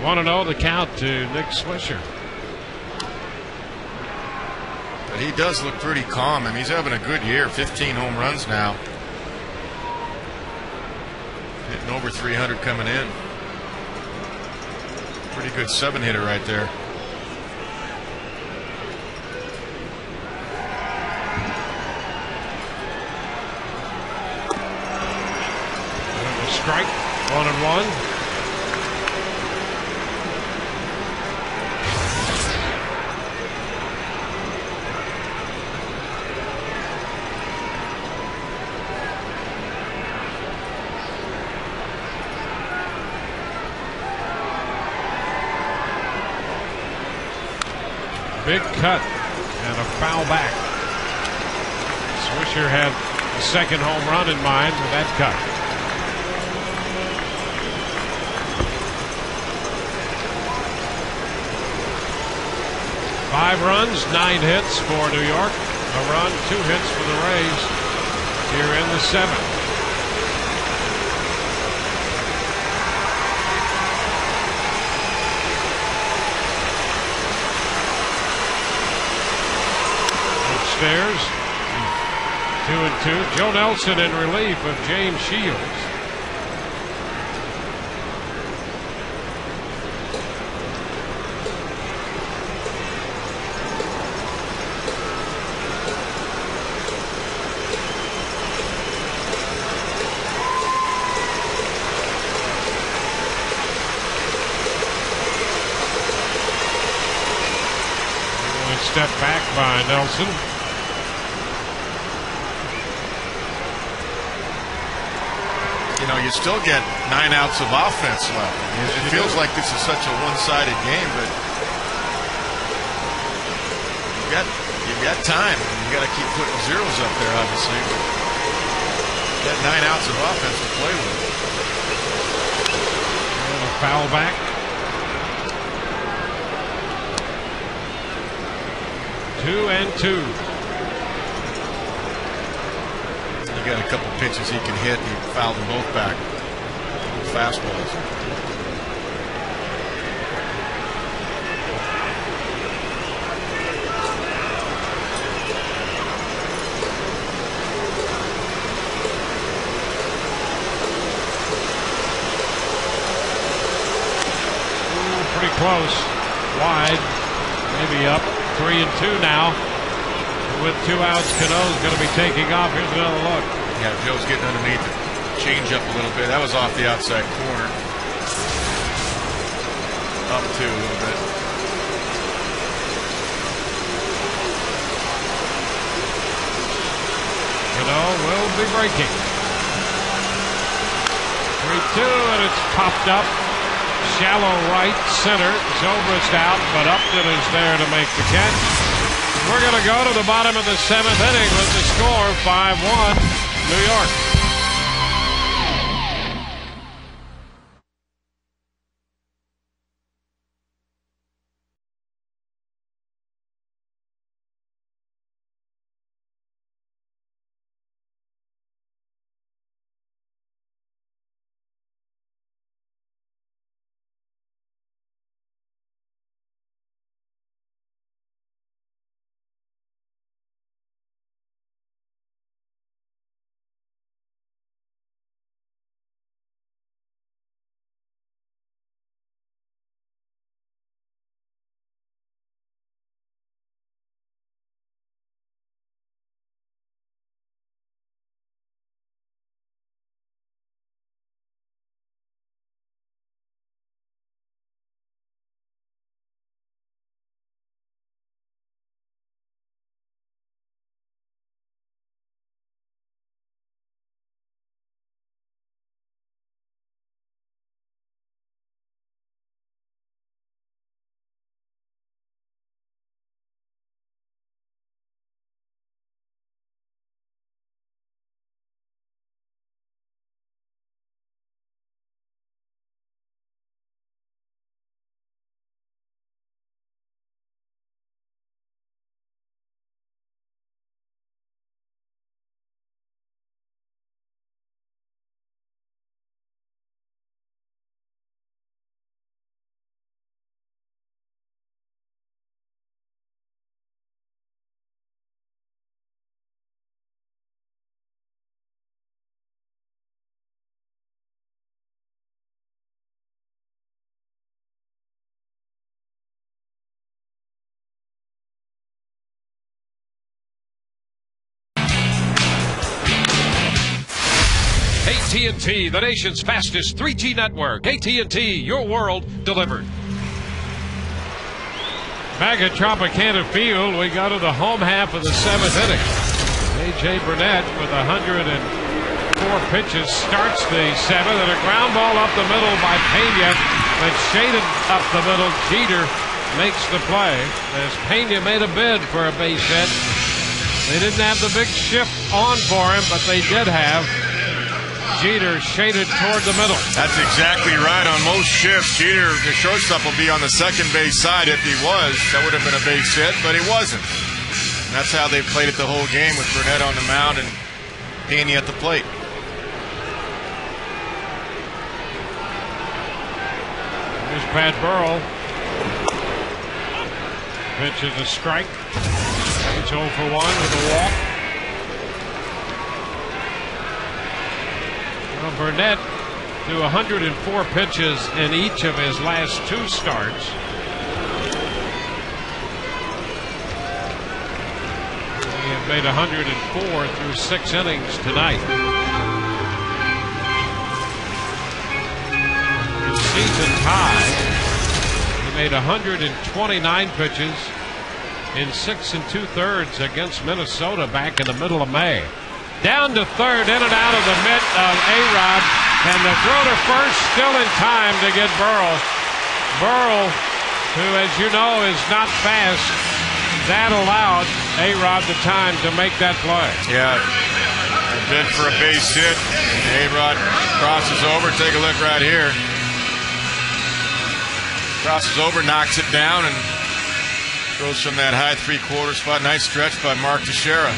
1-0 the count to Nick Swisher. But he does look pretty calm. I mean, he's having a good year. 15 home runs now. Hitting over 300 coming in. Pretty good 7-hitter right there. Strike, 1-1. big cut and a foul back. Swisher had the second home run in mind with that cut. Five runs, 9 hits for New York. A run, 2 hits for the Rays here in the 7th. Upstairs, 2-2. Joe Nelson in relief of James Shields. Step back by Nelson. You know, you still get 9 outs of offense left. It feels like this is such a one-sided game, but you've got time. You got to keep putting zeros up there, obviously. But you got 9 outs of offense to play with. And a foul back. Two and 2. You got a couple pitches he can hit, and he fouled them both back. Fastballs. Pretty close. Wide. Maybe up. 3-2 now. With 2 outs, Cano's going to be taking off. Here's another look. Yeah, Joe's getting underneath it. Change up a little bit. That was off the outside corner. Up 2 a little bit. Cano will be breaking. 3-2, and it's popped up. Shallow right center. Zobrist out, but Upton is there to make the catch. We're going to go to the bottom of the 7th inning with the score 5-1 New York. AT&T, the nation's fastest 3G network. AT&T, your world delivered. Back at Tropicana Field, we go to the home half of the 7th inning. A.J. Burnett with 104 pitches starts the 7th, and a ground ball up the middle by Pena, and shaded up the middle. Jeter makes the play as Pena made a bid for a base hit. They didn't have the big shift on for him, but they did have Jeter shaded toward the middle. That's exactly right. On most shifts, Jeter, the shortstop, will be on the second base side. If he was, that would have been a base hit, but he wasn't. And that's how they played it the whole game, with Burnett on the mound and Pena at the plate. Here's Pat Burrell. Pitch is a strike. It's 0 for 1 with a walk. Well, Burnett threw 104 pitches in each of his last 2 starts. He had made 104 through 6 innings tonight. His season high, he made 129 pitches in 6 2/3 against Minnesota back in the middle of May. Down to third, in and out of the mitt of A-Rod, and the throw to first still in time to get Burrell. Burrell, who, as you know, is not fast, that allowed A-Rod the time to make that play. Yeah, a bid for a base hit. A-Rod crosses over. Take a look right here. Crosses over, knocks it down, and goes from that high 3/4 spot. Nice stretch by Mark Teixeira.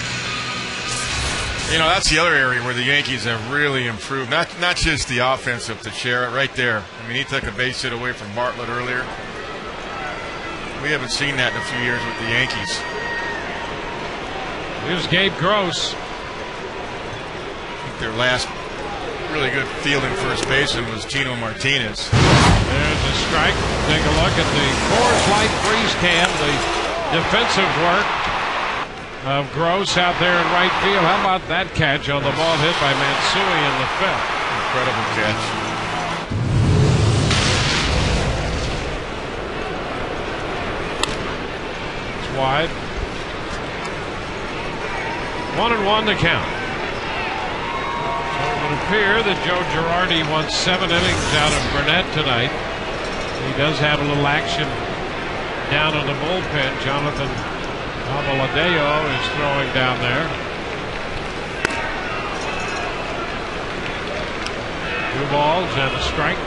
You know, that's the other area where the Yankees have really improved. Not just the offense of Teixeira, right there. I mean, he took a base hit away from Bartlett earlier. We haven't seen that in a few years with the Yankees. Here's Gabe Gross. I think their last really good fielding first baseman was Tino Martinez. There's a strike. Take a look at the Coors Light freeze cam, the defensive work of Gross out there in right field. How about that catch on the ball hit by Matsui in the 5th? Incredible catch. It's wide. 1-1 to count. So it would appear that Joe Girardi wants 7 innings out of Burnett tonight. He does have a little action down on the bullpen. Jonathan Aboladeo is throwing down there. 2 balls and a strike.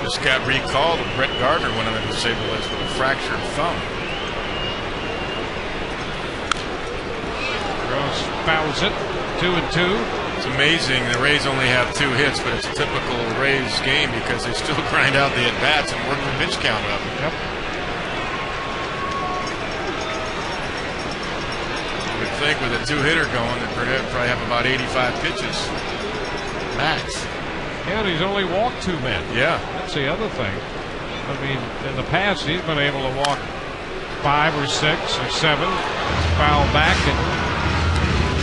Just got recalled. Brett Gardner went on the disabled list with a fractured thumb. Gross fouls it. 2-2. It's amazing. The Rays only have 2 hits, but it's a typical Rays game because they still grind out the at-bats and work the pitch count up. Yep. You would think with a 2-hitter going that Burnett would probably have about 85 pitches. Max. Yeah, and he's only walked 2 men. Yeah. That's the other thing. I mean, in the past, he's been able to walk 5 or 6 or 7. Foul back, and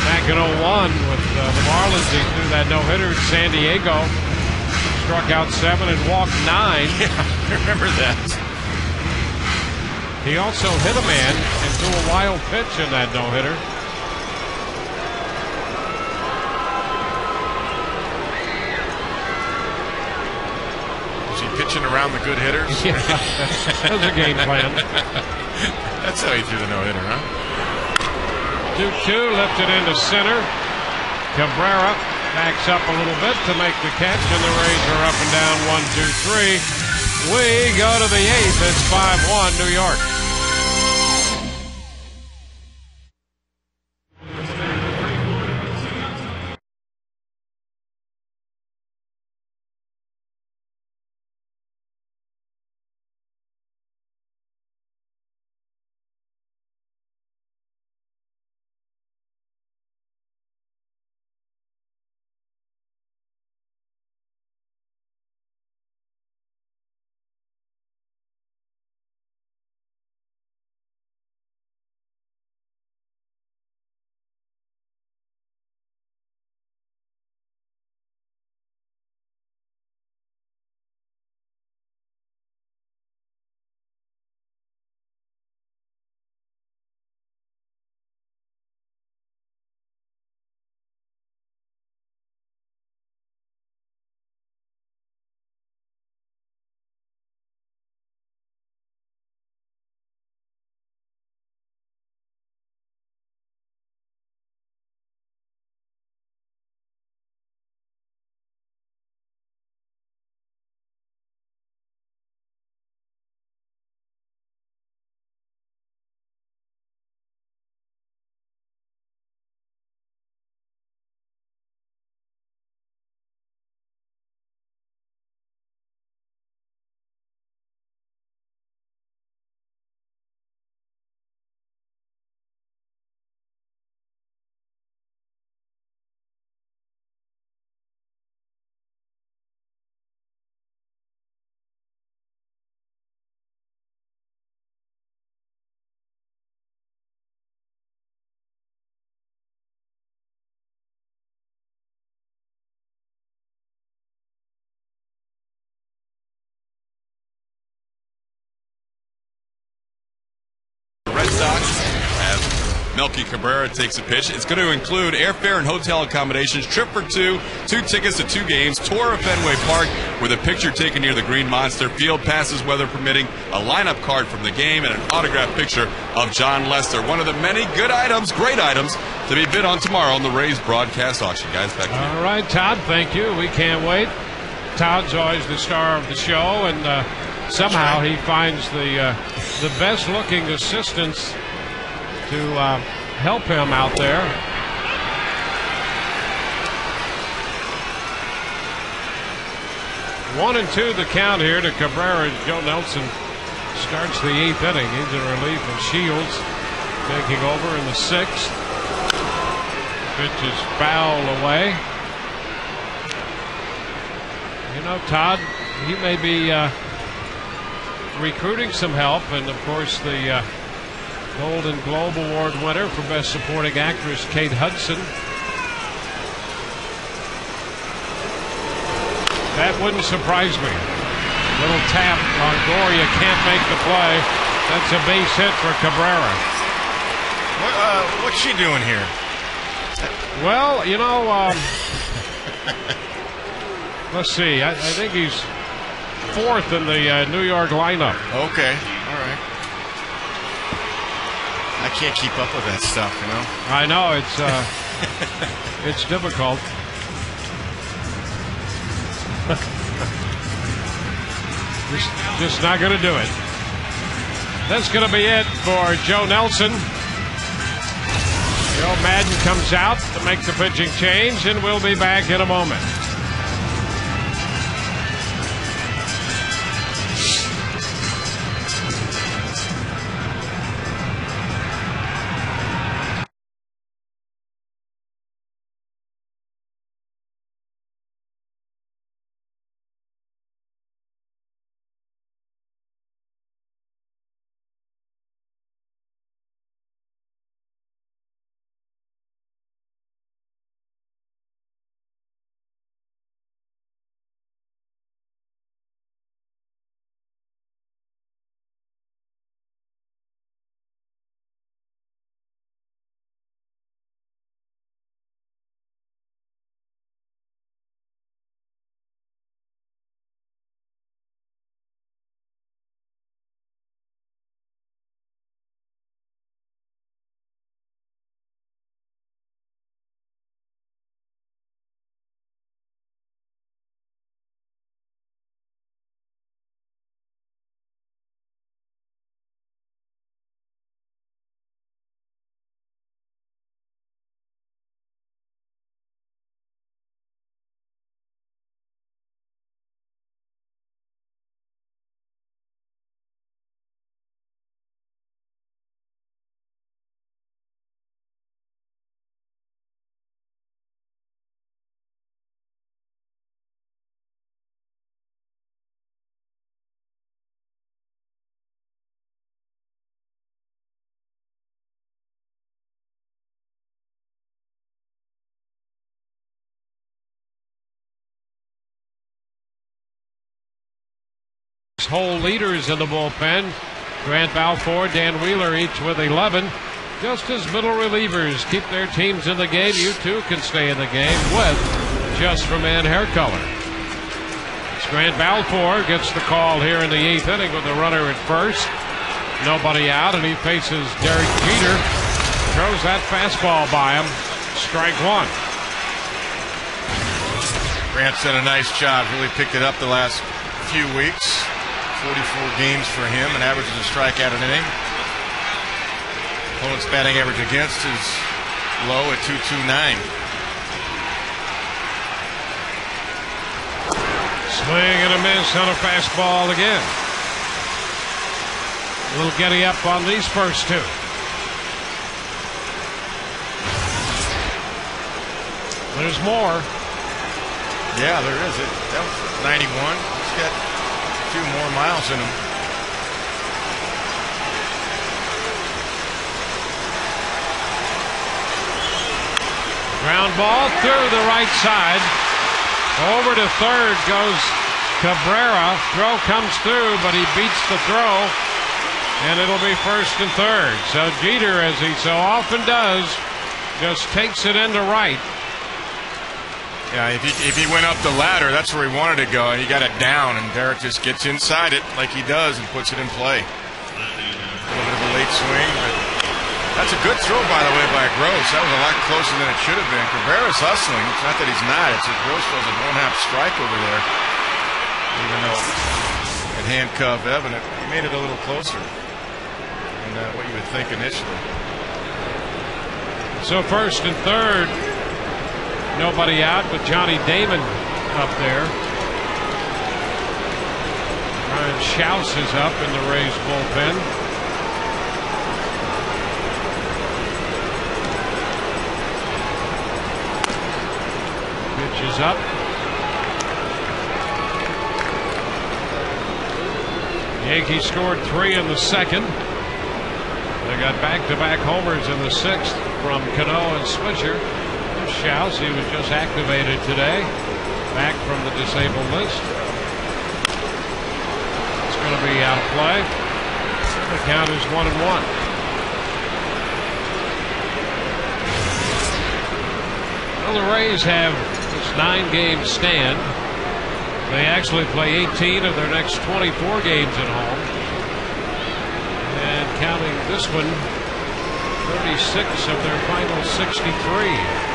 back in 01 with the Marlins, he threw that no-hitter in San Diego. Struck out 7 and walked 9. Yeah, I remember that. He also hit a man and threw a wild pitch in that no-hitter. Pitching around the good hitters. Yeah, that was a game plan. That's how he threw the no-hitter, huh? 2-2, lifted into center. Cabrera backs up a little bit to make the catch, and the Rays are up and down 1-2-3. We go to the 8th. It's 5-1 New York. Melky Cabrera takes a pitch. It's going to include airfare and hotel accommodations, trip for two tickets to 2 games, tour of Fenway Park with a picture taken near the Green Monster, field passes weather permitting, a lineup card from the game, and an autographed picture of John Lester. One of the many good items, great items, to be bid on tomorrow on the Rays broadcast auction. Guys, back to you. All right, Todd, thank you. We can't wait. Todd's always the star of the show, and somehow he finds the best-looking assistants to help him out there. One and two the count here to Cabrera. Joe Nelson starts the 8th inning. He's in relief of Shields, taking over in the 6th. Pitch is foul away. You know, Todd, he may be recruiting some help, and of course the Golden Globe Award winner for Best Supporting Actress, Kate Hudson. That wouldn't surprise me. Little tap on Goria, can't make the play. That's a base hit for Cabrera. What's she doing here? Well, you know, let's see. I think he's 4th in the New York lineup. Okay, all right. I can't keep up with that stuff, you know. I know it's difficult. just not going to do it. That's going to be it for Joe Nelson. Joe Madden comes out to make the pitching change, and we'll be back in a moment. Whole leaders in the bullpen. Grant Balfour, Dan Wheeler, each with 11. Just as middle relievers keep their teams in the game, you too can stay in the game with Just for Man hair color. Grant Balfour gets the call here in the 8th inning with the runner at first. Nobody out, and he faces Derek Jeter. Throws that fastball by him. Strike one. Grant's done a nice job. Really picked it up the last few weeks. 44 games for him and averages a strikeout an inning. Opponent's batting average against is low at .229. Swing and a miss on a fastball again. A little getty up on these first two. There's more. Yeah, there is. That was 91. He's got a few more miles in him. Ground ball through the right side. Over to third goes Cabrera. Throw comes through, but he beats the throw. and it'll be first and third. So Jeter, as he so often does, just takes it into right. Yeah, if he went up the ladder, that's where he wanted to go, and he got it down, and Derek just gets inside it like he does and puts it in play. A little bit of a late swing, but that's a good throw, by the way, by Gross. That was a lot closer than it should have been. Cabrera's hustling. It's not that he's not. It's that Gross throws a one-half strike over there, even though it handcuffed Evan. He made it a little closer than what you would think initially. So first and third, nobody out but Johnny Damon up there. Ryan Schaus is up in the Rays bullpen. Pitch is up. Yankees scored 3 in the second. They got back-to-back homers in the sixth from Cano and Swisher. Schaus, he was just activated today, back from the disabled list. It's going to be out of play. The count is 1-1. Well, the Rays have this 9-game stand. They actually play 18 of their next 24 games at home. And counting this one, 36 of their final 63.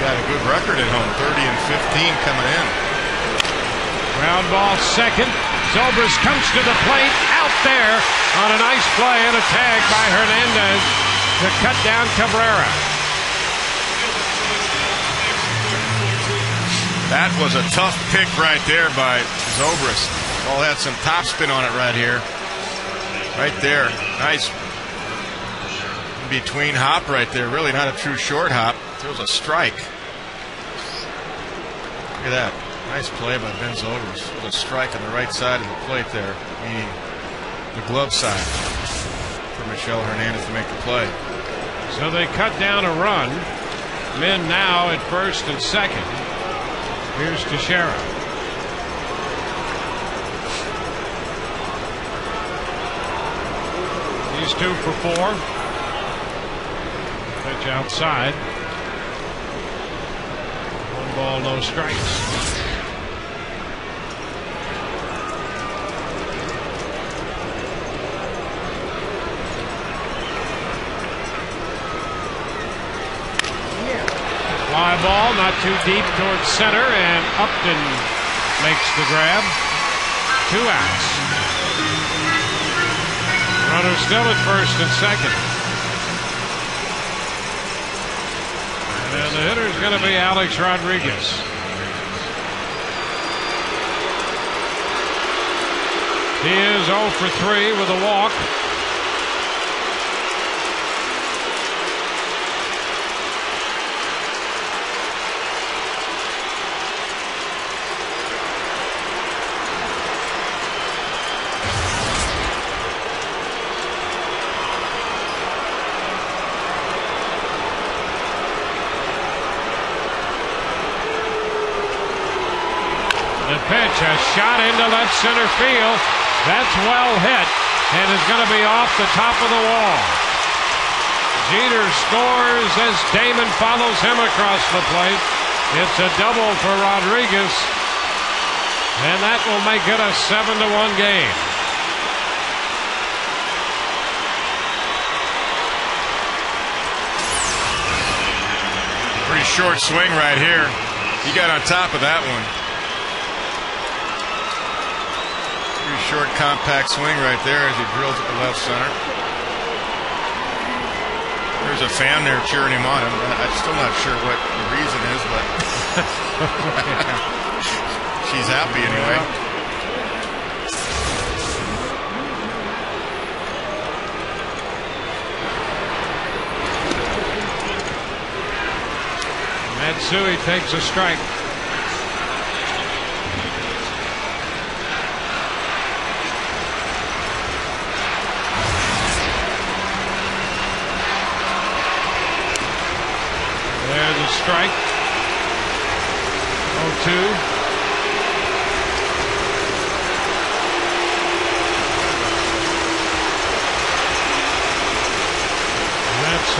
Got a good record at home, 30 and 15 coming in. Ground ball second. Zobrist comes to the plate, out there on a nice play and a tag by Hernandez to cut down Cabrera. That was a tough pick right there by Zobrist. Ball had some topspin on it right here. Right there. Nice between hop right there. Really not a true short hop. There was a strike. Look at that. Nice play by Ben Zobrist. There was a strike on the right side of the plate there, meaning the glove side, for Michel Hernandez to make the play. So they cut down a run. Men now at first and second. Here's Teixeira. He's 2 for 4. Pitch outside. 1 ball, no strikes. Fly ball, not too deep towards center, and Upton makes the grab. 2 outs. Runner still at first and second. And the hitter is going to be Alex Rodriguez. He is 0 for 3 with a walk. Pitch, a shot into left center field. That's well hit and is going to be off the top of the wall. Jeter scores as Damon follows him across the plate. It's a double for Rodriguez, and that will make it a 7-1 game. Pretty short swing right here. He got on top of that one. Short, compact swing right there as he drills at the left center. There's a fan there cheering him on. I'm still not sure what the reason is, but she's happy anyway. Matsui takes a strike. There's a strike. 0-2.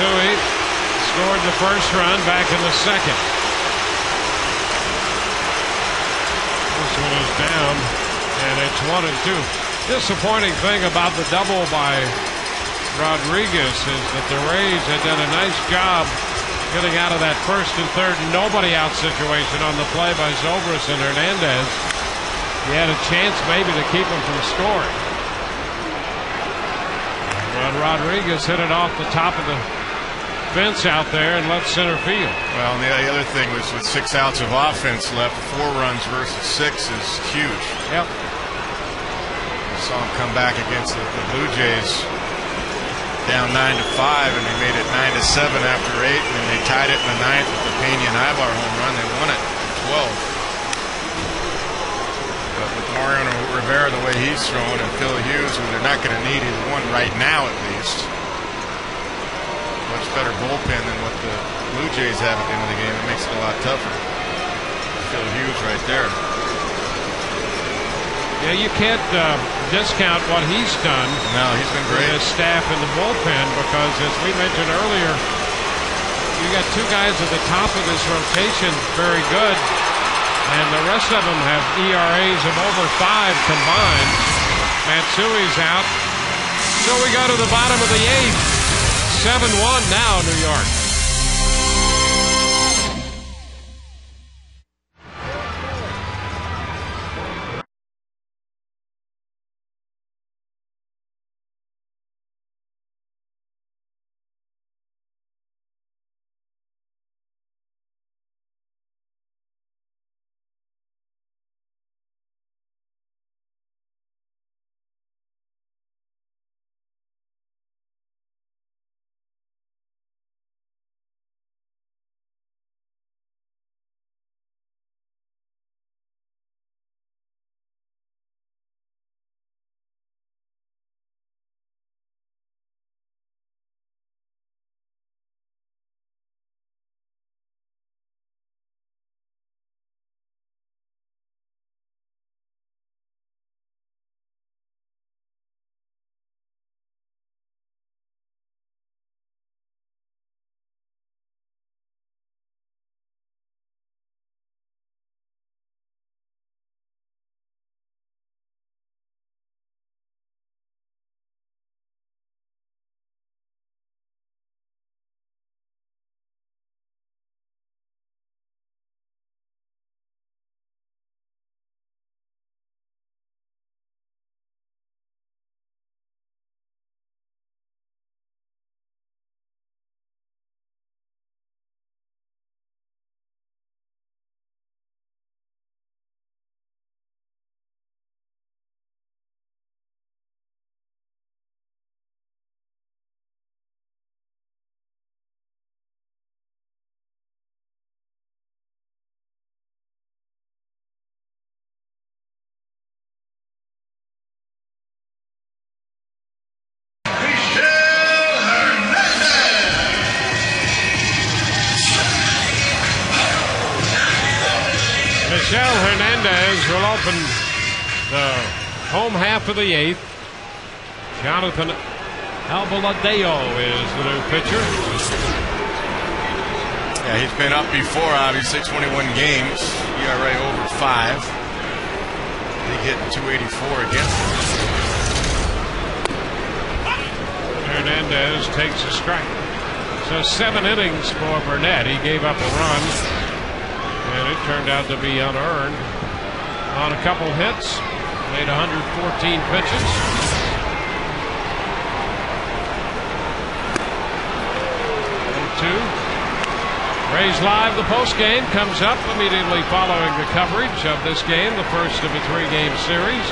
Matsui scored the first run back in the second. This one is down, and it's 1-2. Disappointing thing about the double by Rodriguez is that the Rays had done a nice job getting out of that first and third nobody out situation on the play by Zobrist and Hernandez. He had a chance maybe to keep him from scoring. But Rodriguez hit it off the top of the fence out there and left center field. Well, and the other thing was with 6 outs of offense left, 4 runs versus 6 is huge. Yep. Saw him come back against the Blue Jays down 9-5, and they made it 9-7 after 8, and then they tied it in the 9th with the Pena and Ibar home run. They won it 12. But with Mariano Rivera the way he's throwing and Phil Hughes, who they're not going to need either one right now at least. Much better bullpen than what the Blue Jays have at the end of the game. It makes it a lot tougher. Phil Hughes right there. Yeah, you can't discount what he's done. No, he's been great. With his staff in the bullpen, because as we mentioned earlier, you got 2 guys at the top of this rotation, very good, and the rest of them have ERAs of over 5 combined. Matsui's out. So we go to the bottom of the 8th. 7-1 now, New York. Michel Hernandez will open the home half of the 8th. Jonathan Albaladeo is the new pitcher. Yeah, he's been up before, obviously, 21 games, ERA over 5. He hit 284 against him. Hernandez takes a strike. So 7 innings for Burnett. He gave up a run, and it turned out to be unearned on a couple hits. Made 114 pitches. Rays Live, the post game comes up immediately following the coverage of this game, the first of a 3-game series.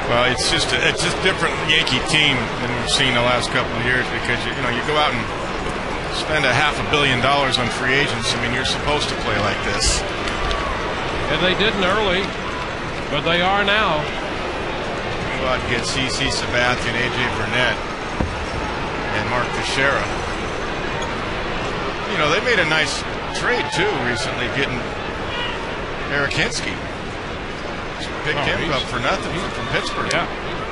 Well, it's just a different Yankee team than we've seen the last couple of years, because you go out and spend $500 million on free agents. I mean, you're supposed to play like this. And they didn't early, but they are now. Go out and get CC Sabathia, AJ Burnett, and Mark Teixeira. You know, they made a nice trade too recently, getting Eric Hinsky. Picked him up for nothing from Pittsburgh. Yeah.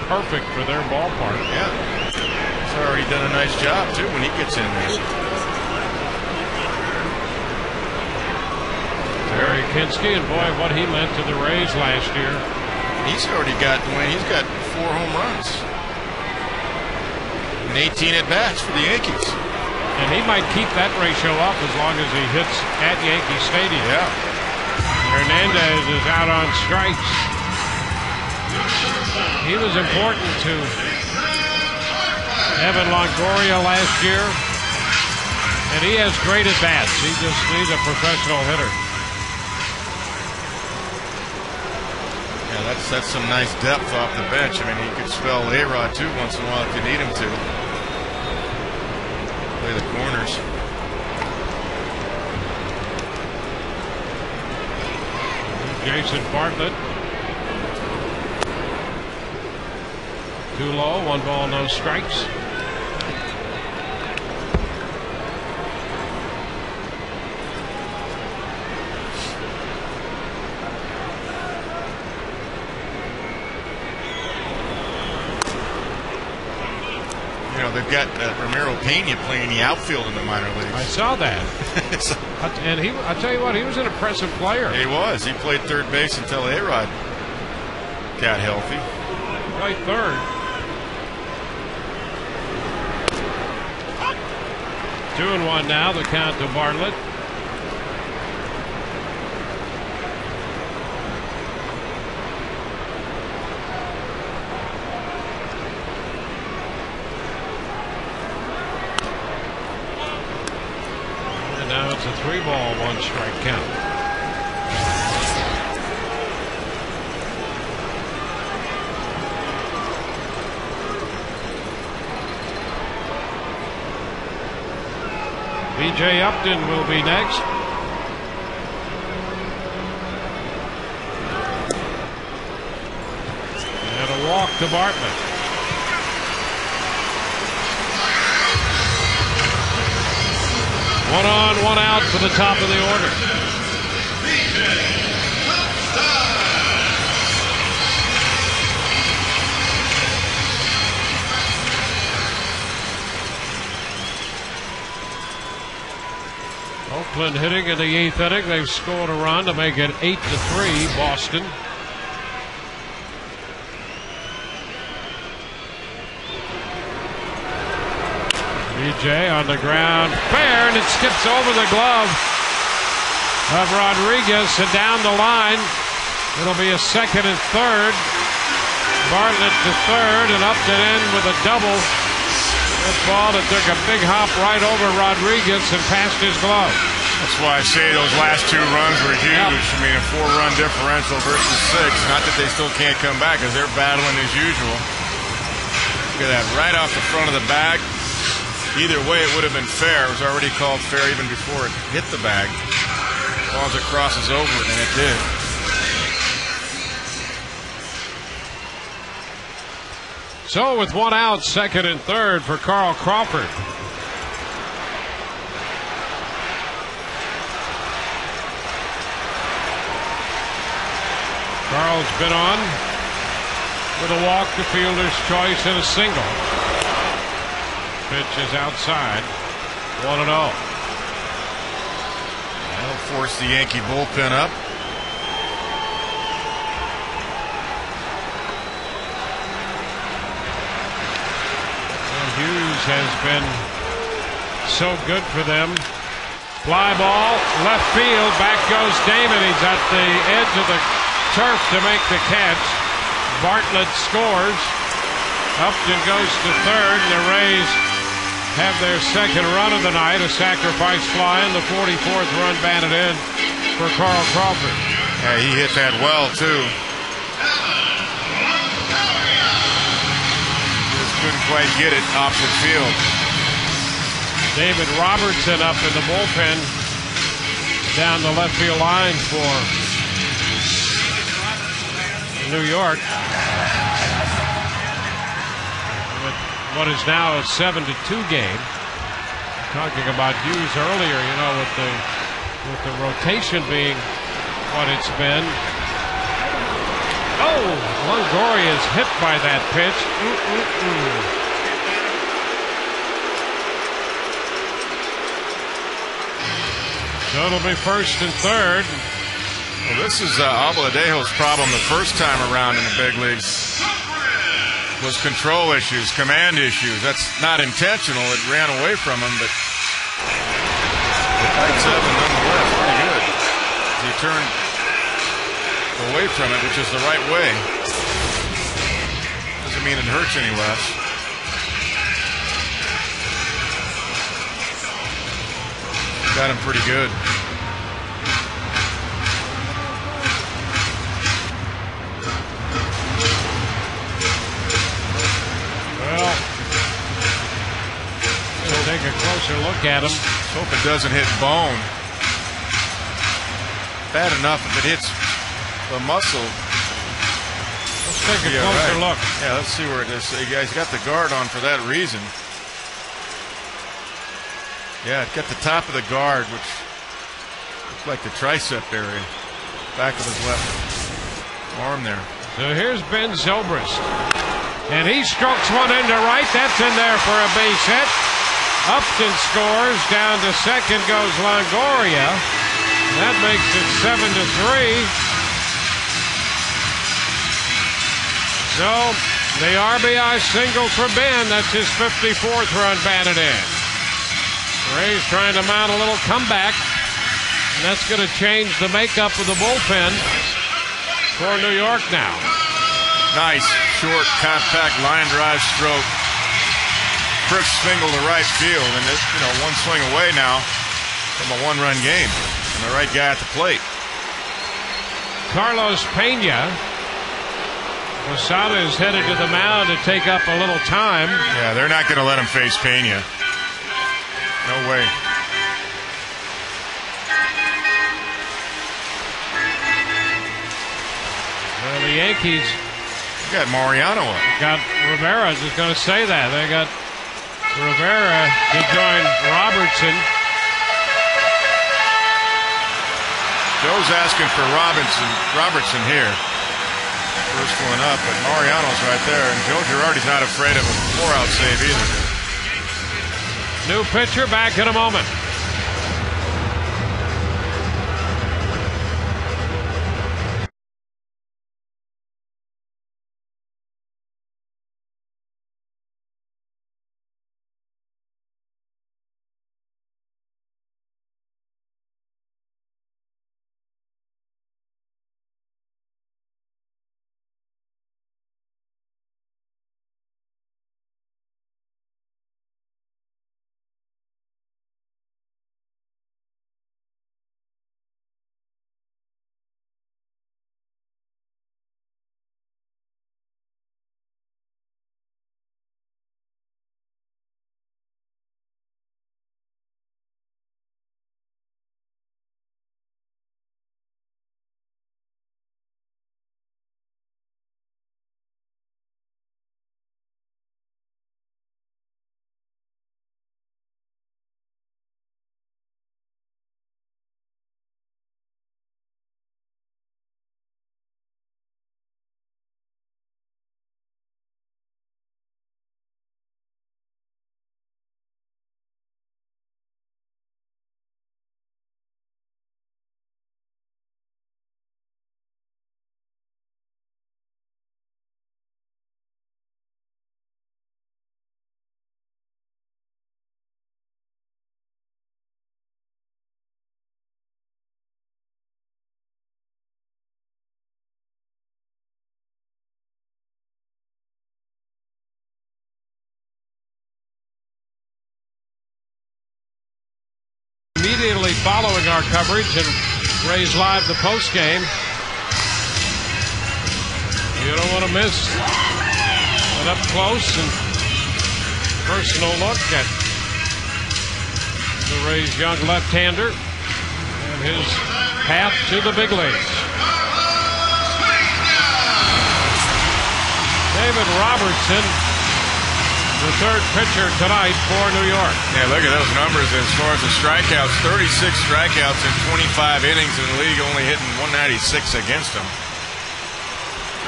perfect for their ballpark. Yeah. He's already done a nice job, too, when he gets in there. Terry Kinski, and boy, what he meant to the Rays last year. He's already got, he's got 4 home runs and 18 at-bats for the Yankees. And he might keep that ratio up as long as he hits at Yankee Stadium. Yeah. Hernandez is out on strikes. He was important to Evan Longoria last year, and he has great at-bats. He's a professional hitter. Yeah, that's some nice depth off the bench. I mean, he could spell A-Rod, too, once in a while if you need him to. Play the corners. Jason Bartlett. Too low, 1 ball, no strikes. You know, they've got Ramiro Pena playing the outfield in the minor leagues. I saw that. And I tell you what, he was an impressive player. He was. He played third base until A-Rod got healthy. Played third. 2-1 now, the count to Bartlett. And now it's a 3-ball, 1-strike count. B.J. Upton will be next. And a walk to Bartlett. One on, one out for the top of the order. Oakland hitting in the 8th inning. They've scored a run to make it 8-3 Boston. BJ on the ground, fair, and it skips over the glove of Rodriguez and down the line. It'll be a 2nd and 3rd. Bartlett to 3rd, and Upton in with a double. This ball that took a big hop right over Rodriguez and past his glove. That's why I say those last 2 runs were huge. Yep. I mean, a 4-run differential versus 6. Not that they still can't come back because they're battling as usual. Look at that, right off the front of the bag. Either way, it would have been fair. It was already called fair even before it hit the bag. As long as it crosses over it, and it did. So with 1 out, 2nd and 3rd for Carl Crawford. Carl's been on with a walk, the fielder's choice, and a single. Pitch is outside. 1-0. That'll force the Yankee bullpen up. Hughes has been so good for them. Fly ball, left field, back goes Damon. He's at the edge of the turf to make the catch. Bartlett scores. Upton goes to 3rd, and the Rays have their 2nd run of the night. A sacrifice fly, and the 44th run batted in for Carl Crawford. Yeah, he hit that well, too. Couldn't quite get it opposite field. David Robertson up in the bullpen down the left field line for New York. What is now a 7-2 game. Talking about Hughes earlier, you know, with the rotation being what it's been. Oh, Longoria is hit by that pitch. So it'll be first and third. Well, this is Abladejo's problem the first time around in the big leagues. Was control issues, command issues. That's not intentional. It ran away from him, but tight seven nonetheless. Pretty good. He turned away from it, which is the right way. Doesn't mean it hurts any less. Got him pretty good. Well, we'll take a closer look at him. Let's hope it doesn't hit bone. Bad enough if it hits the muscle. Let's take a closer look. Yeah, let's see where it is. You guys got the guard on for that reason. Yeah, it got the top of the guard, which looks like the tricep area. Back of his left arm there. So here's Ben Zobrist. And he strokes one into right. That's in there for a base hit. Upton scores. Down to second goes Longoria. That makes it 7-3. So the RBI single for Ben. That's his 54th run batted in. Rays trying to mount a little comeback. And that's going to change the makeup of the bullpen for New York now. Nice, short, compact line drive stroke. Crisp single to right field, and it's, one swing away now from a one-run game, and the right guy at the plate. Carlos Pena. Posada is headed to the mound to take up a little time. Yeah, they're not going to let him face Pena. No way. Well, the Yankees got Mariano up. Got Rivera. Just going to say that. They got Rivera to join Robertson. Joe's asking for Robertson here. First one up, but Mariano's right there. And Joe Girardi's not afraid of a 4-out save either. New pitcher back in a moment. Immediately following our coverage and Rays Live the post game. You don't want to miss an up close and personal look at the Rays' young left-hander and his path to the big leagues. David Robertson, the third pitcher tonight for New York. Yeah, look at those numbers as far as the strikeouts. 36 strikeouts in 25 innings in the league, only hitting 196 against them.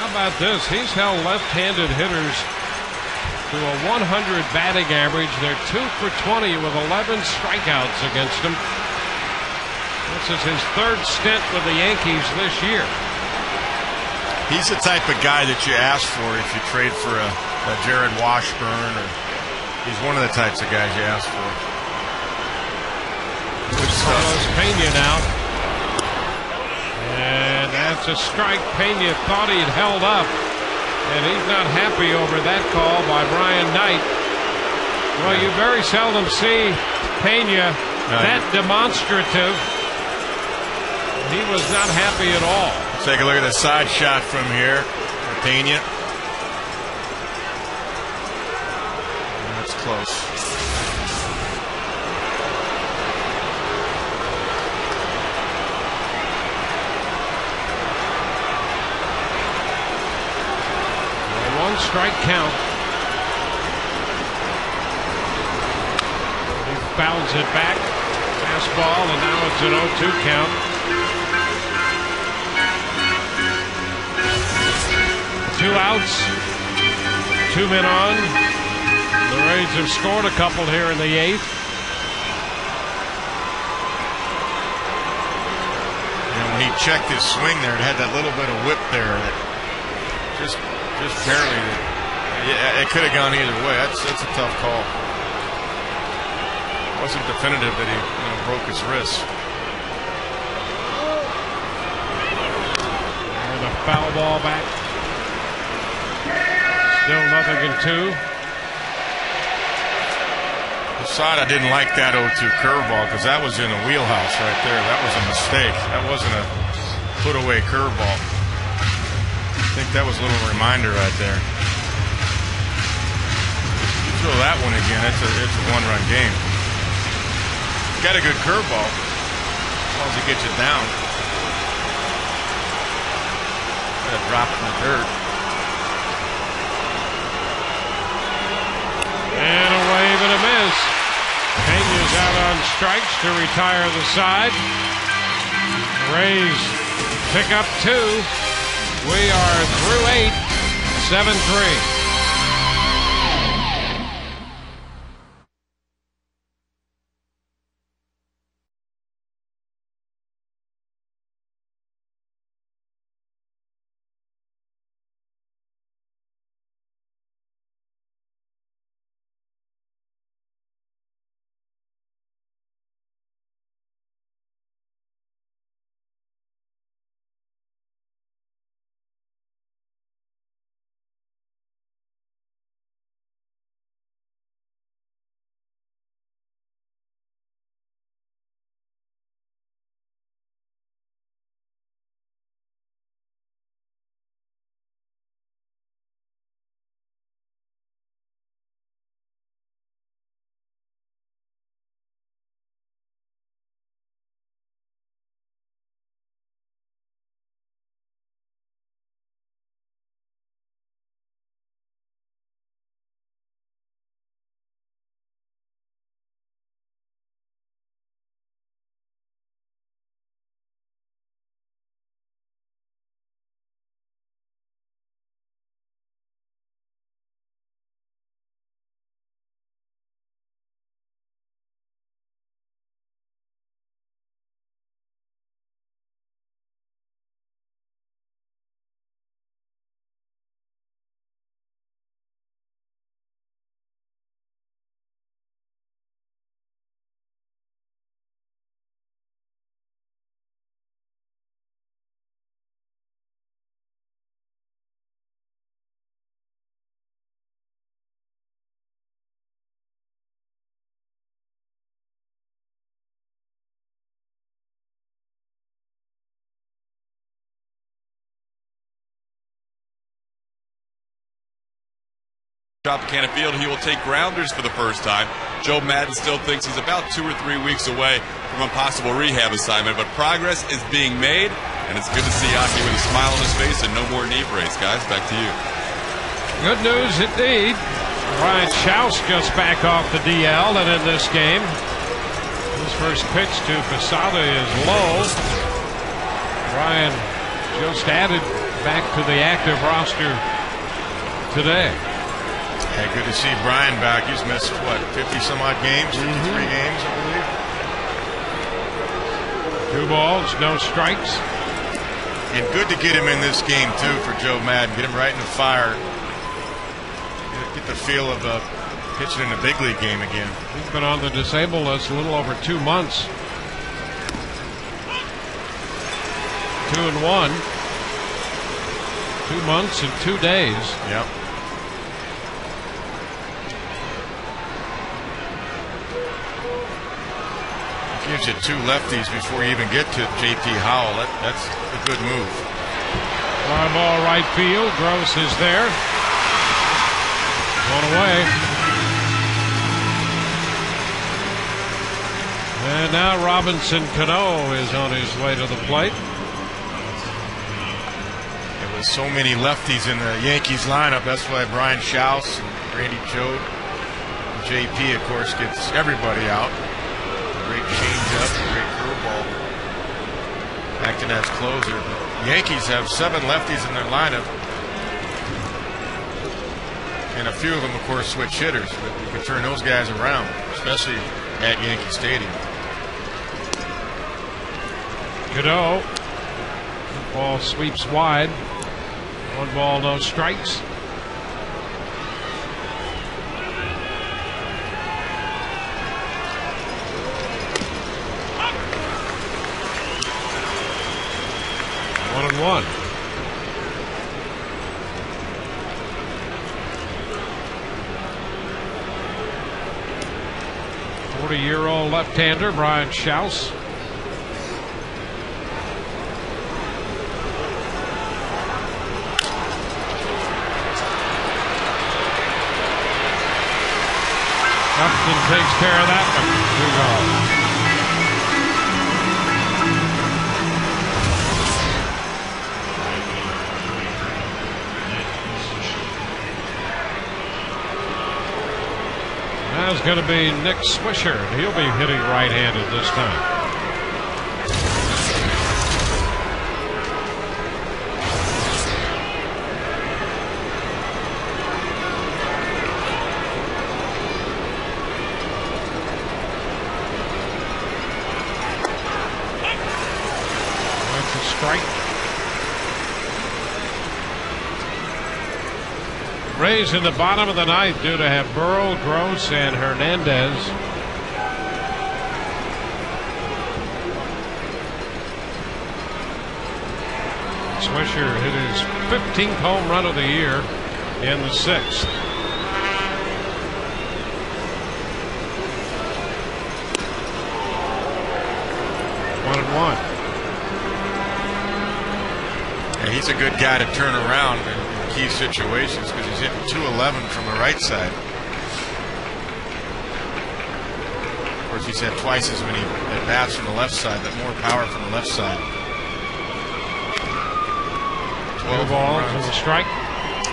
How about this? He's held left-handed hitters to a 100 batting average. They're 2 for 20 with 11 strikeouts against him. This is his third stint with the Yankees this year. He's the type of guy that you ask for if you trade for a Jared Washburn, or he's one of the types of guys you ask for. Good stuff. Carlos Pena now. And that's a strike. Pena thought he'd held up, and he's not happy over that call by Brian Knight. Well, you very seldom see Pena that demonstrative. He was not happy at all. Take a look at the side shot from here for Pena. That's close. One strike count. He fouls it back. Fastball, and now it's an 0-2 count. 2 outs. 2 men on. The Rays have scored a couple here in the 8th. And when he checked his swing there, it had that little bit of whip there. That just barely. Yeah, it could have gone either way. That's a tough call. It wasn't definitive that he broke his wrist. And a foul ball back. Still 0-2. Posada didn't like that 0-2 curveball because that was in a wheelhouse right there. That was a mistake. That wasn't a put away curveball. I think that was a little reminder right there. You throw that one again, it's a one-run game. Got a good curveball as long as he gets it down. Got it dropped in the dirt. And a wave and a miss. Pena's out on strikes to retire the side. Rays pick up 2. We are through 8, 7-3. Tropicana Field, he will take grounders for the first time. Joe Madden still thinks he's about 2 or 3 weeks away from a possible rehab assignment, but progress is being made, and it's good to see Yaki with a smile on his face and no more knee brace. Guys, back to you. Good news indeed. Ryan Schaus just back off the DL, and in this game, his first pitch to Posada is low. Ryan just added back to the active roster today. Yeah, good to see Brian back. He's missed, what, 50-some-odd games? 53 games, I believe. 2 balls, no strikes. And good to get him in this game, too, for Joe Madden. Get him right in the fire. Get the feel of pitching in a big league game again. He's been on the disabled list a little over 2 months. 2-1. 2 months and 2 days. Yep. Gives you 2 lefties before you even get to J.P. Howell. That's a good move. Fly ball right field. Gross is there. One away. And now Robinson Cano is on his way to the plate. There was so many lefties in the Yankees lineup. That's why Brian Schaus and Randy Choate and J.P. of course gets everybody out. Great changeup, great curveball. Acting as closer. The Yankees have 7 lefties in their lineup. And a few of them, of course, switch hitters. But you can turn those guys around, especially at Yankee Stadium. Cano. Ball sweeps wide. 1 ball, no strikes. One and one. Forty-year-old left-hander Brian Schaus. Upton takes care of that one. 2 gone. Now it's going to be Nick Swisher. He'll be hitting right-handed this time. That's a strike. Rays in the bottom of the ninth due to have Burrow, Gross, and Hernandez. Swisher hit his 15th home run of the year in the 6th. One and one. Yeah, he's a good guy to turn around in key situations because he's hitting 211 from the right side. Of course, he's had twice as many at bats from the left side, but more power from the left side. 12 balls and a strike.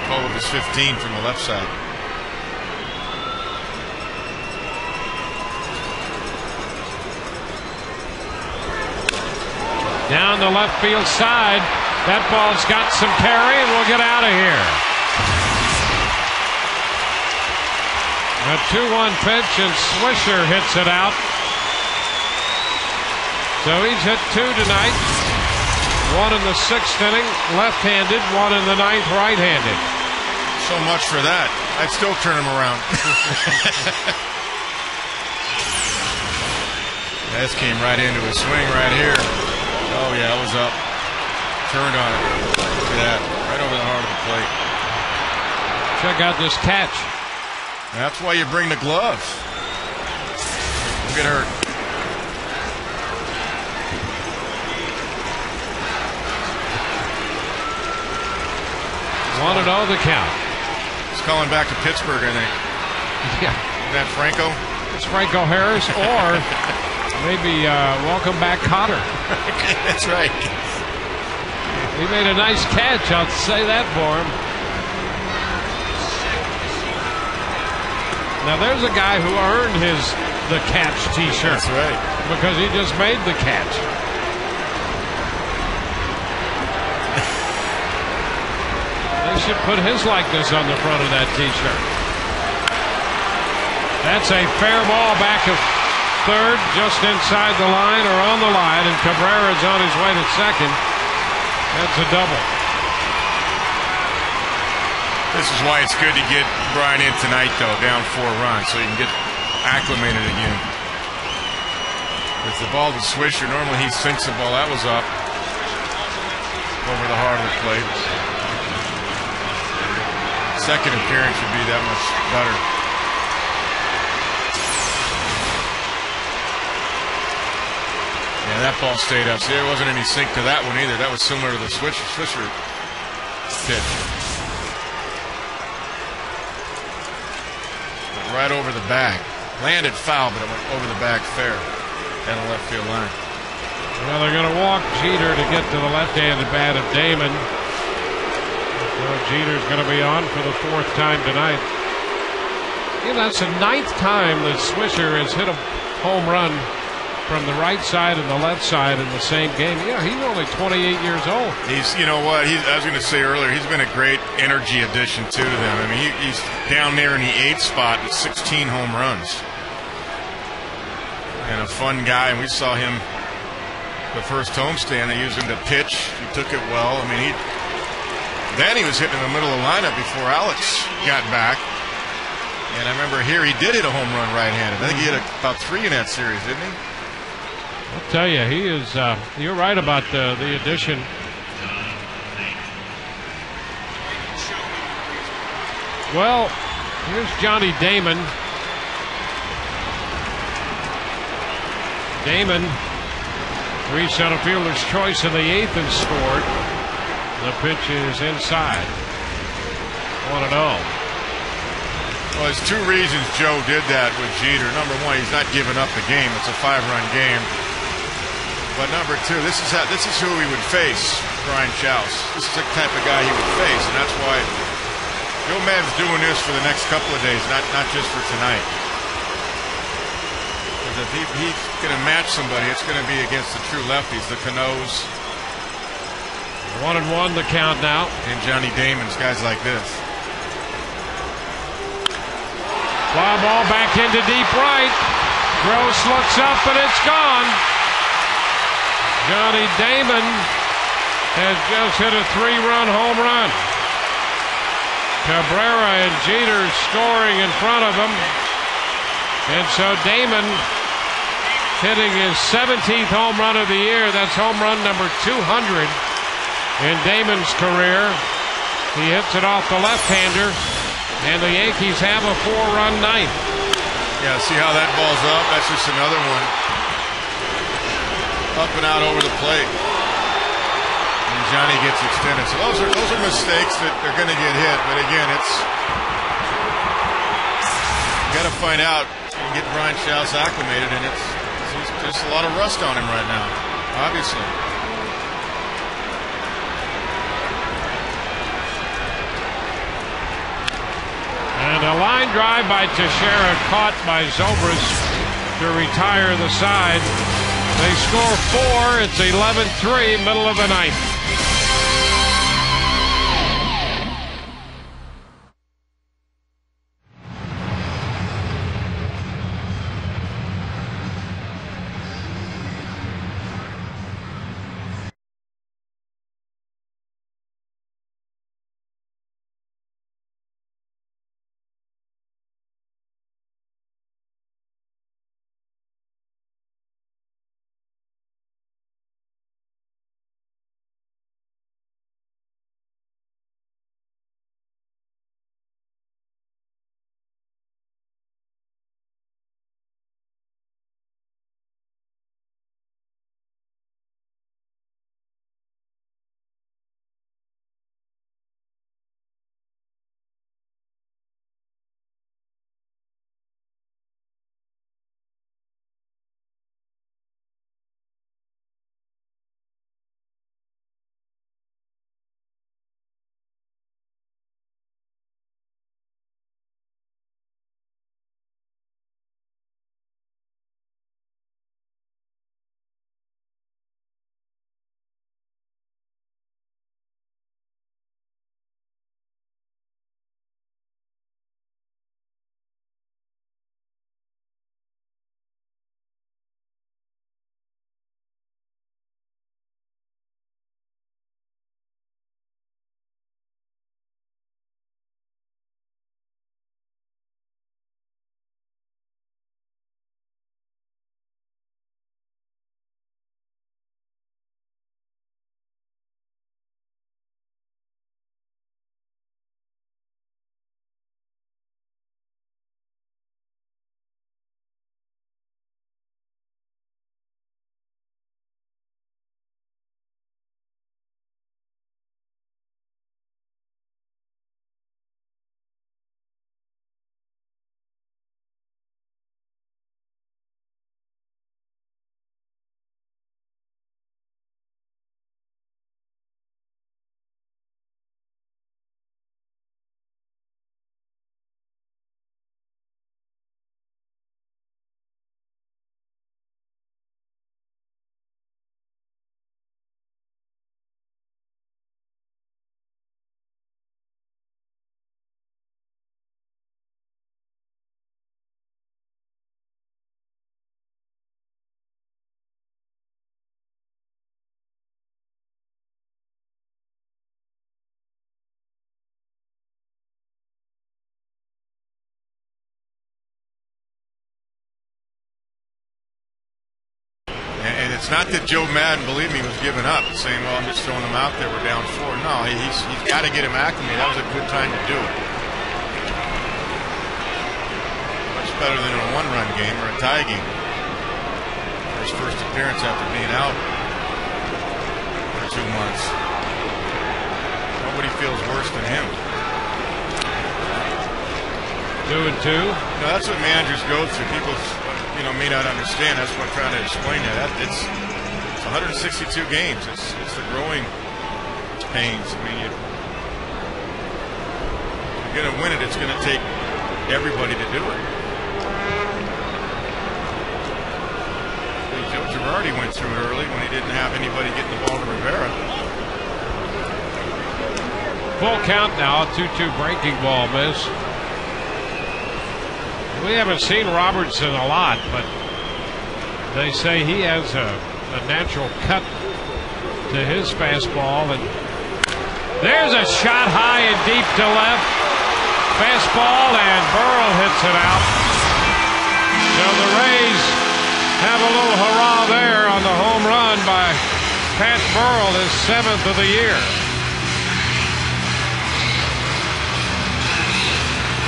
12 of his 15 from the left side. Down the left field side. That ball's got some carry, and we'll get out of here. A 2-1 pitch, and Swisher hits it out. So he's hit 2 tonight. 1 in the 6th inning, left-handed. 1 in the 9th, right-handed. So much for that. I'd still turn him around. This came right into a swing right here. Oh, yeah, it was up. Turned on it. Look at that. Right over the heart of the plate. Check out this catch. That's why you bring the gloves. Don't get hurt. One and 0 the count. He's calling back to Pittsburgh, I think. Yeah. Is that Franco? It's Franco Harris, or maybe welcome back Cotter. That's right. He made a nice catch, I'll say that for him. Now there's a guy who earned the catch t-shirt. That's right. Because he just made the catch. should put his likeness on the front of that T-shirt. That's a fair ball back of third, just inside the line or on the line, and Cabrera's on his way to second. That's a double. This is why it's good to get Brian in tonight, though, down 4 runs, so you can get acclimated again. If the ball to Swisher, normally he sinks the ball. That was up over the heart of the plate. Second appearance should be that much better. Yeah, that ball stayed up. See, there wasn't any sink to that one either. That was similar to the Swisher pitch. Went right over the bag. Landed foul, but it went over the bag fair. Down the left field line. Well, they're going to walk Jeter to get to the left-handed bat of Damon. So Jeter's going to be on for the 4th time tonight. Yeah, that's the 9th time that Swisher has hit a home run from the right side and the left side in the same game. Yeah, he's only 28 years old. He's, you know what, I was going to say earlier, he's been a great energy addition, too, to them. I mean, he's down there in the 8th spot with 16 home runs. And a fun guy, and we saw him the first homestand. They used him to pitch. He took it well. I mean, then he was hitting in the middle of the lineup before Alex got back. And I remember here he did hit a home run right-handed. I think he hit about 3 in that series, didn't he? I'll tell you, he is. You're right about the addition. Well, here's Johnny Damon. Damon reached center fielder's choice in the 8th and scored. The pitch is inside. 1-0. Well, there's 2 reasons Joe did that with Jeter. Number 1, he's not giving up the game. It's a 5-run game. But number 2, this is who he would face, Brian Shouse. This is the type of guy he would face, and that's why Joe Maddon's doing this for the next couple of days, not just for tonight. Because if he's going to match somebody, it's going to be against the true lefties, the Canoes. 1-1 the count now. And Johnny Damon's guys like this. Fly ball back into deep right. Gross looks up and it's gone. Johnny Damon has just hit a 3-run home run. Cabrera and Jeter scoring in front of him. And so Damon hitting his 17th home run of the year. That's home run number 200 in Damon's career. He hits it off the left-hander, and the Yankees have a 4-run ninth. Yeah, see how that ball's up? That's just another one. Up and out over the plate. And Johnny gets extended. So those are mistakes that are going to get hit. But again, you got to find out and get Brian Shouse acclimated, and it's just a lot of rust on him right now, obviously. And a line drive by Teixeira caught by Zobrist to retire the side. They score 4. It's 11-3, middle of the 9th. it's not that Joe Madden, believe me, was giving up, saying, well, I'm just throwing him out there, we're down 4. No, he's got to get him acclimated. That was a good time to do it. Much better than a one-run game or a tie game. His first appearance after being out for 2 months. Nobody feels worse than him. 2-2. No, that's what managers go through. People, may not understand. That's what I'm trying to explain. It's 162 games. It's the growing pains. I mean, you're going to win it. It's going to take everybody to do it. Joe Girardi went through it early when he didn't have anybody getting the ball to Rivera. Full count now. 2-2 breaking ball miss. We haven't seen Robertson a lot, but they say he has a natural cut to his fastball. And there's a shot high and deep to left. Fastball, and Burrell hits it out. So the Rays have a little hurrah there on the home run by Pat Burrell, his 7th of the year.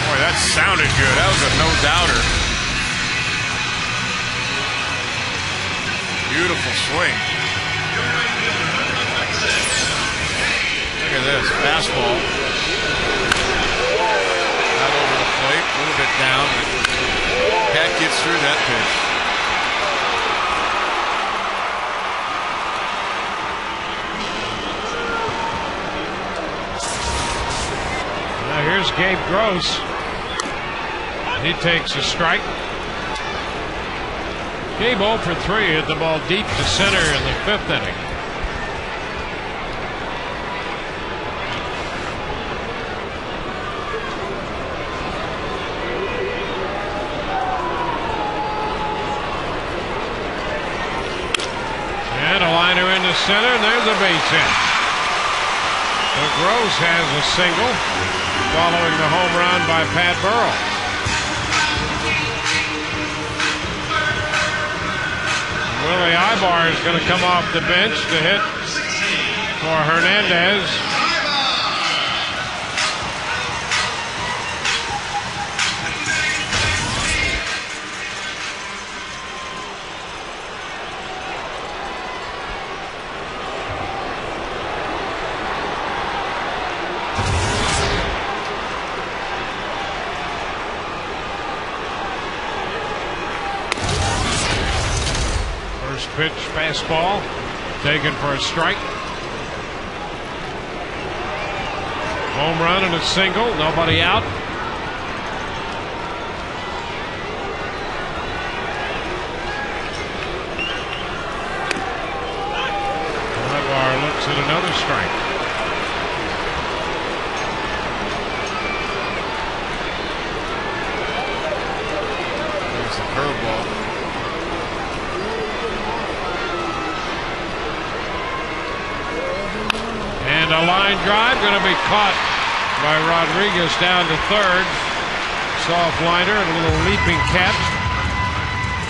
Boy, that sounded good. That was a no-doubter. Beautiful swing. Look at this. Fastball. Not over the plate. A little bit down. But Pat gets through that pitch. Now here's Gabe Gross. He takes a strike. Gabe 0 for 3 hit the ball deep to center in the 5th inning. And a liner into center, and there's a base hit. So Gross has a single following the home run by Pat Burrell. Willie Ibar is going to come off the bench to hit for Hernandez. Pitch, fastball, taken for a strike. Home run and a single, nobody out. Ibar looks at another strike. There's the curveball. And a line drive going to be caught by Rodriguez down to third. Soft liner and a little leaping catch.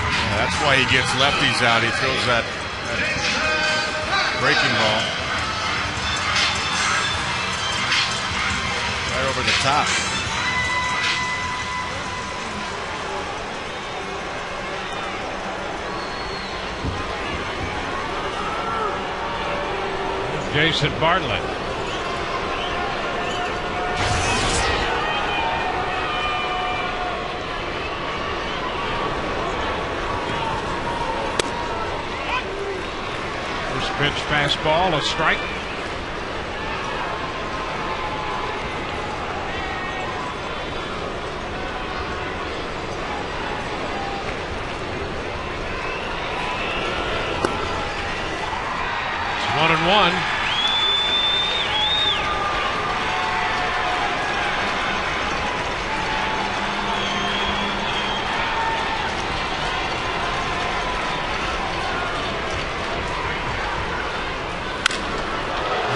Yeah, that's why he gets lefties out. He throws that breaking ball right over the top. Jason Bartlett. First pitch fastball, a strike. It's 1-1.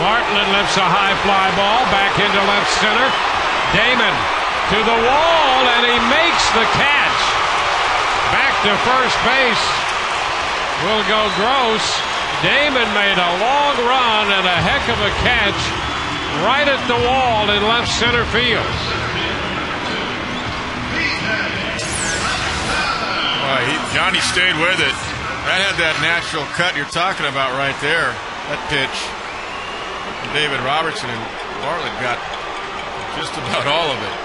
Bartlett lifts a high fly ball back into left center. Damon to the wall, and he makes the catch. Back to first base will go Gross. Damon made a long run and a heck of a catch right at the wall in left center field. Johnny stayed with it. That had that natural cut you're talking about right there. That pitch. David Robertson and Bartlett got just about all of it.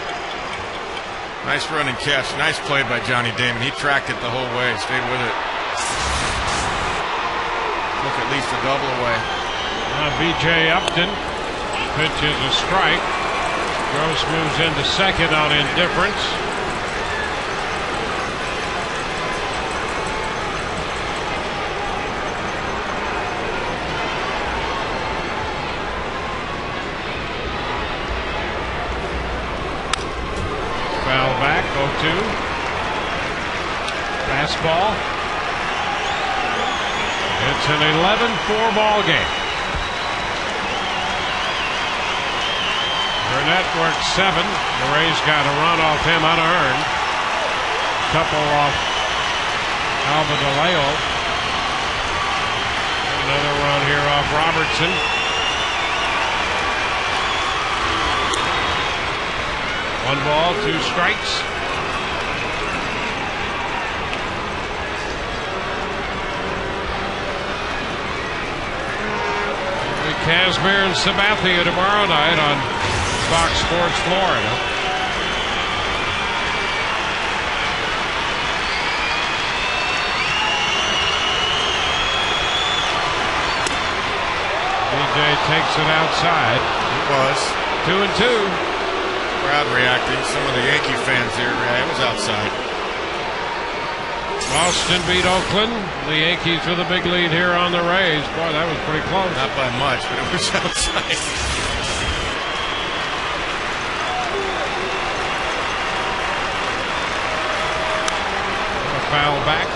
Nice running catch. Nice play by Johnny Damon. He tracked it the whole way. Stayed with it. Look, at least a double away. B.J. Upton pitches a strike. Gross moves into second on indifference. Foul back, 0-2. Fastball. It's an 11-4 ball game. Burnett worked 7. The Rays got a run off him unearned. Couple off Alba DeLeo. Another run here off Robertson. One ball, 2 strikes. Kazmir and Sabathia tomorrow night on Fox Sports Florida. DJ takes it outside. It was 2-2. Crowd reacting. Some of the Yankee fans here. It was outside. Boston beat Oakland. The Yankees with a big lead here on the Rays. Boy, that was pretty close. Not by much, but it was outside. A foul back.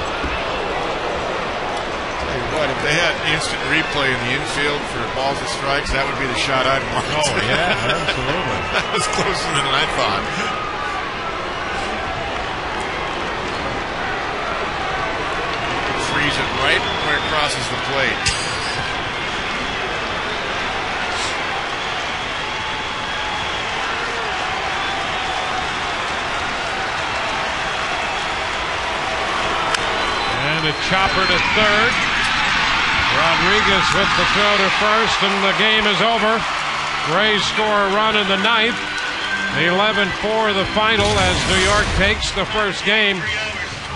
Tell you what, if they had instant replay in the infield for balls and strikes, that would be the shot I'd want. Oh, yeah, absolutely. That was closer than I thought. Freeze it right where it crosses the plate. And a chopper to third. Rodriguez with the throw to first, and the game is over. Rays score a run in the ninth. 11-4 the final as New York takes the first game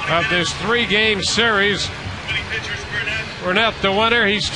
of this 3-game series. Burnett the winner. He's